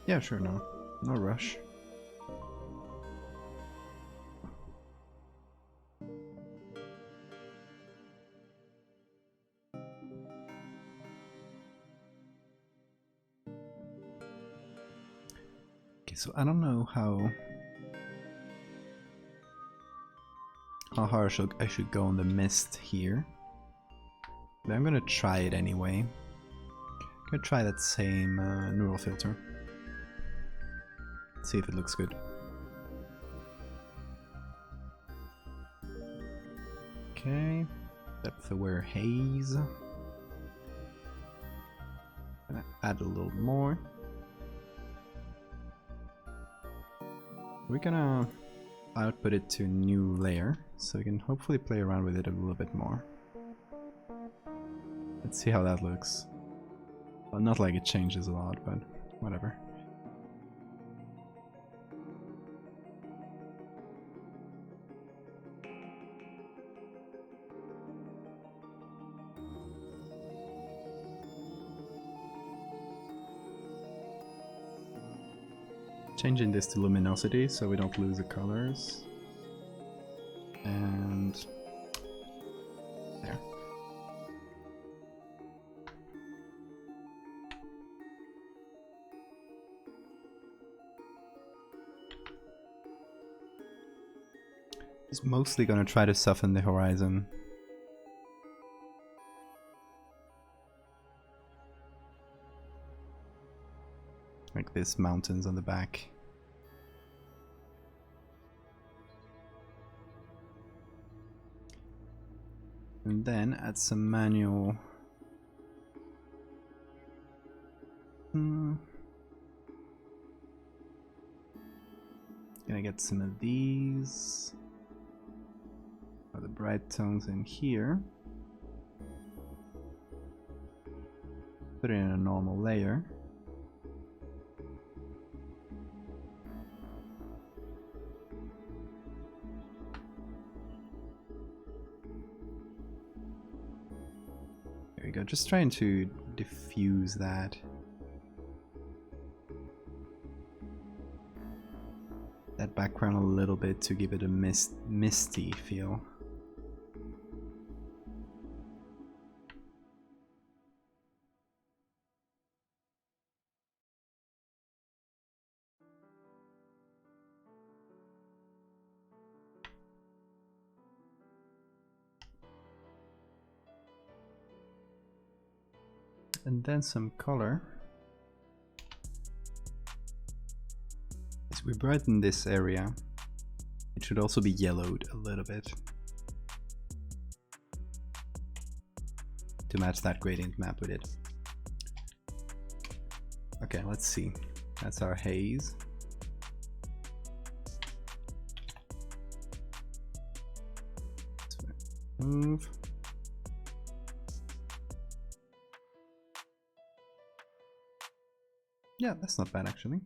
Yeah, sure, no rush. Okay, so I don't know how hard I should go on the mist here, but I'm gonna try it anyway. I'm gonna try that same neural filter. See if it looks good. Okay, depth aware haze. Gonna add a little more. We're gonna output it to a new layer, so we can hopefully play around with it a little bit more. Let's see how that looks. Well, not like it changes a lot, but whatever. Changing this to luminosity so we don't lose the colors. And there. It's mostly gonna try to soften the horizon. Like this mountains on the back. And then add some manual. Gonna get some of these. The bright tones in here. Put it in a normal layer. There we go, just trying to diffuse that. background a little bit to give it a misty feel. And then some color. As we brighten this area, it should also be yellowed a little bit to match that gradient map we did. Okay, let's see. That's our haze. Move. Yeah, that's not bad actually.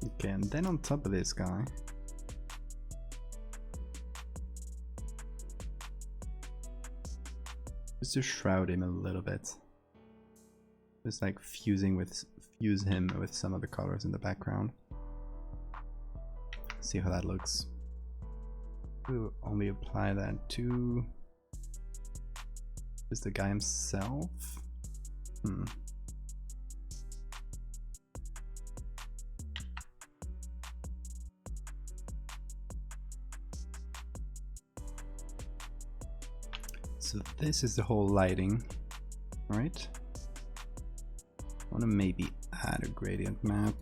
Okay, and then on top of this guy, just to shroud him a little bit. Just like fuse him with some of the colors in the background. See how that looks. We'll only apply that to just the guy himself. So this is the whole lighting, right? I want to maybe add a gradient map.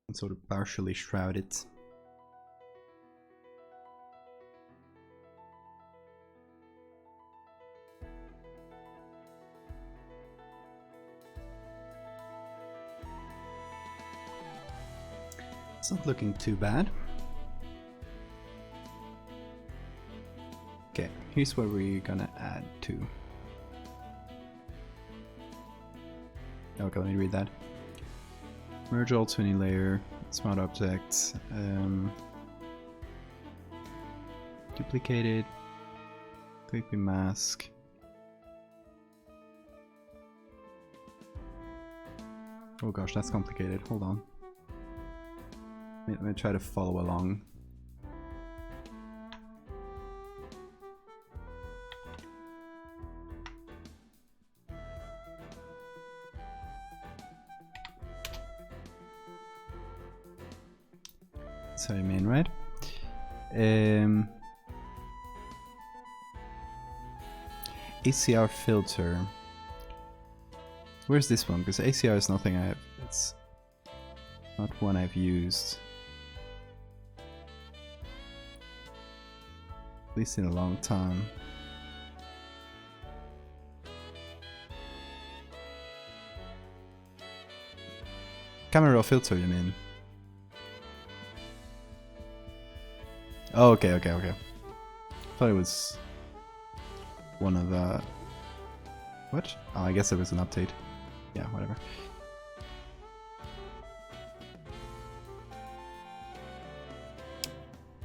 And sort of partially shroud it. It's not looking too bad. Okay, here's where we're gonna add to. Okay, let me read that. Merge all 20 layer, smart objects, duplicate it, quickly mask. Oh gosh, that's complicated, hold on. Let me try to follow along. So you mean, right? ACR filter. Where's this one? Because ACR is nothing I have. It's not one I've used. At least in a long time. Camera raw filter, you mean? Oh, okay. Thought it was one of the... What? Oh, I guess it was an update. Yeah, whatever.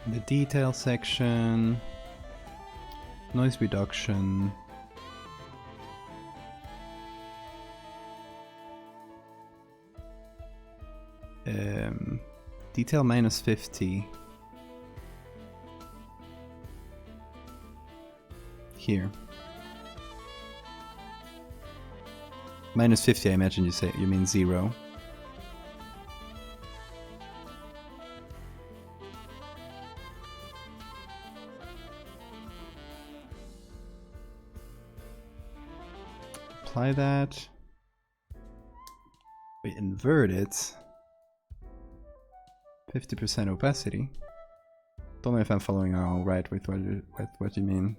The detail section, noise reduction, detail minus 50 here. Minus 50, I imagine you mean 0. Apply that. We invert it. 50% opacity. Don't know if I'm following all right with what you mean.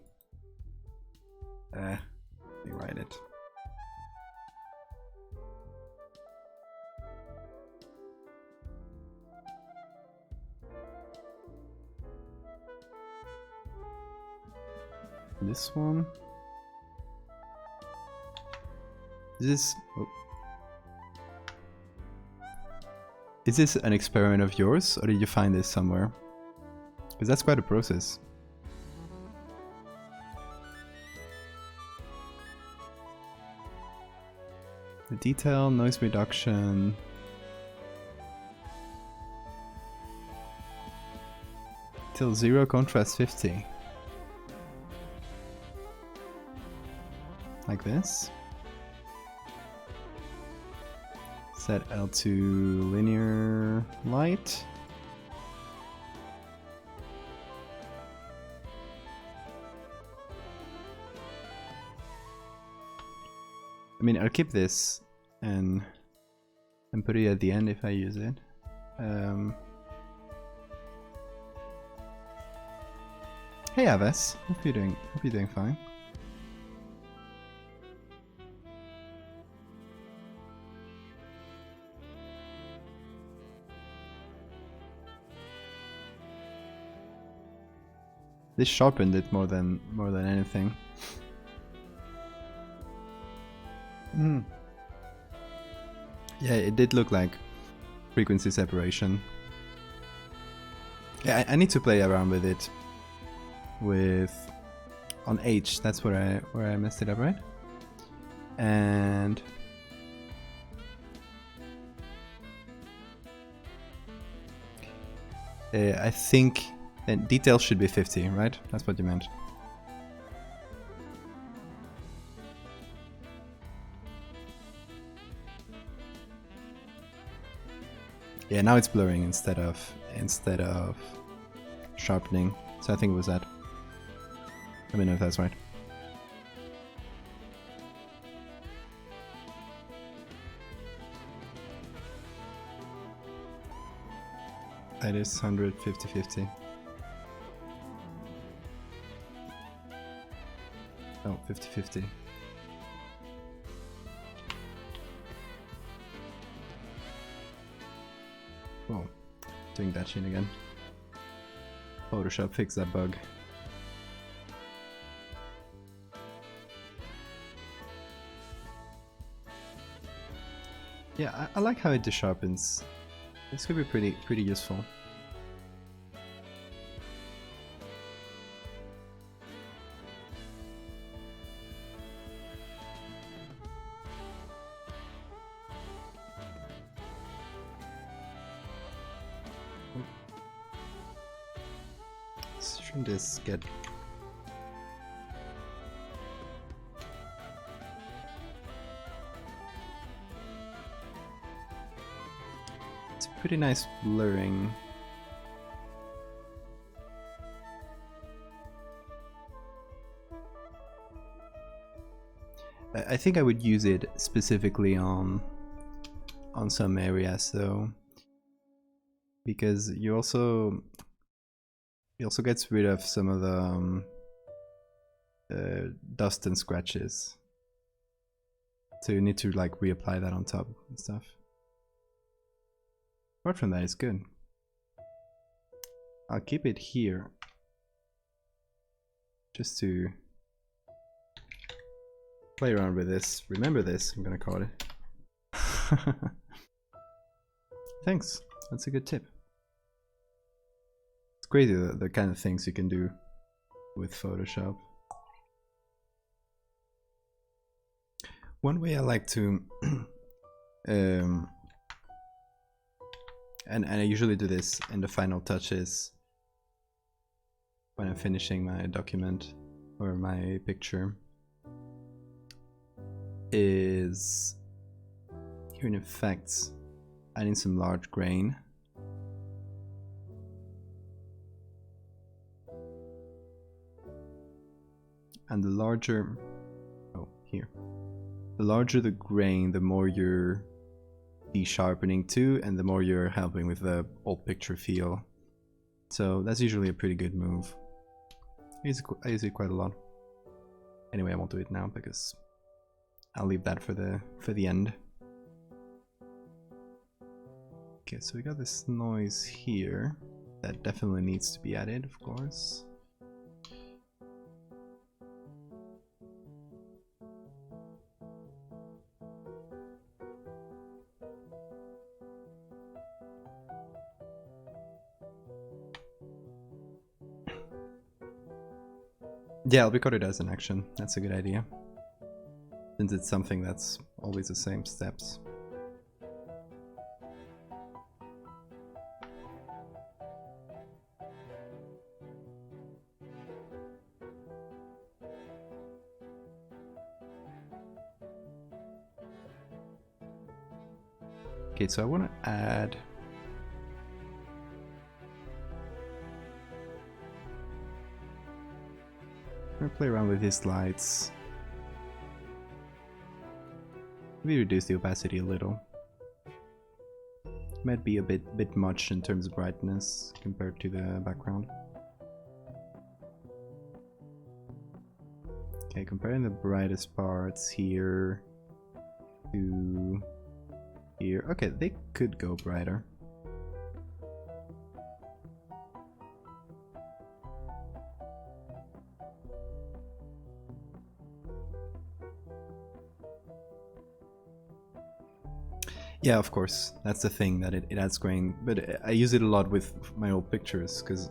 Let me write it. This one. Is this an experiment of yours, or did you find this somewhere? Because that's quite a process. The detail, noise reduction. Till 0, contrast 50. Like this. Set L to linear light. I mean, I'll keep this and put it at the end if I use it. Hey Aves, hope you're doing fine. This sharpened it more than anything. Yeah, it did look like frequency separation. Yeah, I need to play around with it. On H, that's where I messed it up, right? And I think details should be 50, right? That's what you meant. Yeah, now it's blurring instead of sharpening. So I think it was that. Let me know if that's right. That is 150-50. Oh, 50-50. Oh, doing that shit again. Photoshop, fix that bug. Yeah, I like how it desharpens. This could be pretty useful. Shouldn't this get... It's pretty nice blurring. I think I would use it specifically on some areas though, because you also gets rid of some of the dust and scratches. So you need to like reapply that on top and stuff. Apart from that, it's good. I'll keep it here just to play around with this. Remember this, I'm gonna call it. Thanks, that's a good tip. It's crazy the kind of things you can do with Photoshop. One way I like to and I usually do this in the final touches when I'm finishing my document or my picture, is here in effects adding some large grain. And the larger, oh here, the larger the grain, the more you're de-sharpening too, and the more you're helping with the old picture feel. So that's usually a pretty good move. I use it quite a lot. Anyway, I won't do it now because I'll leave that for the end. Okay, so we got this noise here that definitely needs to be added, of course. Yeah, I'll record it as an action. That's a good idea. Since it's something that's always the same steps. Okay, so I want to add... I'm going to play around with these lights. Maybe reduce the opacity a little. Might be a bit much in terms of brightness compared to the background. Okay, comparing the brightest parts here to here. Okay, they could go brighter. Yeah, of course, that's the thing, that it adds grain, but I use it a lot with my old pictures because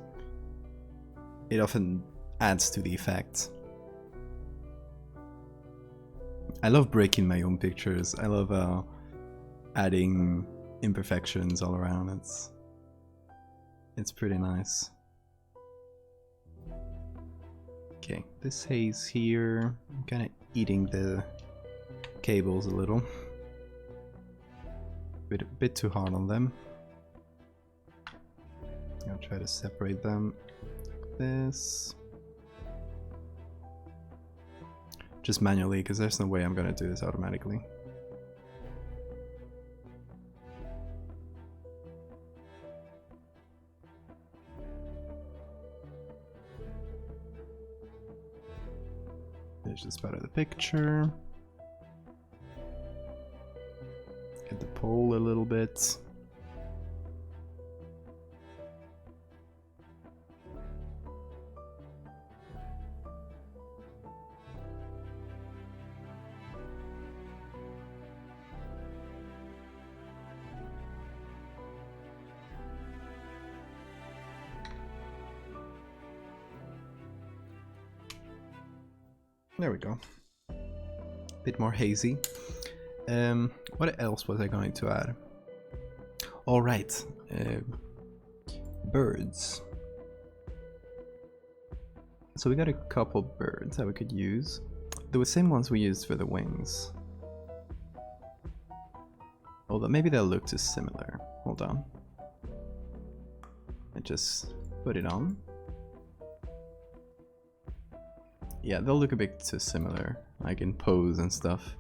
it often adds to the effect. I love breaking my own pictures. I love adding imperfections all around. It's pretty nice. Okay, this haze here, I'm kind of eating the cables a little. A bit too hard on them. I'll try to separate them like this. Just manually, because there's no way I'm gonna do this automatically. There's just part of the picture. Get the pole a little bit. There we go. Bit more hazy. What else was I going to add? All right, birds. So we got a couple birds that we could use. The same ones we used for the wings. Although maybe they'll look too similar. Hold on. I just put it on. Yeah, they'll look a bit too similar, like in pose and stuff.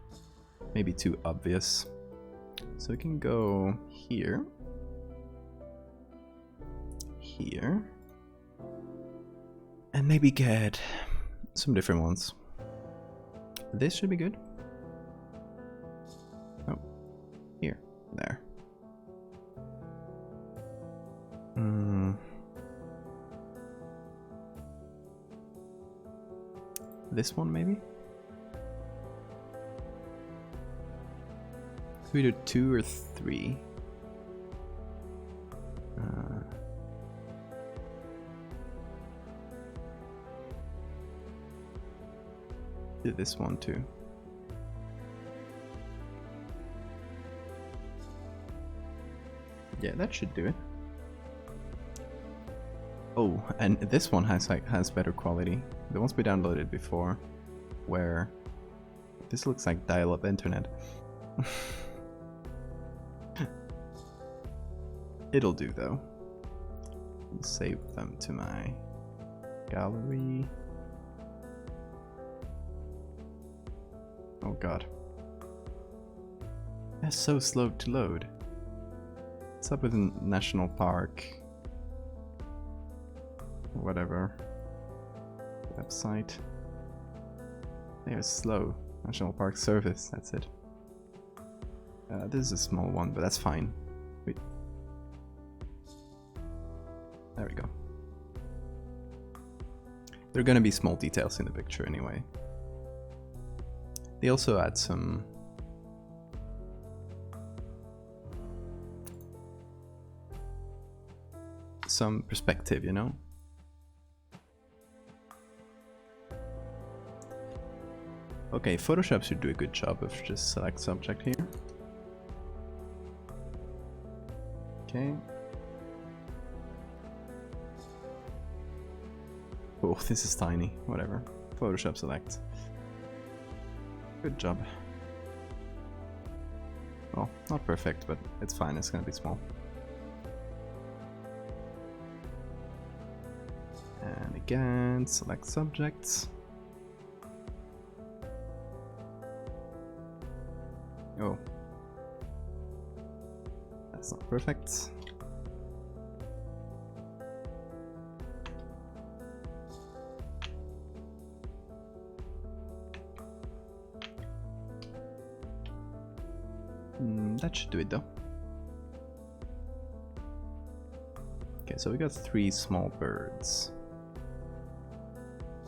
Maybe too obvious. So we can go here. Here. And maybe get some different ones. This should be good. Oh, here, there. This one maybe? Could we do 2 or 3? Do this one too. Yeah, that should do it. Oh, and this one has better quality. The ones we downloaded before, where this looks like dial-up internet. It'll do though. I'll save them to my gallery. Oh god. That's so slow to load. What's up with a national park? whatever website. They are slow. National Park Service, that's it. This is a small one, but that's fine. Wait. There we go. There are gonna be small details in the picture anyway. They also add some perspective, you know? Okay, Photoshop should do a good job of just select subject here. Okay. Oh, this is tiny. Whatever. Photoshop select. Good job. Well, not perfect, but it's fine. It's gonna be small. And again, select subjects. Oh. That's not perfect. That should do it though. Okay, so we got 3 small birds.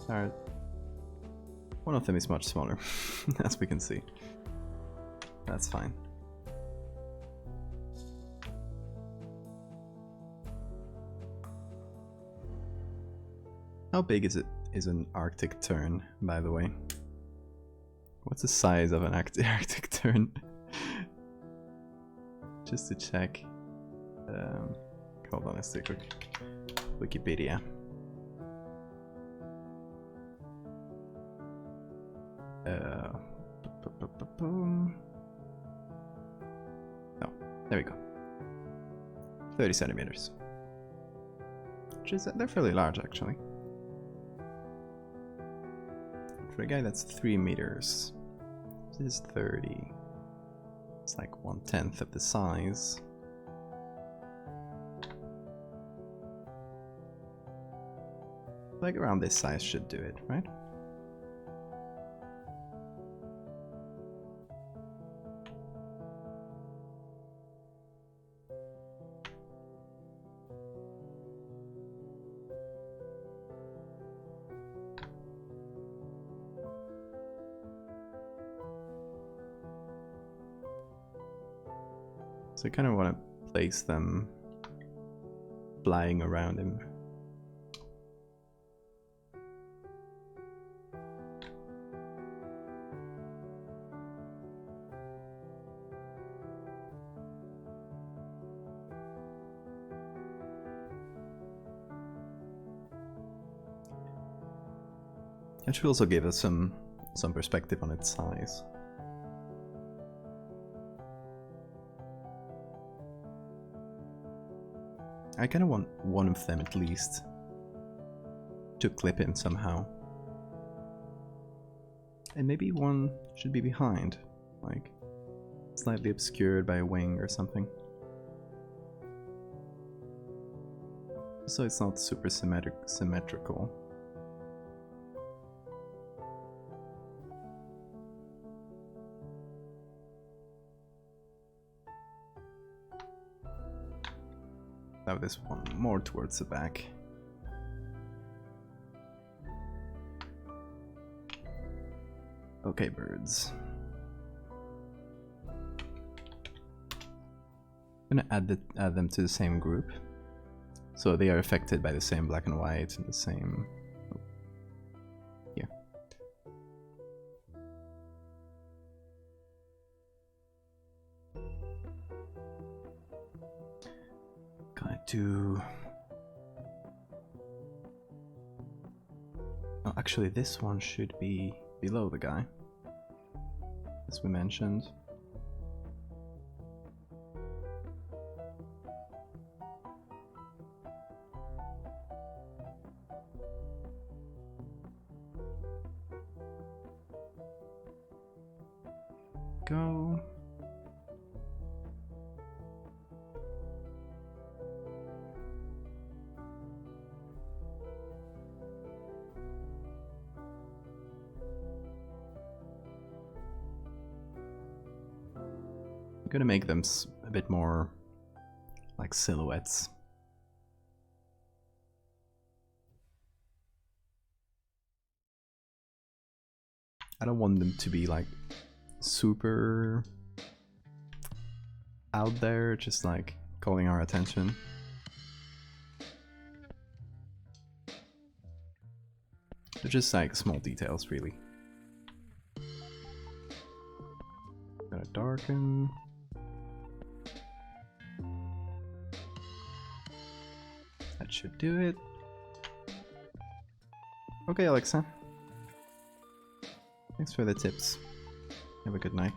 One of them is much smaller, as we can see. That's fine. How big is an Arctic tern, by the way? What's the size of an Arctic tern? Just to check. Hold on, let's take a quick Wikipedia. Oh, there we go. 30 centimeters. Which is, they're fairly large actually. For a guy that's 3 meters, this is 30. It's like 1/10 of the size. Like around this size should do it, right? So I kind of want to place them flying around him. That should also give us some perspective on its size. I kind of want one of them at least to clip him somehow. And maybe one should be behind, like slightly obscured by a wing or something. So it's not super symmetrical. Now this one more towards the back. Okay, birds. I'm gonna add them to the same group, so they are affected by the same black and white and the same. Oh, here. Gonna do. Oh, actually, this one should be below the guy, as we mentioned. Go. I'm gonna make them a bit more like silhouettes. I don't want them to be like super out there, just like calling our attention. They're just like small details, really. Gonna darken. That should do it. Okay, Alexa. Thanks for the tips. Have a good night.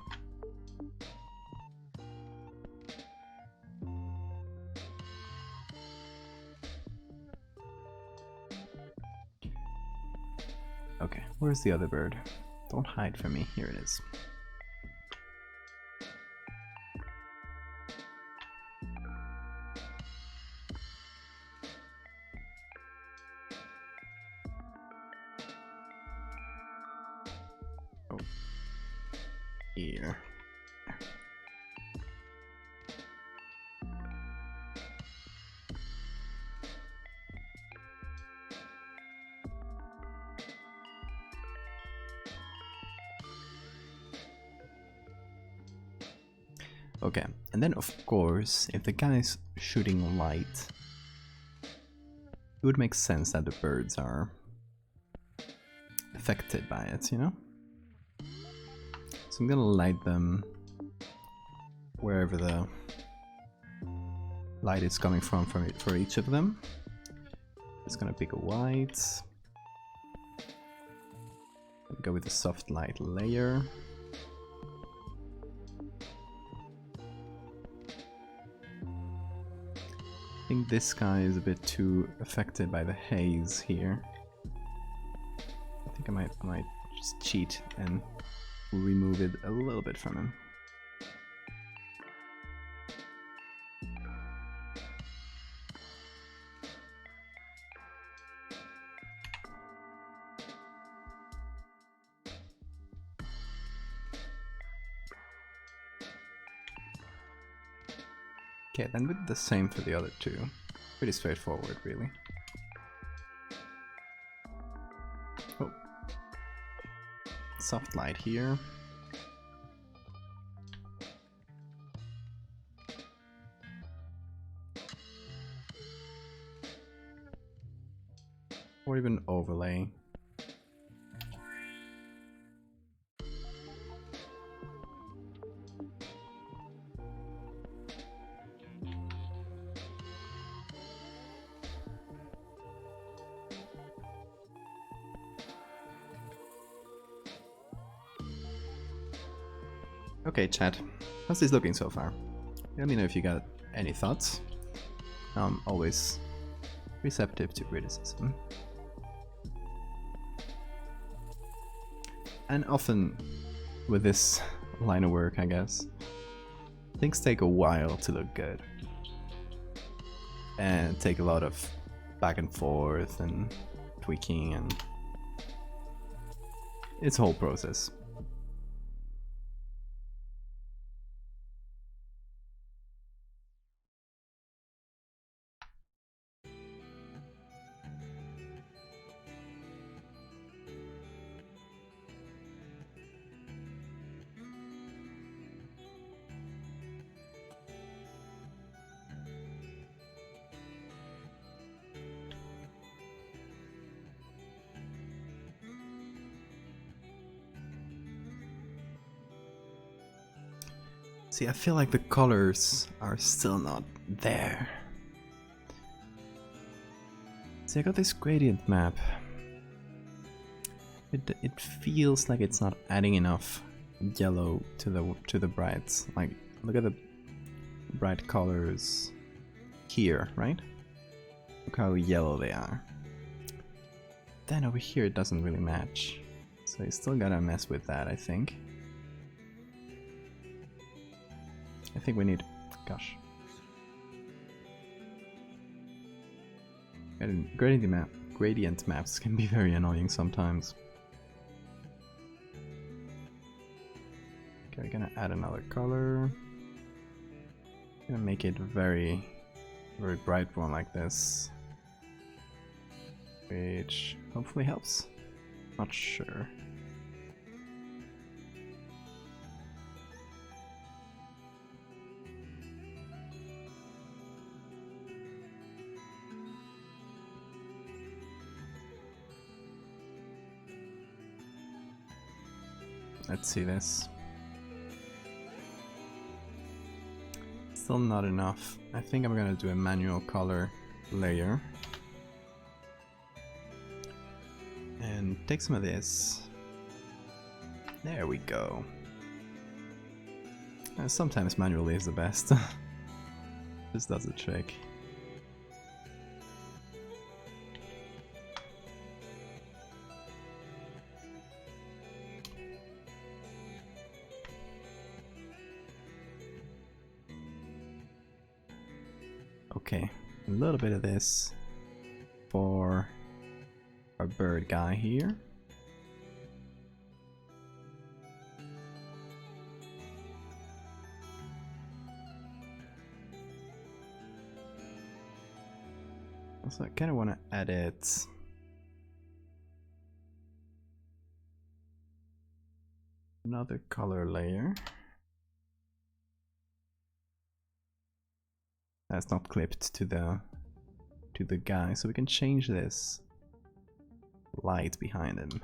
Okay, where's the other bird? Don't hide from me. Here it is. Oh. Here. Okay, and then of course, if the guy is shooting light, it would make sense that the birds are affected by it, you know? So I'm gonna light them wherever the light is coming from for each of them. Just gonna pick a white. Go with a soft light layer. I think this guy is a bit too affected by the haze here. I think I might just cheat and remove it a little bit from him. Okay, then we did the same for the other two. Pretty straightforward, really. Oh. Soft light here. Or even overlay. Okay, chat. How's this looking so far? Let me know if you got any thoughts. I'm always receptive to criticism. And often with this line of work, I guess, things take a while to look good. And take a lot of back and forth and tweaking, and it's a whole process. See, I feel like the colors are still not there. See, I got this gradient map. It feels like it's not adding enough yellow to the brights. Like, look at the bright colors here, right? Look how yellow they are. Then over here it doesn't really match. So you still gotta mess with that, I think. I think we need... gosh. Gradient maps can be very annoying sometimes. Okay, we're gonna add another color. Gonna make it very bright one like this, which hopefully helps. Not sure. Let's see this. Still not enough. I think I'm gonna do a manual color layer. And take some of this. There we go. Sometimes manually is the best. This does the trick. Okay, a little bit of this for our bird guy here. Also, I kind of want to edit another color layer. That's not clipped to the guy, so we can change this light behind him.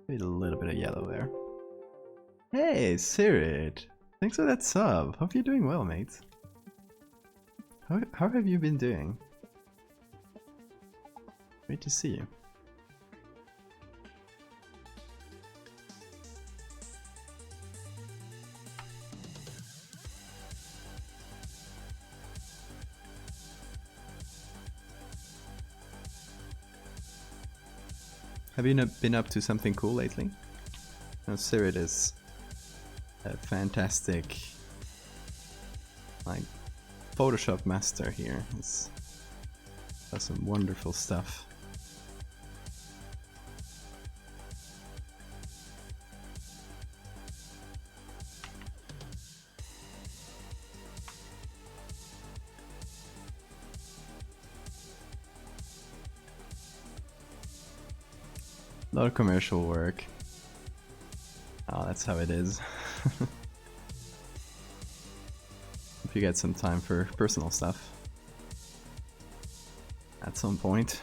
Need a little bit of yellow there. Hey, Sirid! Thanks for that sub. Hope you're doing well, mate. How have you been doing? Great to see you. Have you been up to something cool lately? No, Sirid is a fantastic, like, Photoshop master here. He's does some wonderful stuff. A lot of commercial work. Oh, that's how it is. If you get some time for personal stuff at some point.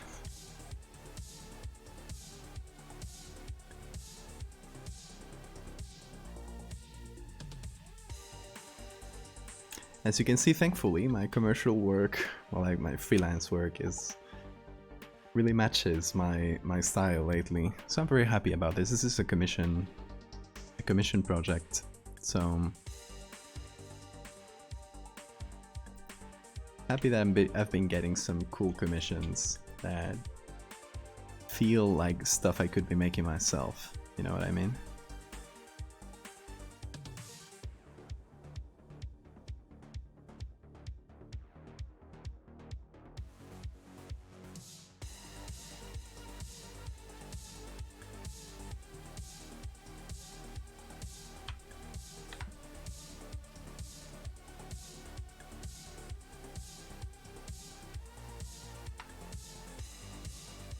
As you can see, thankfully, my commercial work, well, like my freelance work, really matches my style lately. So I'm very happy about this. This is a commission project. So happy that I've been getting some cool commissions that feel like stuff I could be making myself. You know what I mean?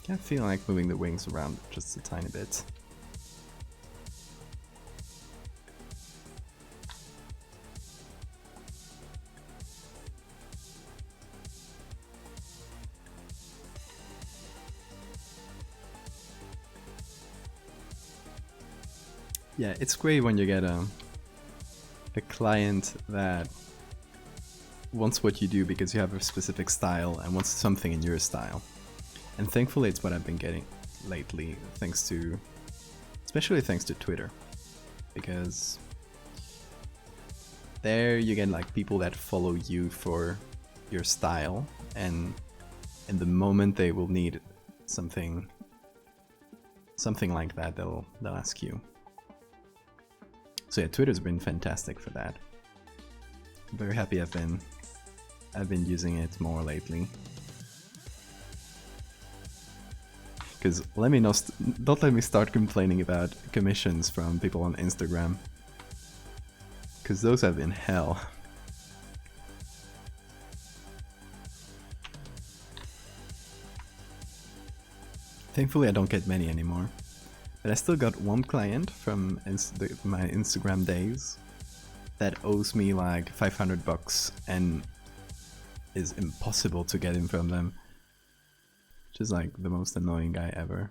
I feel like moving the wings around just a tiny bit. Yeah, it's great when you get a client that wants what you do because you have a specific style and wants something in your style. And thankfully it's what I've been getting lately, especially thanks to Twitter. Because there you get like people that follow you for your style, and in the moment they will need something like that, they'll ask you. So yeah, Twitter's been fantastic for that. I'm very happy I've been using it more lately. Because don't let me start complaining about commissions from people on Instagram. because those have been hell. Thankfully I don't get many anymore. But I still got one client from my Instagram days that owes me like 500 bucks and is impossible to get in from them. Which is like the most annoying guy ever.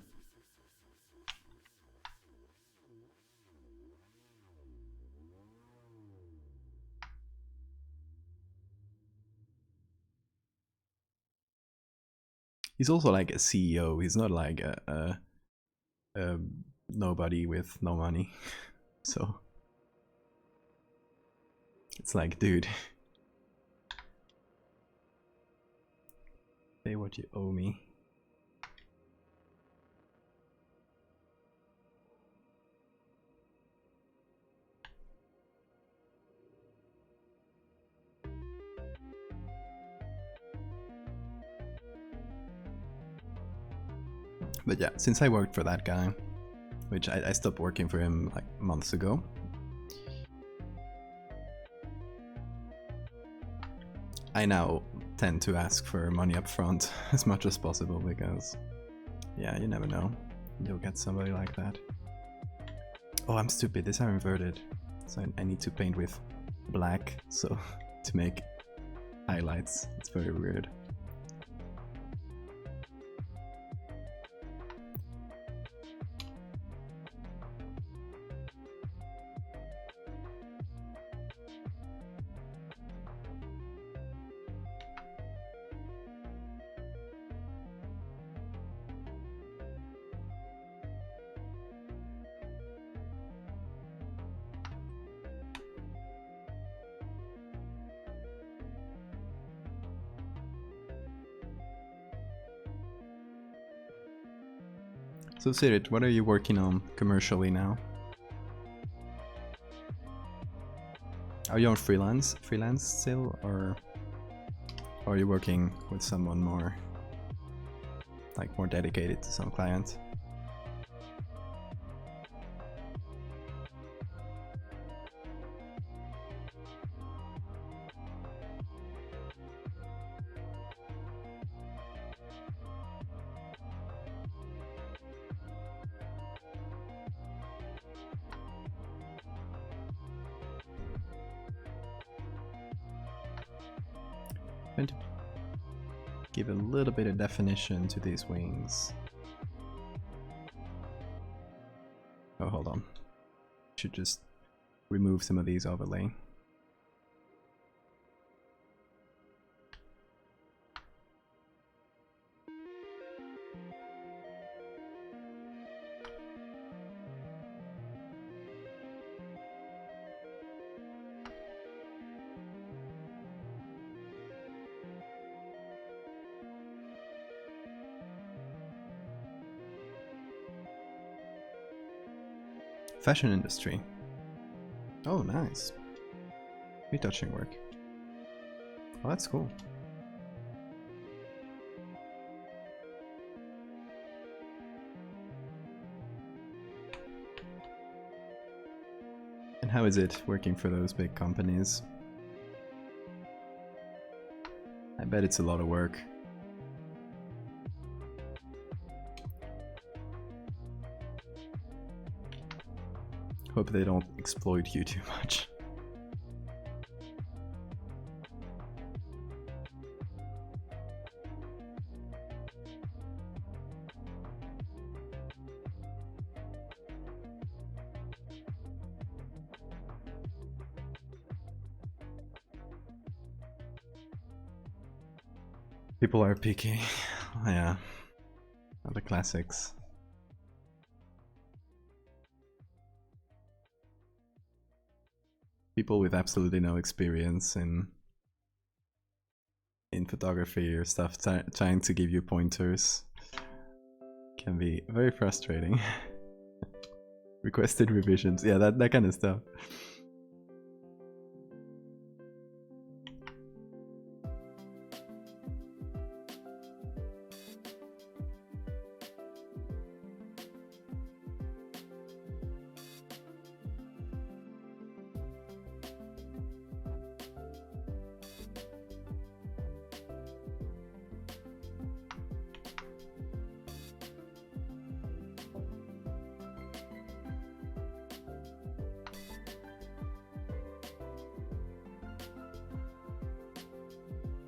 He's also like a CEO. He's not like a nobody with no money. So it's like, dude, pay what you owe me. But yeah, since I worked for that guy, which I stopped working for him like months ago, I now tend to ask for money up front as much as possible because, yeah, you never know. You'll get somebody like that. Oh, I'm stupid. These are inverted. So I need to paint with black so to make highlights. It's very weird. So Sirit, what are you working on commercially now? Are you on freelance still, or are you working with someone more, like more dedicated to some client? I'm going to give a little bit of definition to these wings. Oh, hold on. Should just remove some of these overlay. Fashion industry. Oh, nice. Retouching work. Oh, that's cool. And how is it working for those big companies? I bet it's a lot of work. Hope they don't exploit you too much. People are picky. Yeah. The classics. People with absolutely no experience in photography or stuff trying to give you pointers can be very frustrating. Requested revisions, yeah, that kind of stuff.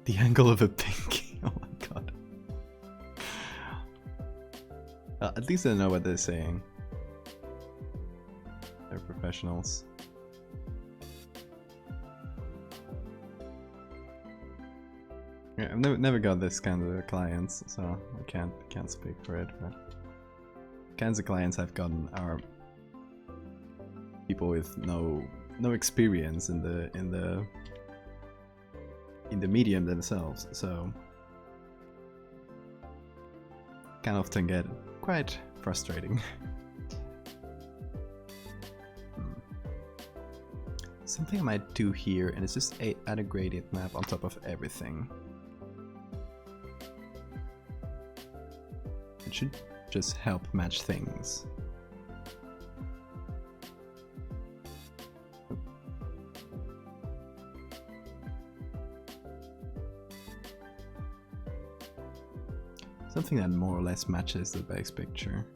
The angle of a pinky. Oh my god. At least I know what they're saying. They're professionals. Yeah, I've never got this kind of clients, so I can't speak for it. But kinds of clients I've gotten are people with no experience in the medium themselves, so can often get quite frustrating. Something I might do here, and it's just add a gradient map on top of everything. It should just help match things. Something that more or less matches the base picture.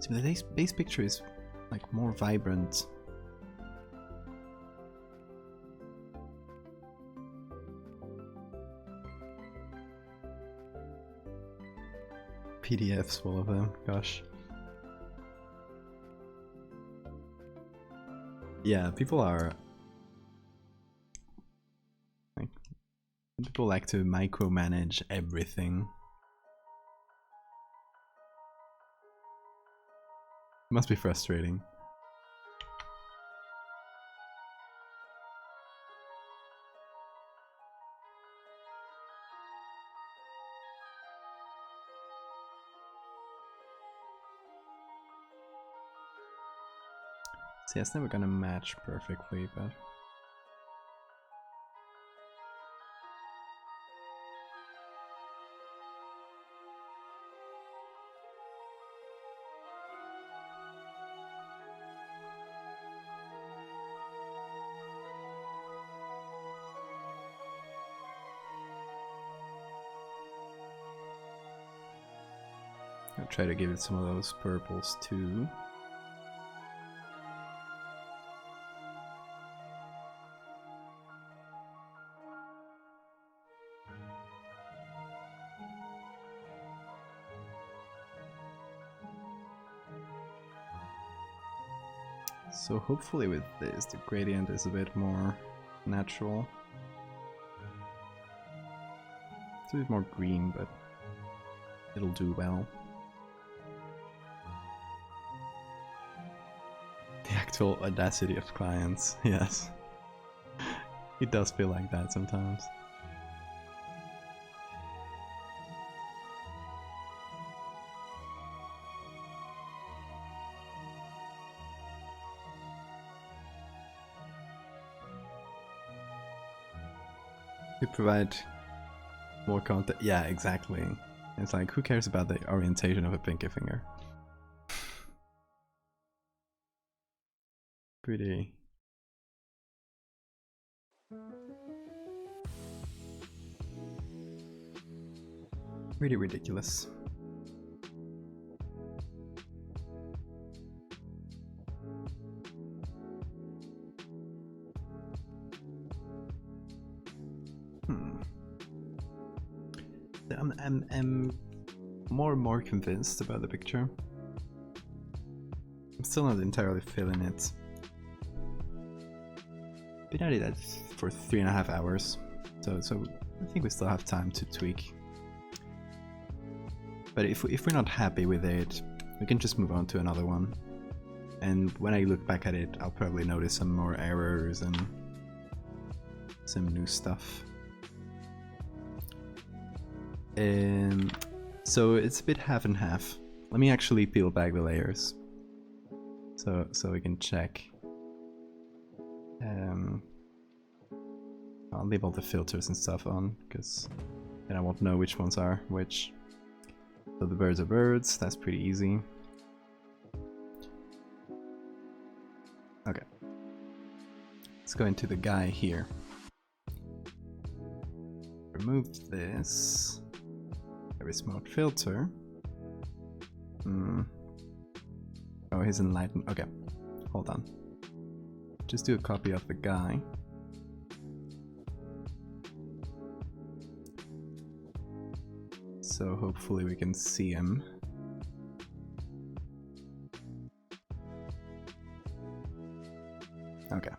So the base picture is like more vibrant. PDFs, all of them, gosh. Yeah, people like to micromanage everything. It must be frustrating. See, it's never gonna match perfectly, but I'll try to give it some of those purples too. So hopefully with this, the gradient is a bit more natural. It's a bit more green, but it'll do well. The actual audacity of clients, yes. It does feel like that sometimes. We provide more content. Yeah, exactly. It's like, who cares about the orientation of a pinky finger? Pretty ridiculous. I'm more and more convinced about the picture. I'm still not entirely feeling it. Been at it for 3.5 hours, so I think we still have time to tweak. But if we're not happy with it, we can just move on to another one. And when I look back at it, I'll probably notice some more errors and some new stuff. So it's a bit half and half. Let me actually peel back the layers, so we can check. I'll leave all the filters and stuff on, because then I won't know which ones are which. So the birds are birds, that's pretty easy. Okay. Let's go into the guy here. Remove this. Very smart filter. Oh, he's enlightened. Okay, hold on. just do a copy of the guy. So hopefully we can see him. Okay.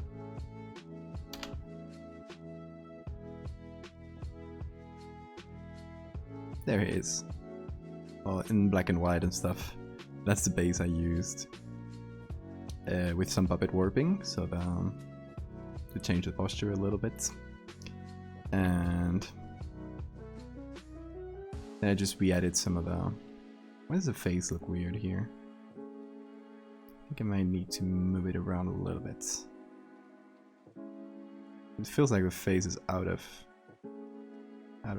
There he is. Well, in black and white and stuff. That's the base I used. With some puppet warping, so to change the posture a little bit. And then I just re-added some of the... Why does the face look weird here? I think I might need to move it around a little bit. It feels like the face is out of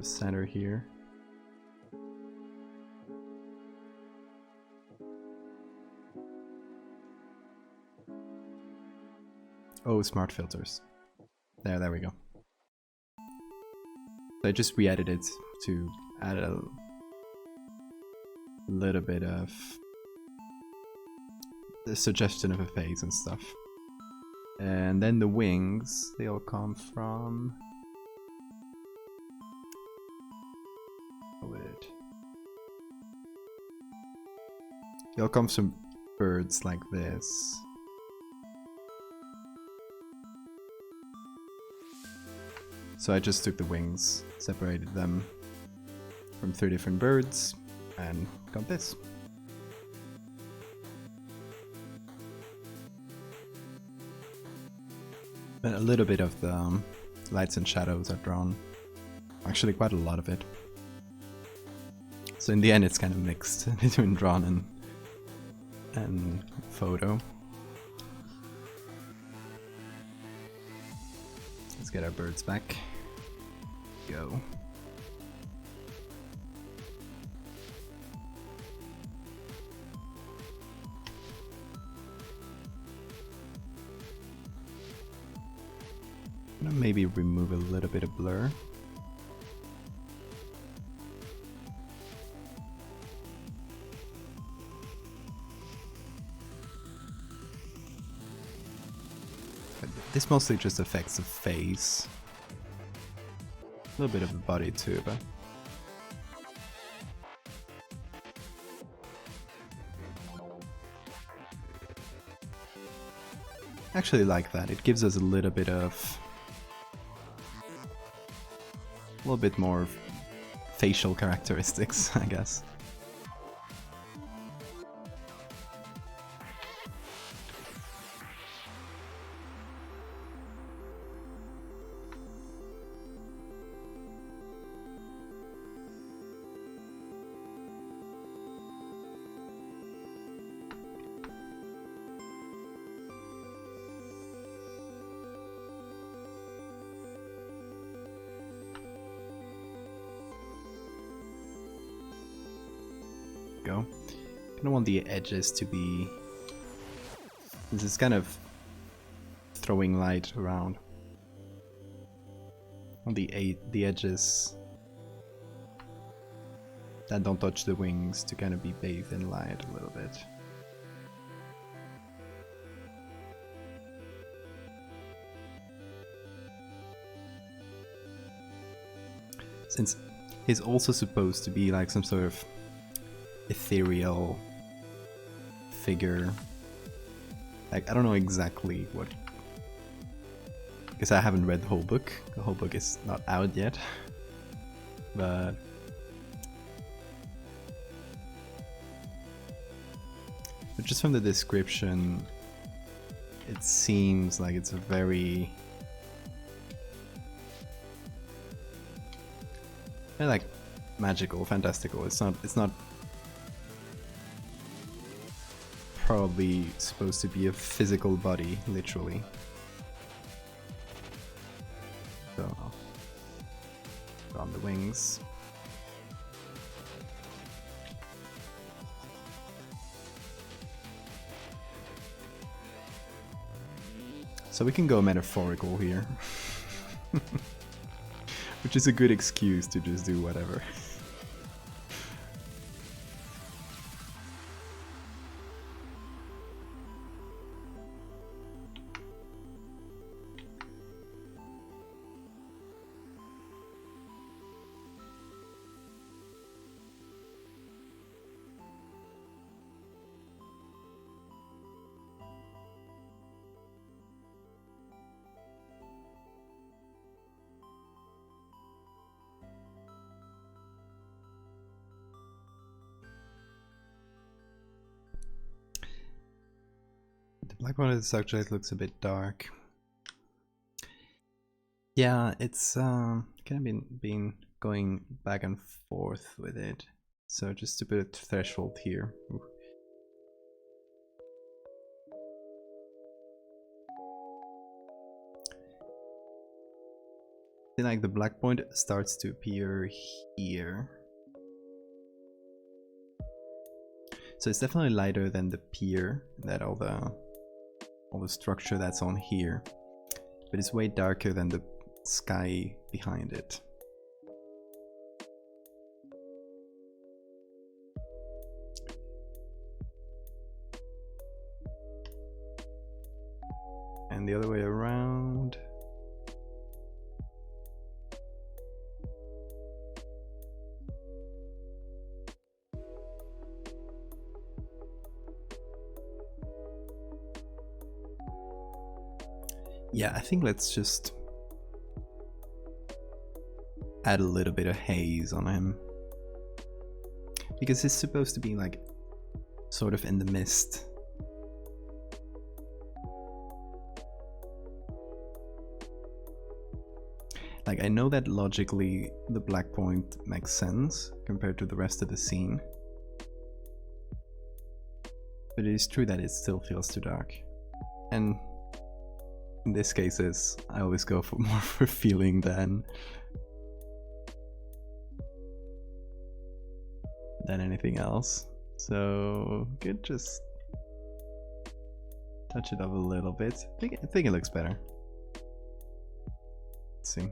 center here. Oh, smart filters. There we go. So I just re-added it to add a little bit of the suggestion of a face and stuff. And then the wings, they all come from... Wait. They all come from birds like this. So I just took the wings, separated them from 3 different birds, and got this. But a little bit of the lights and shadows are drawn. Actually quite a lot of it. So in the end it's kind of mixed between drawn and photo. Let's get our birds back. Go. I'm gonna maybe remove a little bit of blur. But this mostly just affects the face. A little bit of the body too, but... I actually like that. It gives us a little bit more facial characteristics, I guess. Go. Kind of want the edges to be... This is kind of throwing light around. On the edges that don't touch the wings to kind of be bathed in light a little bit. Since he's also supposed to be like some sort of ethereal figure. Like, I don't know exactly what, because I haven't read the whole book. The whole book is not out yet, but just from the description it seems like it's a very like magical, fantastical. It's not probably supposed to be a physical body, literally. So, on the wings. So we can go metaphorical here. Which is a good excuse to just do whatever. Like one of the subjects looks a bit dark. Yeah, it's kind of been going back and forth with it. So just to put a threshold here. Ooh. Then like the black point starts to appear here. So it's definitely lighter than the pier, that all the structure that's on here. But it's way darker than the sky behind it. And the other way around. Yeah, I think let's just add a little bit of haze on him. Because he's supposed to be like sort of in the mist. Like, I know that logically the black point makes sense compared to the rest of the scene. But it is true that it still feels too dark. And in this case, I always go for more for feeling than anything else. So could just touch it up a little bit. I think it looks better. Let's see.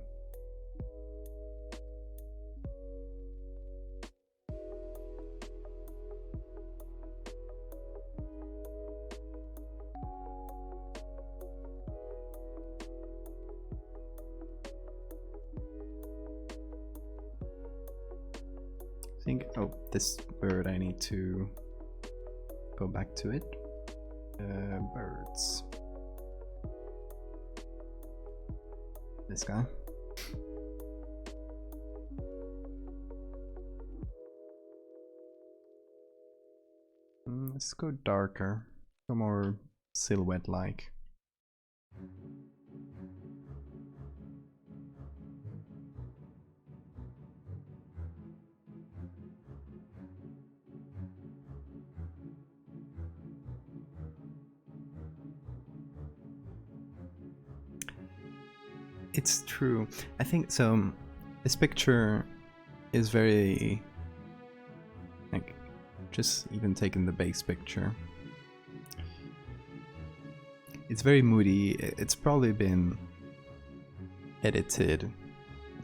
I think, oh, this bird, I need to go back to it. Birds. This guy. Let's go darker, go more silhouette-like. It's true. I think so. This picture is very, like, just even taking the base picture. It's very moody. It's probably been edited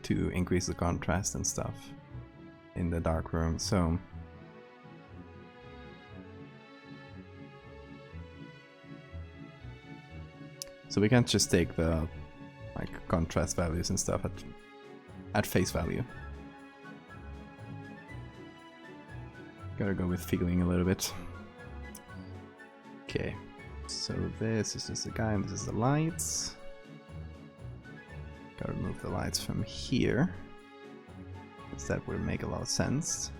to increase the contrast and stuff in the dark room. So we can't just take the like contrast values and stuff at face value. Gotta go with feeling a little bit. Okay, so this is just the guy and this is the lights. Gotta remove the lights from here, because that would make a lot of sense.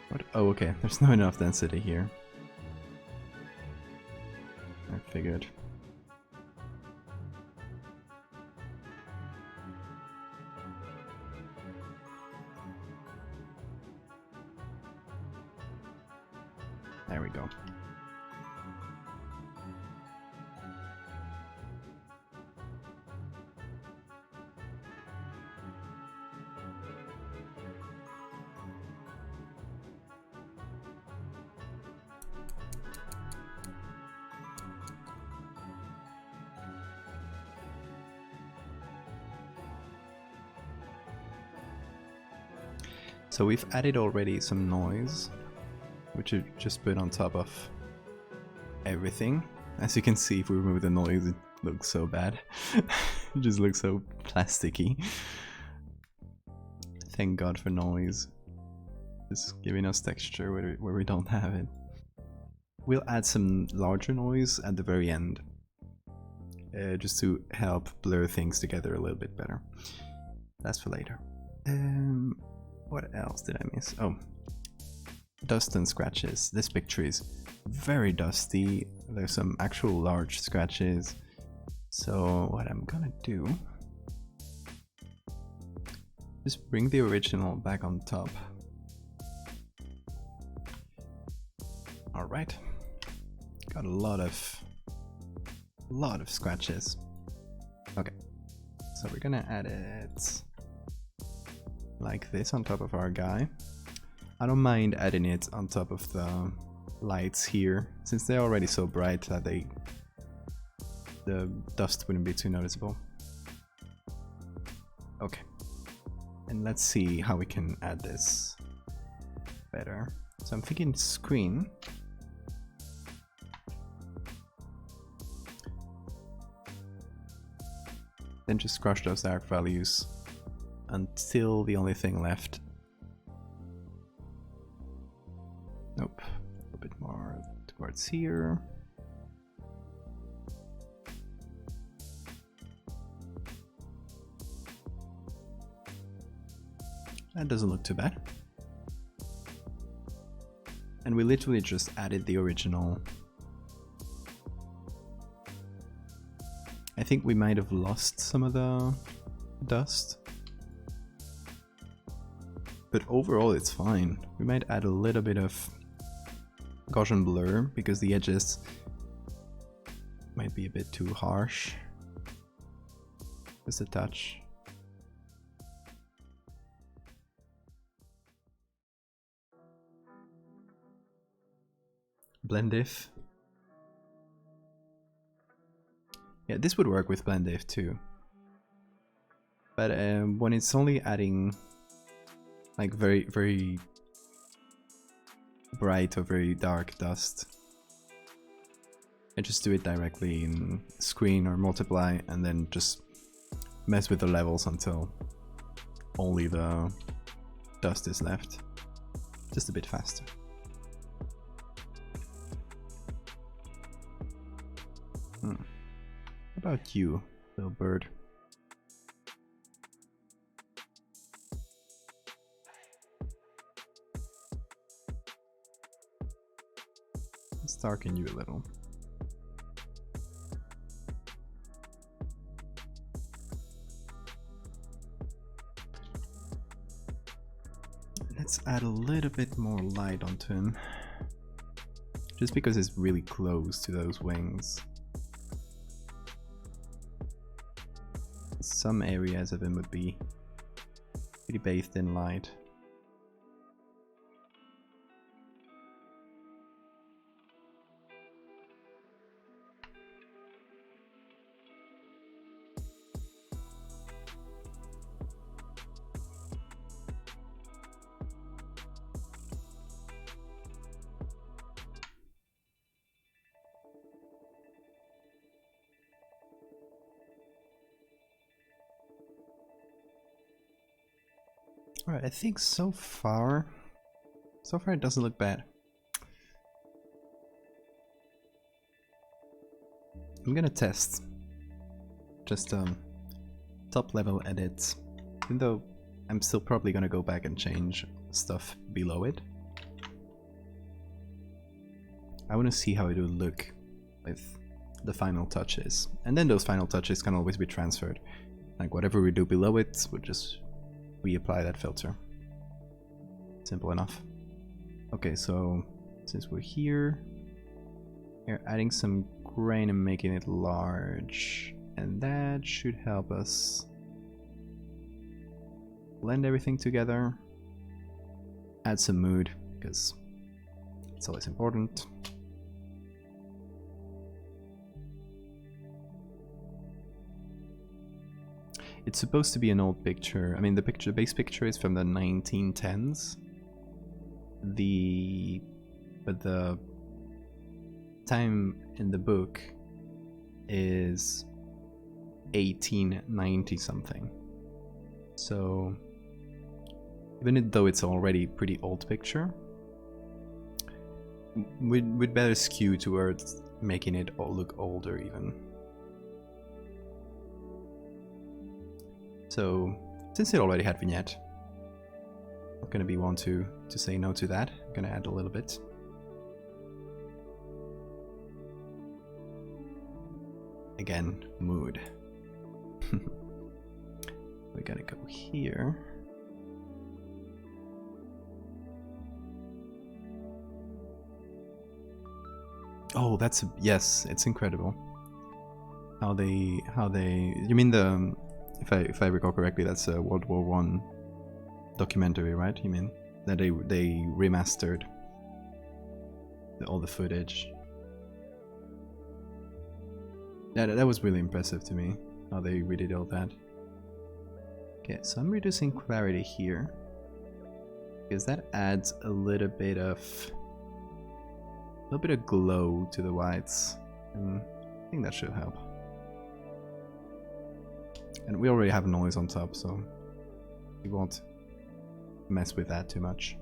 What? Oh, okay, there's not enough density here. I figured. There we go. So we've added already some noise, which we just put on top of everything. As you can see, if we remove the noise, it looks so bad. It just looks so plasticky. Thank God for noise. Just giving us texture where we don't have it. We'll add some larger noise at the very end, just to help blur things together a little bit better. That's for later. What else did I miss? Oh, dust and scratches. This picture is very dusty. There's some actual large scratches. So what I'm gonna do, just bring the original back on top. Alright, got a lot of scratches. Okay, so we're gonna add it like this on top of our guy. I don't mind adding it on top of the lights here, since they're already so bright that the dust wouldn't be too noticeable. Okay, and let's see how we can add this better. So I'm thinking screen. Then just crush those dark values until the only thing left. Nope, a little bit more towards here. That doesn't look too bad. And we literally just added the original. I think we might have lost some of the dust, but overall it's fine. We might add a little bit of Gaussian blur because the edges might be a bit too harsh. Just a touch. Blend if. Yeah, this would work with blend if too. But when it's only adding like very bright or very dark dust, I just do it directly in screen or multiply and then just mess with the levels until only the dust is left. Just a bit faster. What about you, little bird? Let's darken you a little. Let's add a little bit more light onto him. Just because it's really close to those wings. Some areas of him would be pretty bathed in light. Alright, I think so far it doesn't look bad. I'm gonna test just top level edits, even though I'm still probably gonna go back and change stuff below it. I want to see how it will look with the final touches, and then those final touches can always be transferred. Like whatever we do below it, we'll just reapply that filter. Simple enough. Okay, so since we're here, we're adding some grain and making it large, and that should help us blend everything together. Add some mood, because it's always important. It's supposed to be an old picture. I mean, the base picture is from the 1910s. But the time in the book is 1890 something. So even though it's already a pretty old picture, we'd better skew towards making it all look older even. So since it already had vignette, not gonna be one to say no to that. I'm gonna add a little bit. Again, mood. We gotta go here. Oh, that's yes, it's incredible. How they you mean the if I recall correctly, that's a World War I documentary, right? You mean that they remastered all the footage. That was really impressive to me, how they redid all that. Okay, so I'm reducing clarity here because that adds a little bit of glow to the whites, and I think that should help. And we already have noise on top, so we won't mess with that too much.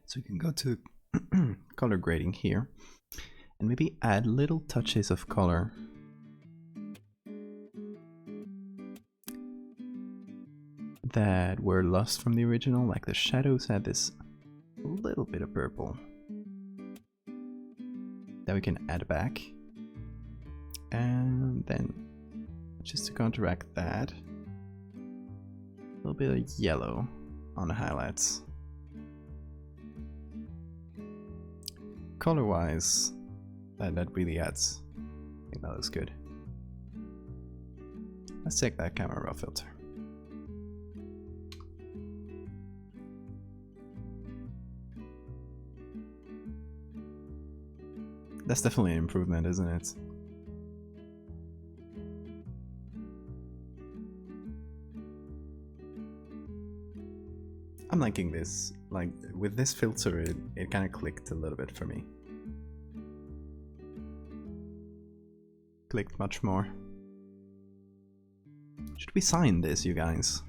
So you can go to color grading here and maybe add little touches of color. That were lost from the original, like the shadows had this little bit of purple that we can add back. And then just to counteract that, a little bit of yellow on the highlights. Color wise, that really adds. I think that looks good. Let's take that camera raw filter. That's definitely an improvement, isn't it? I'm liking this. Like, with this filter, it kind of clicked a little bit for me. Clicked much more. Should we sign this, you guys?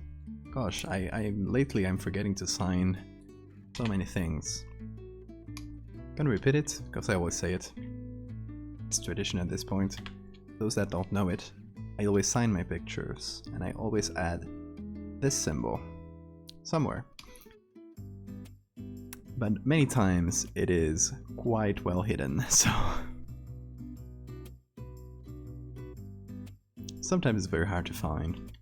Gosh, lately I'm forgetting to sign so many things. Gonna repeat it, because I always say it. It's tradition at this point. Those that don't know it, I always sign my pictures, and I always add this symbol somewhere. But many times it is quite well hidden, so sometimes it's very hard to find.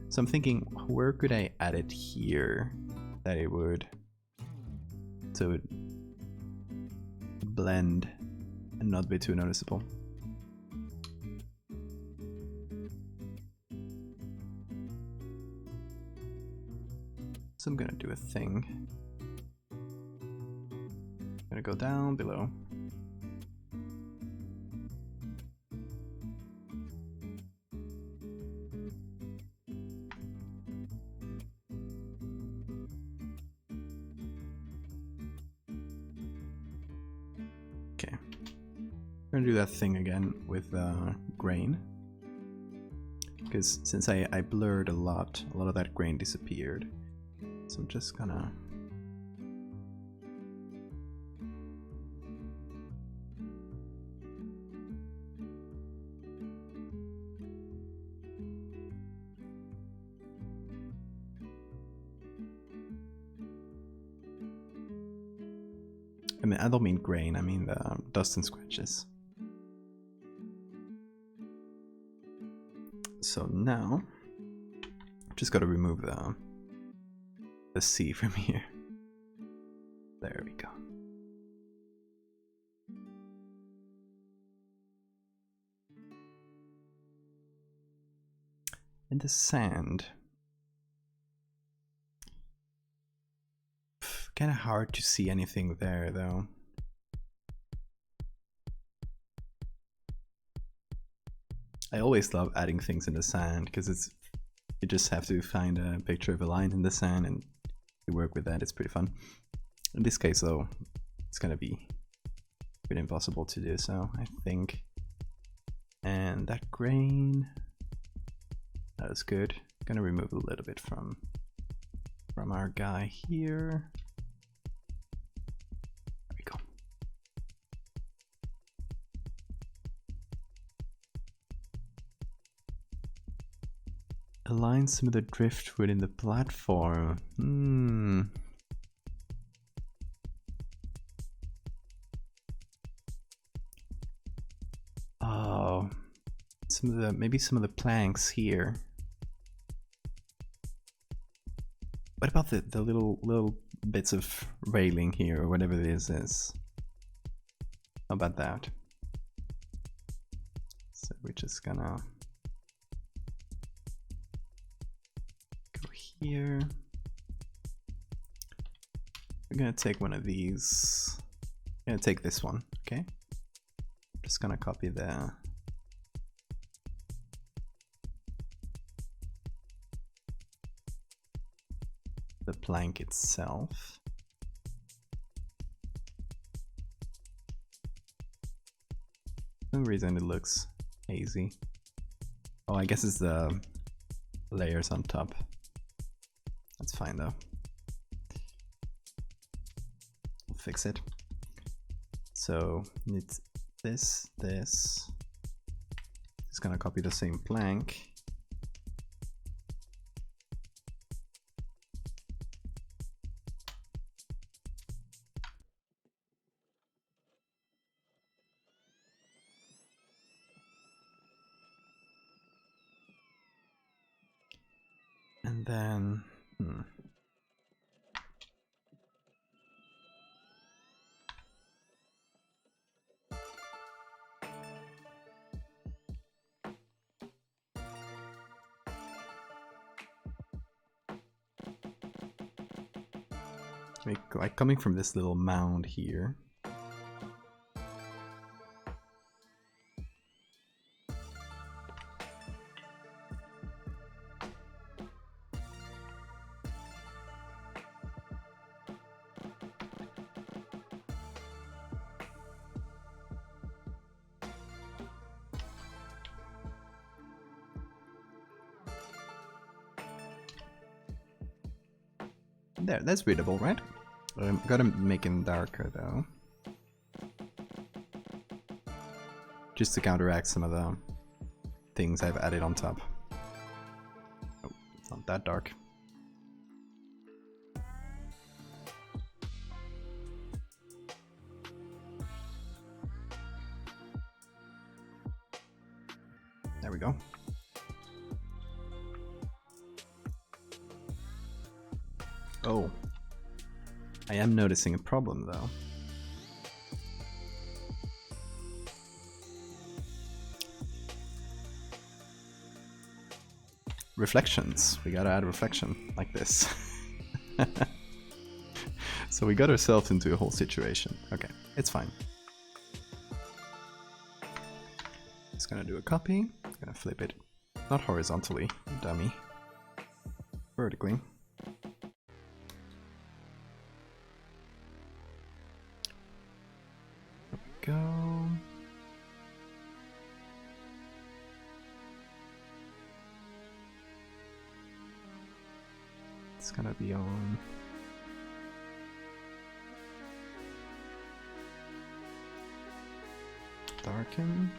So I'm thinking, where could I add it here that it would blend and not be too noticeable. So I'm gonna do a thing. I'm gonna go down below. Okay, I'm gonna do that thing again with grain, because since I blurred a lot of that grain disappeared. So I'm just gonna I don't mean grain, I mean the dust and scratches. So now, just gotta remove the C from here. There we go. And the sand. Kind of hard to see anything there though. I always love adding things in the sand because you just have to find a picture of a line in the sand and you work with that. It's pretty fun. In this case though, it's gonna be pretty impossible to do, so I think And that grain, that was good. Gonna remove a little bit from our guy here. There we go. Align some of the driftwood in the platform. Oh, maybe some of the planks here. What about the little bits of railing here, or whatever this is? How about that? So we're just gonna go here. We're gonna take one of these. I'm gonna take this one, okay? I'm just gonna copy the plank itself. For some reason it looks hazy. Oh, I guess it's the layers on top. That's fine though. We'll fix it. So it's this. Just gonna copy the same plank. And then, like coming from this little mound here. There, that's readable, right? Gotta make it darker though. Just to counteract some of the things I've added on top. Oh, it's not that dark. There we go. Oh, I am noticing a problem though. Reflections. We gotta add reflection like this. So we got ourselves into a whole situation. Okay, it's fine. Just gonna do a copy. Gonna flip it, not horizontally, dummy. Vertically. Go. It's gonna be on darken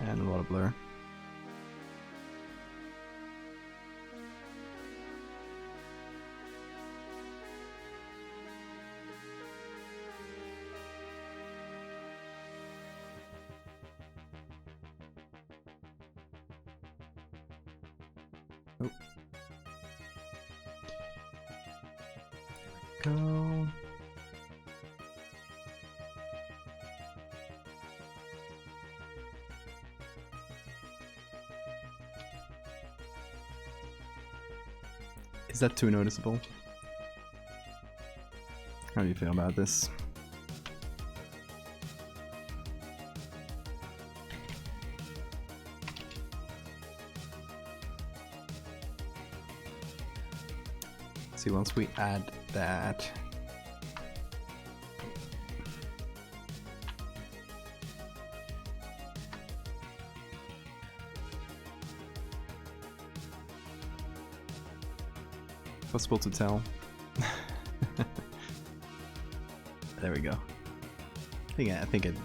and a lot of blur. Oh. Go. Is that too noticeable? How do you feel about this? See, once we add that, Possible to tell. There we go. I think it's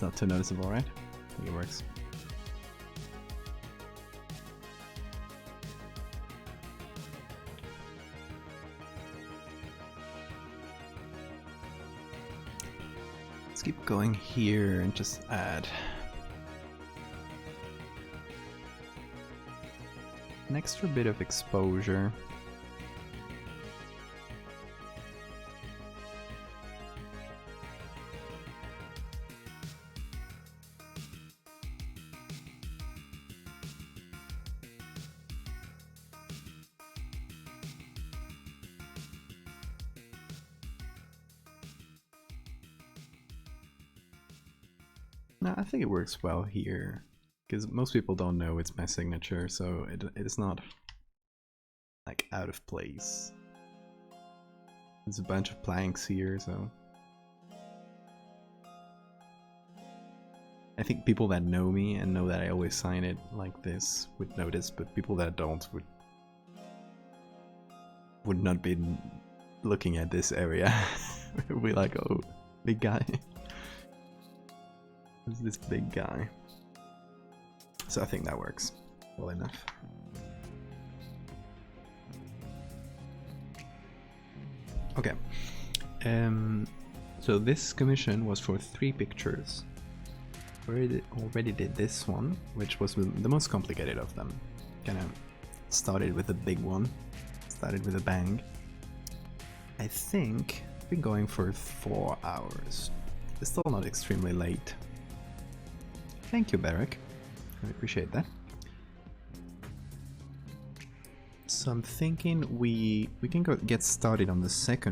not too noticeable, right? I think it works. Let's keep going here and just add an extra bit of exposure. No, I think it works well here, because most people don't know it's my signature, so it's not like out of place. There's a bunch of planks here, so I think people that know me and know that I always sign it like this would notice, but people that don't would not be looking at this area. Would be like, oh, big guy. Who's this big guy? So I think that works well enough. Okay. So this commission was for 3 pictures. We already did this one, which was the most complicated of them. Kind of started with a big one. Started with a bang. I think I've been going for 4 hours. It's still not extremely late. Thank you, Barrack. I appreciate that. So I'm thinking we can get started on the second